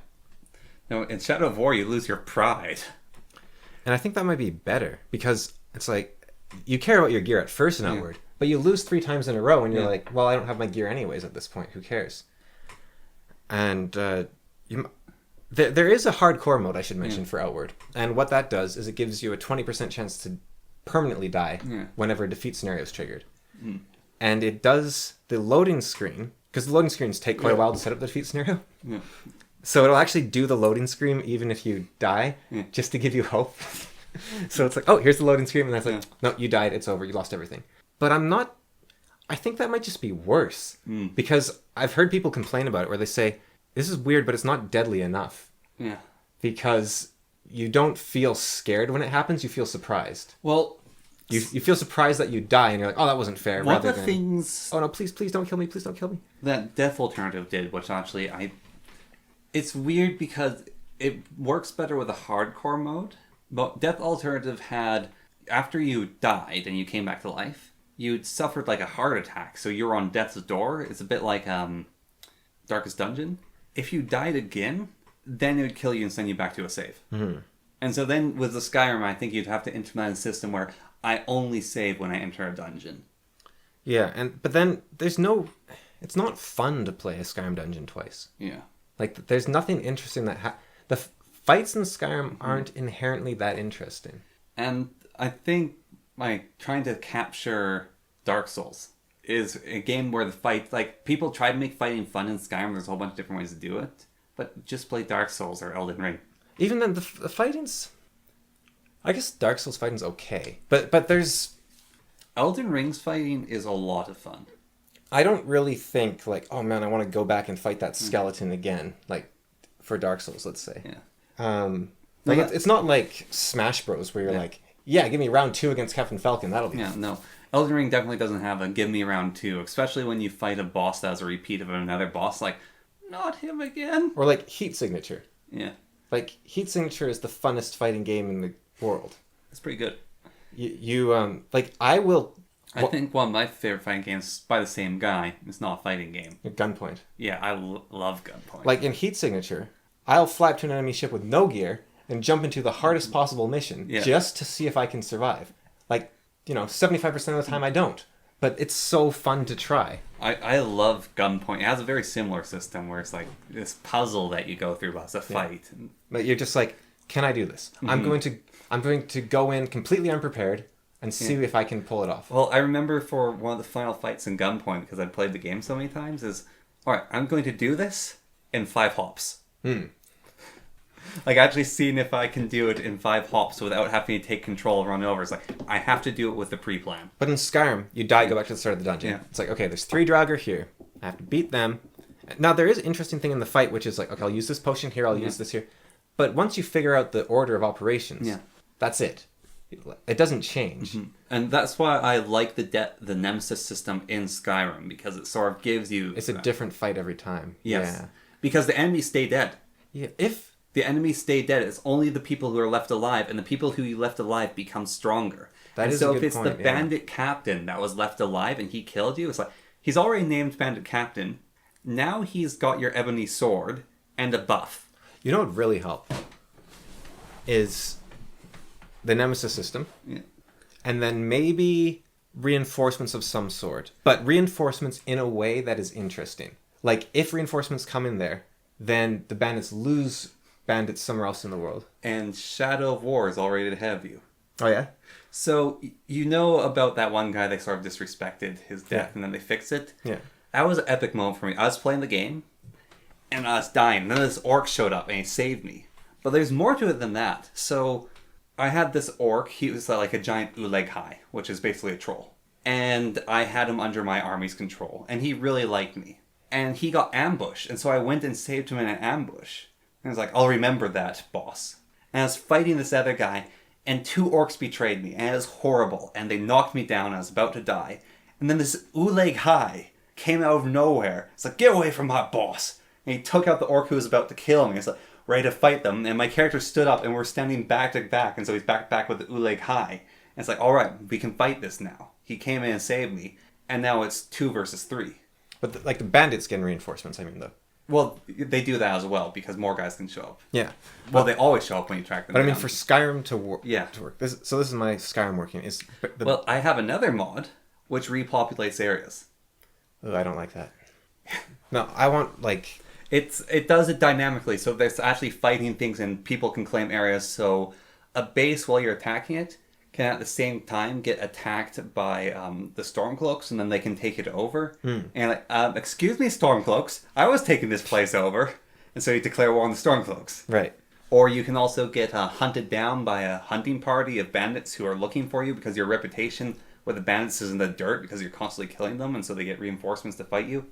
No, in Shadow of War you lose your pride. And I think that might be better, because it's like you care about your gear at first in Outward, but you lose 3 times in a row and you're like, well, I don't have my gear anyways at this point. Who cares? And there is a hardcore mode I should mention for Outward. And what that does is it gives you a 20% chance to permanently die whenever a defeat scenario is triggered. And it does the loading screen, because the loading screens take quite a while to set up the defeat scenario. So it'll actually do the loading screen even if you die, just to give you hope. So it's like, oh, here's the loading screen, and that's like, no, you died, it's over, you lost everything. But I think that might just be worse, because I've heard people complain about it where they say, this is weird, but it's not deadly enough. Yeah. Because you don't feel scared when it happens, you feel surprised. Well... You feel surprised that you die, and you're like, oh, that wasn't fair. One of the things... Oh, no, please don't kill me, please don't kill me. That Death Alternative did, which actually it's weird because it works better with a hardcore mode. But Death Alternative had, after you died and you came back to life, you'd suffered like a heart attack, so you're on death's door. It's a bit like Darkest Dungeon. If you died again, then it would kill you and send you back to a save. Mm-hmm. And so then with the Skyrim, I think you'd have to implement a system where I only save when I enter a dungeon. Yeah, but then there's no... It's not fun to play a Skyrim dungeon twice. Yeah. Like, there's nothing interesting that... The fights in Skyrim aren't inherently that interesting. And I think, like, trying to capture Dark Souls is a game where the fight... Like, people try to make fighting fun in Skyrim. There's a whole bunch of different ways to do it. But just play Dark Souls or Elden Ring. Even then, the fighting's... I guess Dark Souls fighting's okay. But there's... Elden Ring's fighting is a lot of fun. I don't really think, like, oh man, I want to go back and fight that skeleton again. Like, for Dark Souls, let's say. Yeah. It's not like Smash Bros. Where you're like, yeah, give me round 2 against Captain Falcon. That'll be fun. No. Elden Ring definitely doesn't have a give me round 2. Especially when you fight a boss that has a repeat of another boss. Like, not him again. Or like Heat Signature. Yeah. Like, Heat Signature is the funnest fighting game in the world. It's pretty good. You like, I will I think one of my favorite fighting games by the same guy. It's not a fighting game. Gunpoint. Yeah, I love Gunpoint. Like in Heat Signature, I'll fly up to an enemy ship with no gear and jump into the hardest possible mission just to see if I can survive. Like, 75% of the time I don't. But it's so fun to try. I love Gunpoint. It has a very similar system where it's like this puzzle that you go through as a fight. But you're just like, can I do this? Mm-hmm. I'm going to go in completely unprepared and see if I can pull it off. Well, I remember for one of the final fights in Gunpoint, because I'd played the game so many times, is, alright, I'm going to do this in 5 hops. Like, actually seeing if I can do it in 5 hops without having to take control and run over. It's like, I have to do it with the pre-plan. But in Skyrim, you die, go back to the start of the dungeon. Yeah. It's like, okay, there's 3 Draugr here. I have to beat them. Now, there is an interesting thing in the fight, which is like, okay, I'll use this potion here, I'll use this here. But once you figure out the order of operations, that's it. It doesn't change. Mm-hmm. And that's why I like the Nemesis system in Skyrim, because it sort of gives you... It's a different fight every time. Yes. Yeah. Because the enemies stay dead. Yeah, if the enemies stay dead, it's only the people who are left alive, and the people who you left alive become stronger. That is a good point. So if it's the bandit captain that was left alive and he killed you, it's like, he's already named bandit captain. Now he's got your ebony sword and a buff. You know what would really help? Is the Nemesis system. Yeah. And then maybe reinforcements of some sort. But reinforcements in a way that is interesting. Like, if reinforcements come in there, then the bandits lose bandits somewhere else in the world. And Shadow of War is already ahead of you. Oh, yeah? So, you know about that one guy they sort of disrespected his death and then they fixed it? Yeah. That was an epic moment for me. I was playing the game and I was dying. Then this orc showed up and he saved me. But there's more to it than that. So, I had this orc. He was like a giant Uleg high, which is basically a troll. And I had him under my army's control. And he really liked me. And he got ambushed. And so I went and saved him in an ambush. And I was like, I'll remember that, boss. And I was fighting this other guy. And 2 orcs betrayed me. And it was horrible. And they knocked me down. I was about to die. And then this Uleg high came out of nowhere. It's like, get away from my boss. And he took out the orc who was about to kill me. It's like, ready to fight them. And my character stood up and we're standing back to back. And so he's back with the Uleg high. And it's like, all right, we can fight this now. He came in and saved me. And now it's 2 versus 3. But the bandits get reinforcements, I mean, though. Well, they do that as well because more guys can show up. Yeah. Well, they always show up when you track them down. But I mean, down. for Skyrim to work. Yeah. This is my Skyrim working. Well, I have another mod which repopulates areas. Oh, I don't like that. No, I want, like... It does it dynamically, so there's actually fighting things and people can claim areas, so a base while you're attacking it can at the same time get attacked by the Stormcloaks, and then they can take it over. And like, excuse me, Stormcloaks, I was taking this place over. And so you declare war on the Stormcloaks. Right. Or you can also get hunted down by a hunting party of bandits who are looking for you because your reputation with the bandits is in the dirt because you're constantly killing them, and so they get reinforcements to fight you.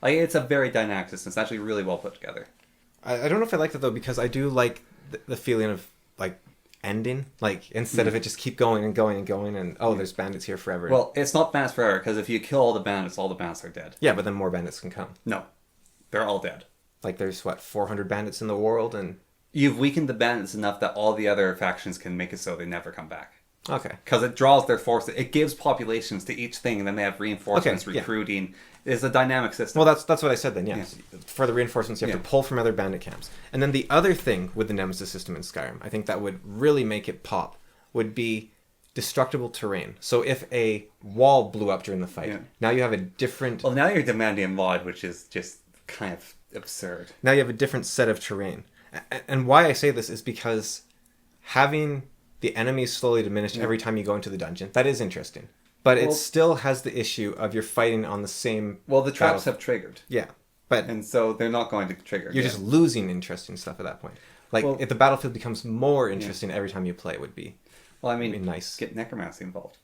Like, it's a very dynamic system. It's actually really well put together. I don't know if I like that, though, because I do like the feeling of, like, ending. Like, instead of it just keep going and going and going and, there's bandits here forever. Well, it's not bandits forever, because if you kill all the bandits are dead. Yeah, but then more bandits can come. No. They're all dead. Like, there's, 400 bandits in the world, and... You've weakened the bandits enough that all the other factions can make it so they never come back. Okay. Because it draws their forces. It gives populations to each thing, and then they have reinforcements, recruiting. It's a dynamic system. Well, that's what I said then, yes. Yeah. For the reinforcements, you have to pull from other bandit camps. And then the other thing with the Nemesis system in Skyrim, I think that would really make it pop, would be destructible terrain. So if a wall blew up during the fight, now you have a different... Well, now you're demanding a mod, which is just kind of absurd. Now you have a different set of terrain. And why I say this is because having the enemies slowly diminish every time you go into the dungeon, that is interesting. But it still has the issue of you're fighting on the same... Well, the traps have triggered. Yeah. And so they're not going to trigger. You're just losing interesting stuff at that point. Like, if the battlefield becomes more interesting every time you play, it would be... Well, I mean, be nice. Get necromancy involved.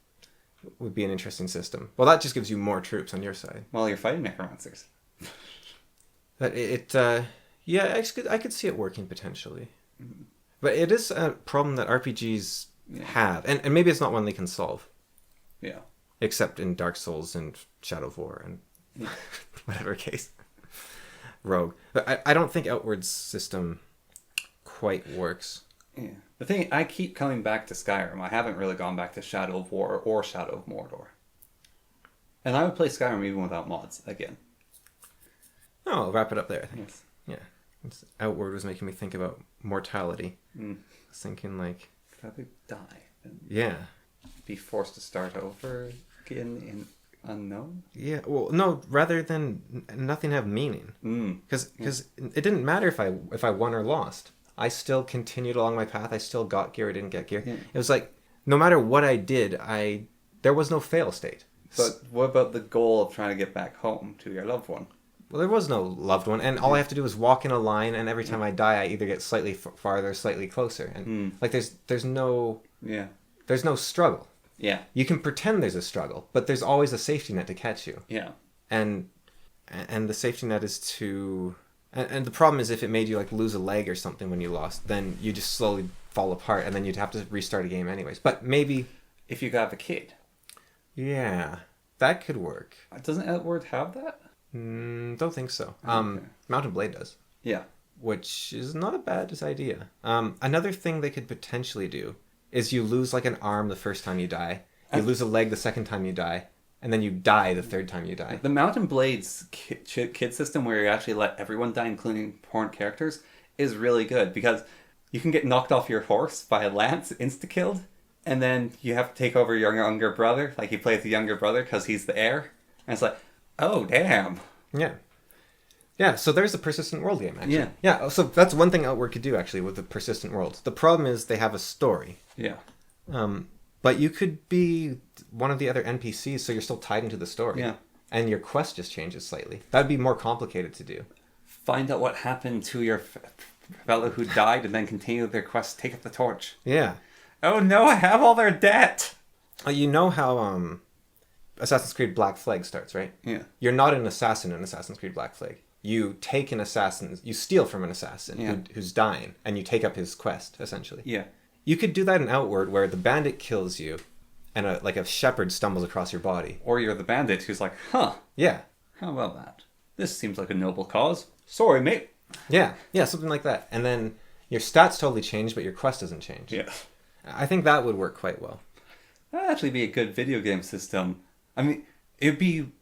Would be an interesting system. Well, that just gives you more troops on your side. Well, you're fighting necromancers. But I could see it working potentially. But it is a problem that RPGs have. And maybe it's not one they can solve. Yeah. Except in Dark Souls and Shadow of War and whatever case. Rogue. But I don't think Outward's system quite works. Yeah. The thing, I keep coming back to Skyrim. I haven't really gone back to Shadow of War or Shadow of Mordor. And I would play Skyrim even without mods again. Oh, I'll wrap it up there, I think. Yes. Yeah. Outward was making me think about mortality. I was thinking, like... Could either die and yeah. be forced to start over again in unknown? Yeah, well, no, rather than nothing have meaning. Because it didn't matter if I won or lost. I still continued along my path. I still got gear or didn't get gear. Yeah. It was like, no matter what I did, there was no fail state. But what about the goal of trying to get back home to your loved one? Well, there was no loved one, and all I have to do is walk in a line, and every time I die, I either get slightly farther or slightly closer. And like, there's no struggle. Yeah. You can pretend there's a struggle, but there's always a safety net to catch you. Yeah. And the safety net is to... And the problem is if it made you like lose a leg or something when you lost, then you just slowly fall apart, and then you'd have to restart a game anyways. But maybe... if you got a kid. Yeah, that could work. Doesn't Outward have that? Don't think so. Okay. Mountain Blade does. Yeah. Which is not a bad idea. Another thing they could potentially do is you lose like an arm the first time you die, you lose a leg the second time you die, and then you die the third time you die. The Mountain Blade's kid system, where you actually let everyone die, including important characters, is really good, because you can get knocked off your horse by a lance, insta-killed, and then you have to take over your younger brother, like you play with the younger brother because he's the heir, and it's like, oh, damn. Yeah. Yeah, so there's a persistent world game, actually. Yeah. Yeah, so that's one thing Outward could do, actually, with the persistent worlds. The problem is they have a story. Yeah. But you could be one of the other NPCs, so you're still tied into the story. Yeah. And your quest just changes slightly. That'd be more complicated to do. Find out what happened to your fellow who died, and then continue their quest, take up the torch. Yeah. Oh no, I have all their debt! You know how Assassin's Creed Black Flag starts, right? Yeah. You're not an assassin in Assassin's Creed Black Flag. You take an assassin, you steal from an assassin who's dying, and you take up his quest, essentially. Yeah. You could do that in Outward, where the bandit kills you, and a shepherd stumbles across your body. Or you're the bandit who's like, huh. Yeah. How about that? This seems like a noble cause. Sorry, mate. Yeah, something like that. And then your stats totally change, but your quest doesn't change. Yeah. I think that would work quite well. That'd actually be a good video game system. I mean, it'd be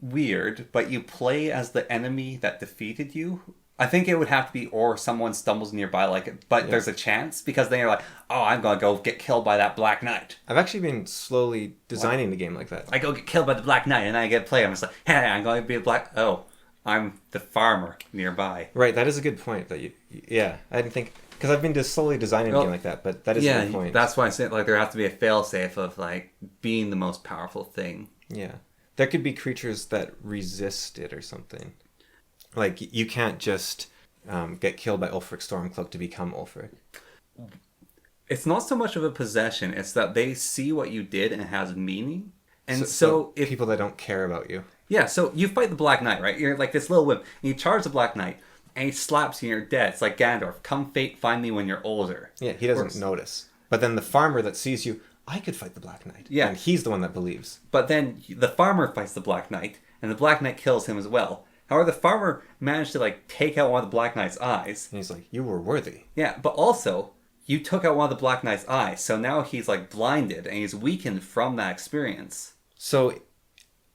weird, but you play as the enemy that defeated you. I think it would have to be, or someone stumbles nearby, but there's a chance, because then you're like, oh, I'm gonna go get killed by that Black Knight. I've actually been slowly designing the game like that. I go get killed by the Black Knight, and I get to play. I'm just like, hey, I'm going to be I'm the farmer nearby. Right, that is a good point. I didn't think, because I've been just slowly designing a game like that, but that is a good point. That's why I said, there has to be a failsafe of, being the most powerful thing. Yeah. There could be creatures that resist it or something. Like, you can't just get killed by Ulfric Stormcloak to become Ulfric. It's not so much of a possession, it's that they see what you did and it has meaning. And so if people that don't care about you. Yeah, so you fight the Black Knight, right? You're like this little wimp, and you charge the Black Knight, and he slaps you and you're dead. It's like Gandalf, come fate find me when you're older. Yeah, he doesn't notice. But then the farmer that sees you, I could fight the Black Knight. Yeah. And he's the one that believes. But then the farmer fights the Black Knight, and the Black Knight kills him as well. However, the farmer managed to take out one of the Black Knight's eyes. And he's like, you were worthy. Yeah, but also, you took out one of the Black Knight's eyes, so now he's blinded, and he's weakened from that experience. So,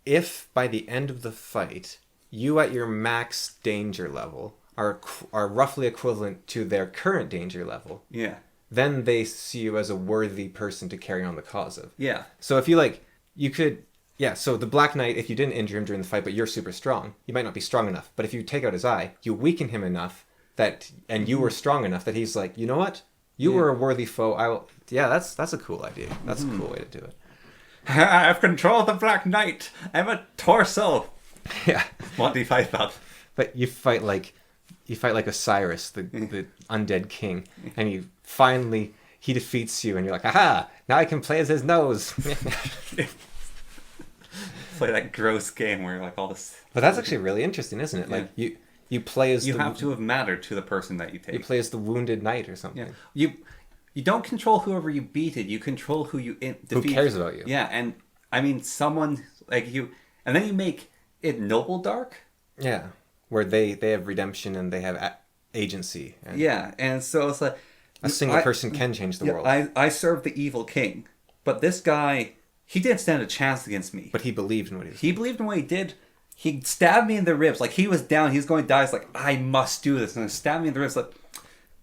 if by the end of the fight, you at your max danger level are roughly equivalent to their current danger level, yeah, then they see you as a worthy person to carry on the cause of. Yeah. So if you could, so the Black Knight, if you didn't injure him during the fight, but you're super strong, you might not be strong enough. But if you take out his eye, you weaken him enough and you were strong enough that he's like, you know what? You were a worthy foe. That's a cool idea. That's a cool way to do it. I have control of the Black Knight. I'm a torso. Yeah. Monty Python. But you fight like Osiris, the undead king, and he defeats you, and you're like, aha! Now I can play as his nose. Play that gross game where all this. But that's actually really interesting, isn't it? Like you play as you have to have mattered to the person that you take. You play as the wounded knight or something. Yeah. You don't control whoever you beated. You control who you defeat. Who cares about you? Yeah, and I mean someone like you, and then you make it Noble Dark. Yeah, where they have redemption and they have agency. And and so it's like a single person can change the world. I serve the evil king, but this guy He didn't stand a chance against me. But he believed in what he was He believed in what he did. He stabbed me in the ribs. Like, he was down. He was going to die. He's like, I must do this. And he stabbed me in the ribs. Like,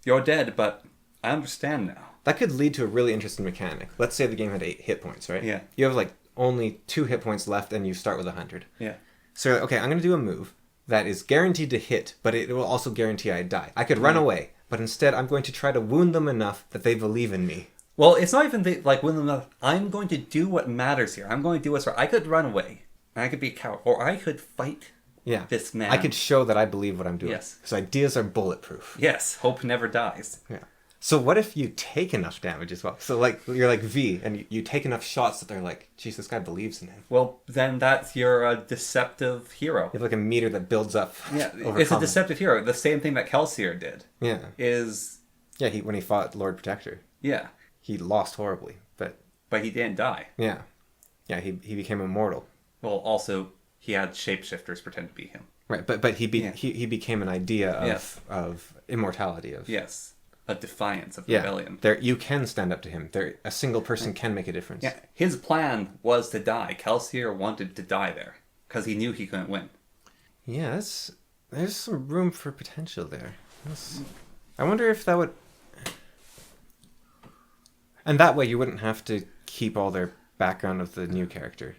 you're dead, but I understand now. That could lead to a really interesting mechanic. Let's say the game had 8 hit points, right? Yeah. You have, like, only 2 hit points left, and you start with 100. Yeah. So you're like, okay, I'm going to do a move that is guaranteed to hit, but it will also guarantee I die. I could run away, but instead I'm going to try to wound them enough that they believe in me. Well, it's not even wound them enough. I'm going to do what matters here. I'm going to do what's right. I could run away. I could be a coward. Or I could fight this man. I could show that I believe what I'm doing. Yes. Because ideas are bulletproof. Yes. Hope never dies. Yeah. So what if you take enough damage as well? So like you're like V, and you take enough shots that they're like, geez, this guy believes in him. Well, then that's your deceptive hero. You have like a meter that builds up. Yeah, it's a deceptive hero. The same thing that Kelsier did. Yeah. Yeah, when he fought Lord Protector. Yeah. He lost horribly, but he didn't die. Yeah. Yeah, he became immortal. Well, also, he had shapeshifters pretend to be him. Right, but he became an idea of immortality. Yes. A defiance of rebellion. There, you can stand up to him. A single person can make a difference. Yeah, his plan was to die. Kelsier wanted to die there because he knew he couldn't win. Yeah, there's some room for potential there. I wonder if that would... And that way you wouldn't have to keep all their background of the new character.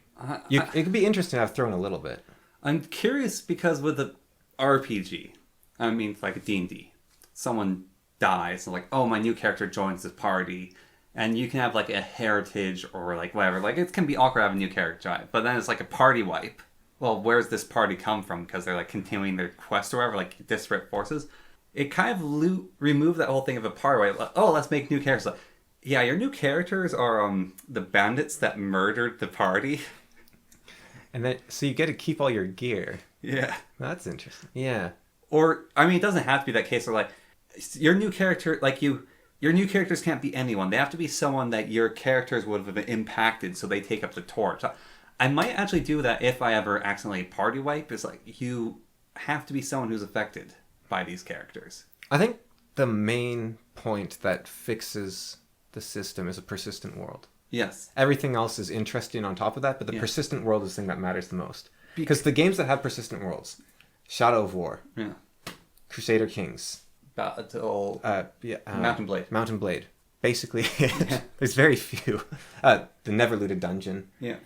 It could be interesting to have thrown a little bit. I'm curious because with the RPG, I mean, like a D&D, someone dies and like, oh, my new character joins this party, and you can have like a heritage or like whatever. Like, it can be awkward to have a new character die, but then it's like a party wipe. Well, where's this party come from? Because they're like continuing their quest or whatever, like disparate forces. It kind of removed that whole thing of a party wipe. Like, oh, let's make new characters. Like, yeah, your new characters are the bandits that murdered the party. And then, so you get to keep all your gear. Yeah. That's interesting. Yeah. Or, I mean, it doesn't have to be that case where, like, your new character, like, your new characters can't be anyone. They have to be someone that your characters would have impacted, so they take up the torch. I might actually do that if I ever accidentally party wipe. It's like, you have to be someone who's affected by these characters. I think the main point that fixes the system is a persistent world. Yes. Everything else is interesting on top of that, but the persistent world is the thing that matters the most. Because the games that have persistent worlds, Shadow of War, Crusader Kings, Mountain Blade. Basically, there's very few. The Never Looted Dungeon. Yeah.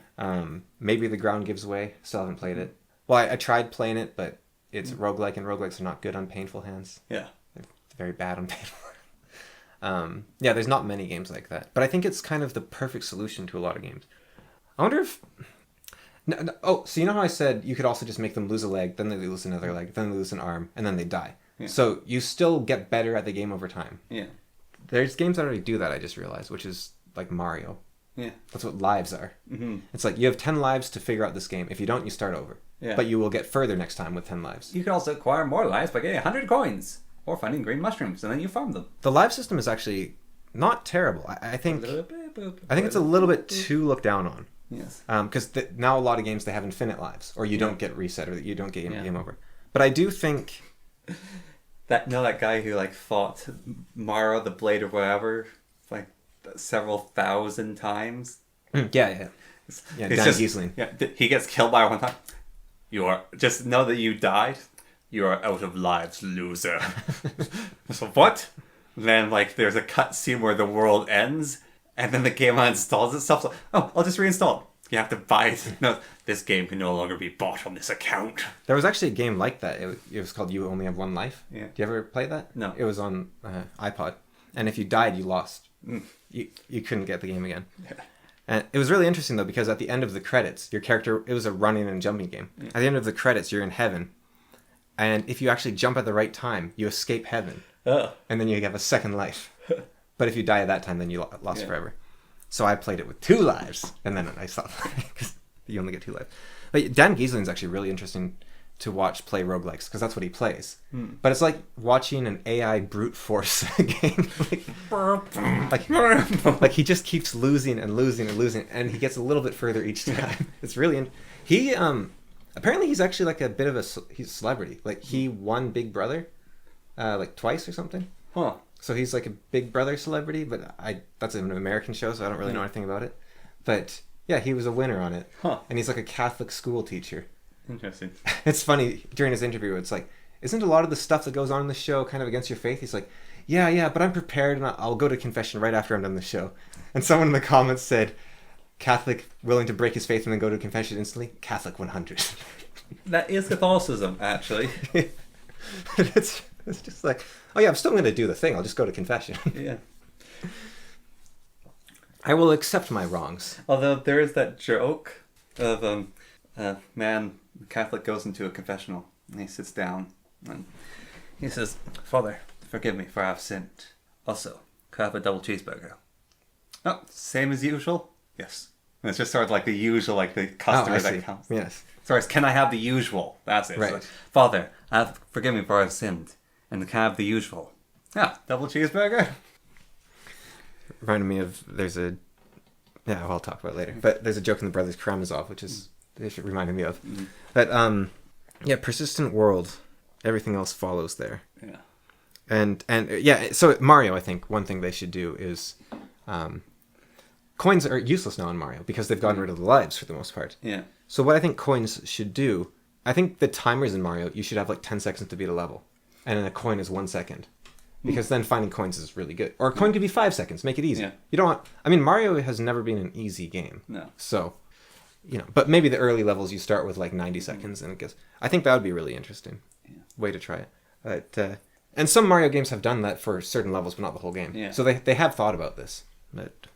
Maybe The Ground Gives Way. Still haven't played it. Well, I tried playing it, but it's roguelike, and roguelikes are not good on painful hands. Yeah. They're very bad on painful hands. Yeah, there's not many games like that. But I think it's kind of the perfect solution to a lot of games. I wonder if... No, oh, so you know how I said you could also just make them lose a leg, then they lose another leg, then they lose an arm, and then they die. Yeah. So you still get better at the game over time. Yeah. There's games that already do that, I just realized, which is like Mario. Yeah. That's what lives are. Mm-hmm. It's like you have 10 lives to figure out this game. If you don't, you start over. Yeah. But you will get further next time with 10 lives. You can also acquire more lives by getting 100 coins or finding green mushrooms, and then you farm them. The live system is actually not terrible. I think it's a little bit too looked down on. Yes. Because now a lot of games, they have infinite lives, or you don't get reset, or you don't get game over. But I do think... that guy who like fought Mara the Blade or whatever like several thousand times. Yeah, Dan Giesling. Yeah, he gets killed by one time. You are just know that you died. You are out of lives, loser. So what? Then like there's a cutscene where the world ends, and then the game uninstalls itself. So, oh, I'll just reinstall it. You have to buy it. No, this game can no longer be bought on this account. There was actually a game like that. It was called You Only Have One Life. Yeah. Do you ever play that? No. It was on iPod. And if you died, you lost. You couldn't get the game again. Yeah. And it was really interesting, though, because at the end of the credits, your character... It was a running and jumping game. Yeah. At the end of the credits, you're in heaven. And if you actually jump at the right time, you escape heaven. Oh. And then you have a second life. But if you die at that time, then you lost forever. So I played it with 2 lives, and then I stopped playing because you only get 2 lives. But Dan Giesling's actually really interesting to watch play roguelikes, because that's what he plays. But it's like watching an AI brute force game. like he just keeps losing and losing and losing, and he gets a little bit further each time. It's really... He, apparently he's actually like a bit of he's a celebrity. Like, he won Big Brother, like twice or something. Huh. So he's like a Big Brother celebrity, but that's an American show, so I don't really know anything about it. But Yeah, he was a winner on it. Huh. And he's like a Catholic school teacher. Interesting. It's funny, during his interview, it's like, isn't a lot of the stuff that goes on in the show kind of against your faith? He's like, yeah, but I'm prepared and I'll go to confession right after I'm done the show. And someone in the comments said, Catholic willing to break his faith and then go to confession instantly? Catholic 100. That is Catholicism, actually. it's just like, oh yeah, I'm still going to do the thing. I'll just go to confession. Yeah. I will accept my wrongs. Although there is that joke of a man, Catholic, goes into a confessional and he sits down and he says, Father, forgive me for I have sinned. Also, could I have a double cheeseburger? Oh, same as usual? Yes. And it's just sort of like the usual, like the customer that comes. Yes. Sorry, can I have the usual? That's it. Right. So, Father, forgive me for I have sinned. And can I have the usual? Yeah, double cheeseburger? Reminded me of, well, I'll talk about it later, but there's a joke in the Brothers Karamazov, which is, it reminded me of. Mm-hmm. But, persistent world, everything else follows there. Yeah. And so Mario, I think, one thing they should do is, coins are useless now in Mario because they've gotten rid of the lives for the most part. Yeah. So what I think coins should do, I think the timers in Mario, you should have like 10 seconds to beat a level. And then a coin is 1 second. Because then finding coins is really good. Or a coin could be 5 seconds. Make it easy. Yeah. You don't want... I mean, Mario has never been an easy game. No. So, but maybe the early levels you start with like 90 seconds and it gets... I think that would be a really interesting way to try it. But, and some Mario games have done that for certain levels, but not the whole game. Yeah. So they have thought about this. But,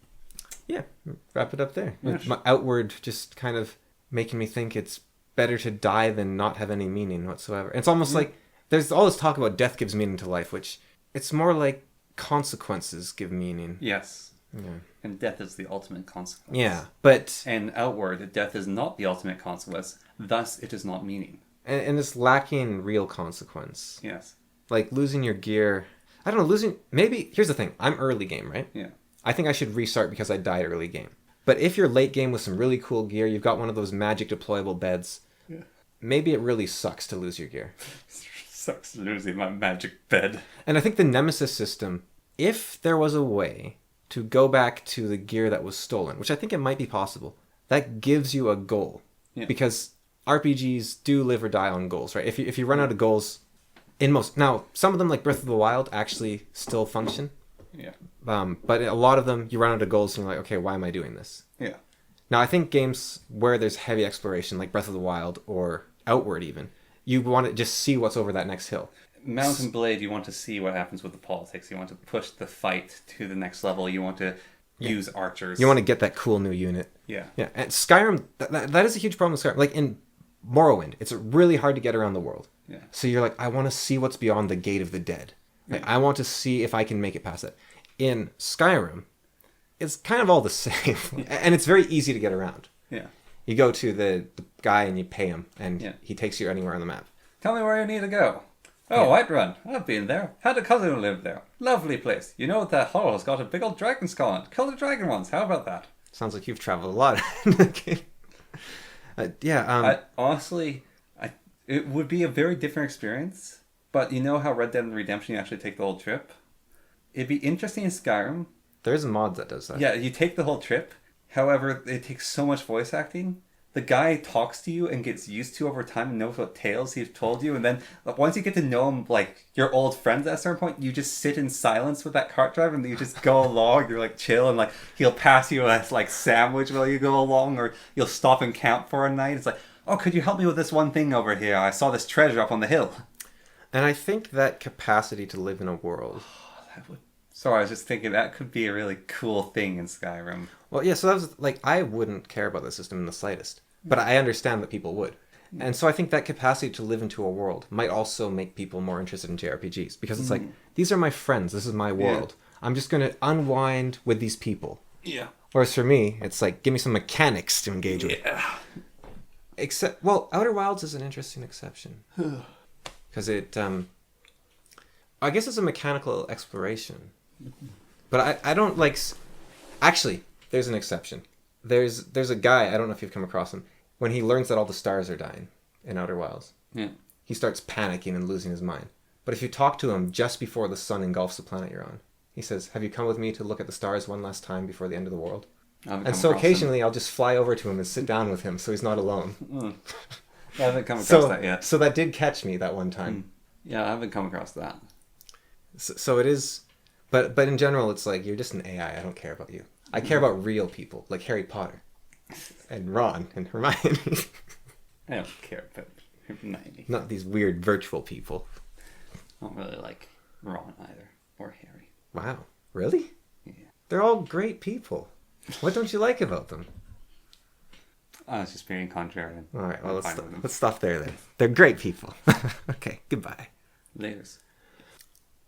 wrap it up there. Yeah, My outward just kind of making me think it's better to die than not have any meaning whatsoever. It's almost like... There's all this talk about death gives meaning to life, which... It's more like consequences give meaning. Yes. Yeah. And death is the ultimate consequence. Yeah, but... And outward, death is not the ultimate consequence. Thus, it is not meaning. And it's lacking real consequence. Yes. Like losing your gear... I don't know, Maybe... Here's the thing. I'm early game, right? Yeah. I think I should restart because I died early game. But if you're late game with some really cool gear, you've got one of those magic deployable beds, maybe it really sucks to lose your gear. Sucks losing my magic bed. And I think the Nemesis system, if there was a way to go back to the gear that was stolen, which I think it might be possible, that gives you a goal. Yeah. Because RPGs do live or die on goals, right? If you run out of goals, in most... Now, some of them, like Breath of the Wild, actually still function. Yeah. But a lot of them, you run out of goals and you're like, okay, why am I doing this? Yeah. Now, I think games where there's heavy exploration, like Breath of the Wild or Outward even, you want to just see what's over that next hill. Mountain Blade, you want to see what happens with the politics. You want to push the fight to the next level. You want to use archers. You want to get that cool new unit. Yeah. Yeah. And Skyrim, that is a huge problem with Skyrim. Like in Morrowind, it's really hard to get around the world. Yeah. So you're like, I want to see what's beyond the Gate of the Dead. Like, I want to see if I can make it past that. In Skyrim, it's kind of all the same. And it's very easy to get around. Yeah. You go to the guy and you pay him, and he takes you anywhere on the map. Tell me where you need to go. Oh, Whiterun. I've been there. Had a cousin who lived there. Lovely place. You know that hollow's got a big old dragon skull on it. Kill the dragon once. How about that? Sounds like you've traveled a lot in the game. Honestly, it would be a very different experience. But you know how Red Dead Redemption, you actually take the whole trip? It'd be interesting in Skyrim. There's a mod that does that. Yeah, you take the whole trip. However, it takes so much voice acting. The guy talks to you and gets used to over time and knows what tales he's told you. And then once you get to know him, like your old friends at a certain point, you just sit in silence with that cart driver and you just go along. You're like chill and like he'll pass you a like sandwich while you go along, or you'll stop and camp for a night. It's like, oh, could you help me with this one thing over here? I saw this treasure up on the hill. And I think that capacity to live in a world... Sorry, I was just thinking that could be a really cool thing in Skyrim. Well, yeah, so that was like, I wouldn't care about the system in the slightest, but I understand that people would. And so I think that capacity to live into a world might also make people more interested in JRPGs, because it's like, these are my friends, this is my world. I'm just going to unwind with these people. Yeah. Whereas for me, it's like, give me some mechanics to engage with. Except, well, Outer Wilds is an interesting exception. Because it, I guess it's a mechanical exploration. But I don't like... Actually, there's an exception. There's a guy, I don't know if you've come across him, when he learns that all the stars are dying in Outer Wilds. Yeah. He starts panicking and losing his mind. But if you talk to him just before the sun engulfs the planet you're on, he says, have you come with me to look at the stars one last time before the end of the world? And so occasionally I'll just fly over to him and sit down with him so he's not alone. I haven't come across that yet. So that did catch me that one time. Yeah, I haven't come across that. So it is, but in general, it's like, you're just an AI. I don't care about you. I care about real people, like Harry Potter and Ron and Hermione. I don't care about Hermione. Not these weird virtual people. I don't really like Ron either, or Harry. Wow, really? Yeah. They're all great people. What don't you like about them? I was just being contrarian. All right, well, let's stop there then. They're great people. Okay, goodbye. Laters.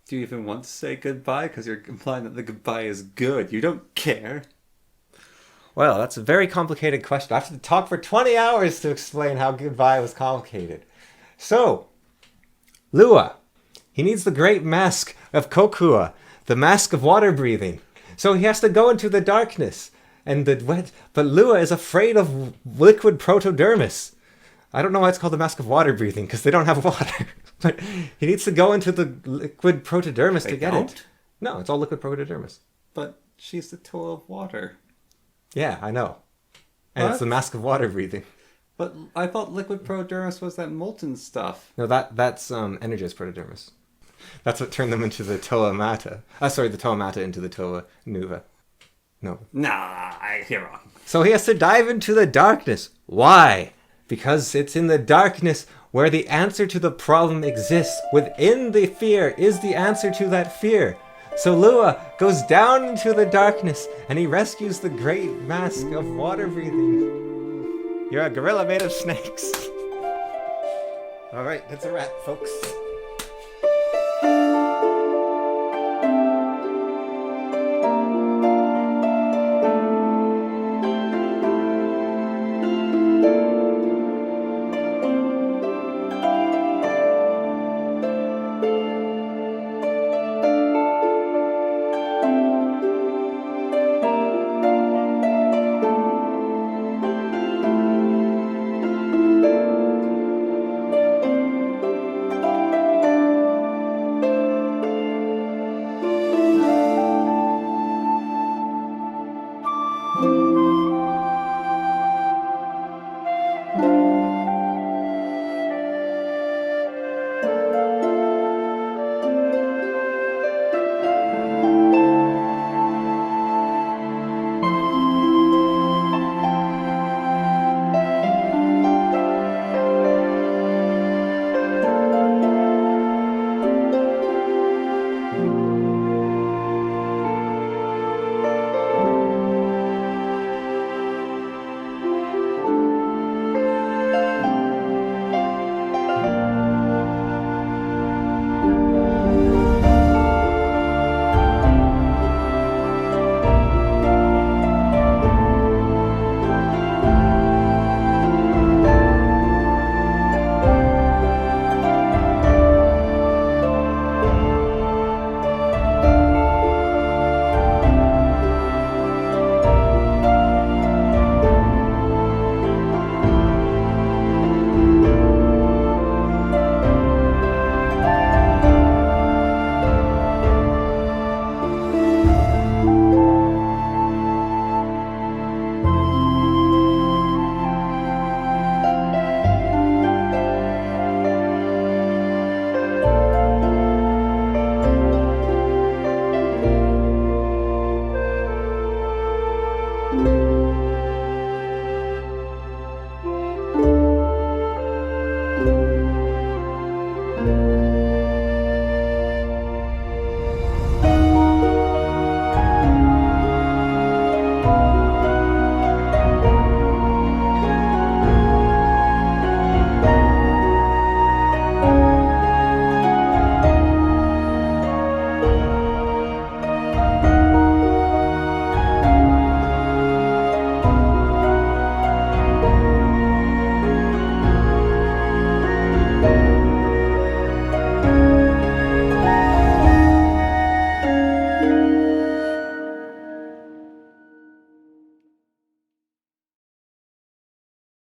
Do you even want to say goodbye? Because you're implying that the goodbye is good. You don't care. Well, that's a very complicated question. I have to talk for 20 hours to explain how goodbye was complicated. So, Lua, he needs the great mask of Kokua, the mask of water breathing. So he has to go into the darkness. But Lua is afraid of liquid protodermis. I don't know why it's called the mask of water breathing, because they don't have water. But he needs to go into the liquid protodermis to get it. No, it's all liquid protodermis. But she's the toe of water. Yeah, I know. And it's the mask of water breathing. But I thought liquid protodermis was that molten stuff. No, that's energized protodermis. That's what turned them into the toa mata. The toa mata into the toa nuva. No. Nah, you're wrong. So he has to dive into the darkness. Why? Because it's in the darkness where the answer to the problem exists. Within the fear is the answer to that fear. So Lua goes down into the darkness and he rescues the great mask of water breathing. You're a gorilla made of snakes. All right, that's a wrap, folks.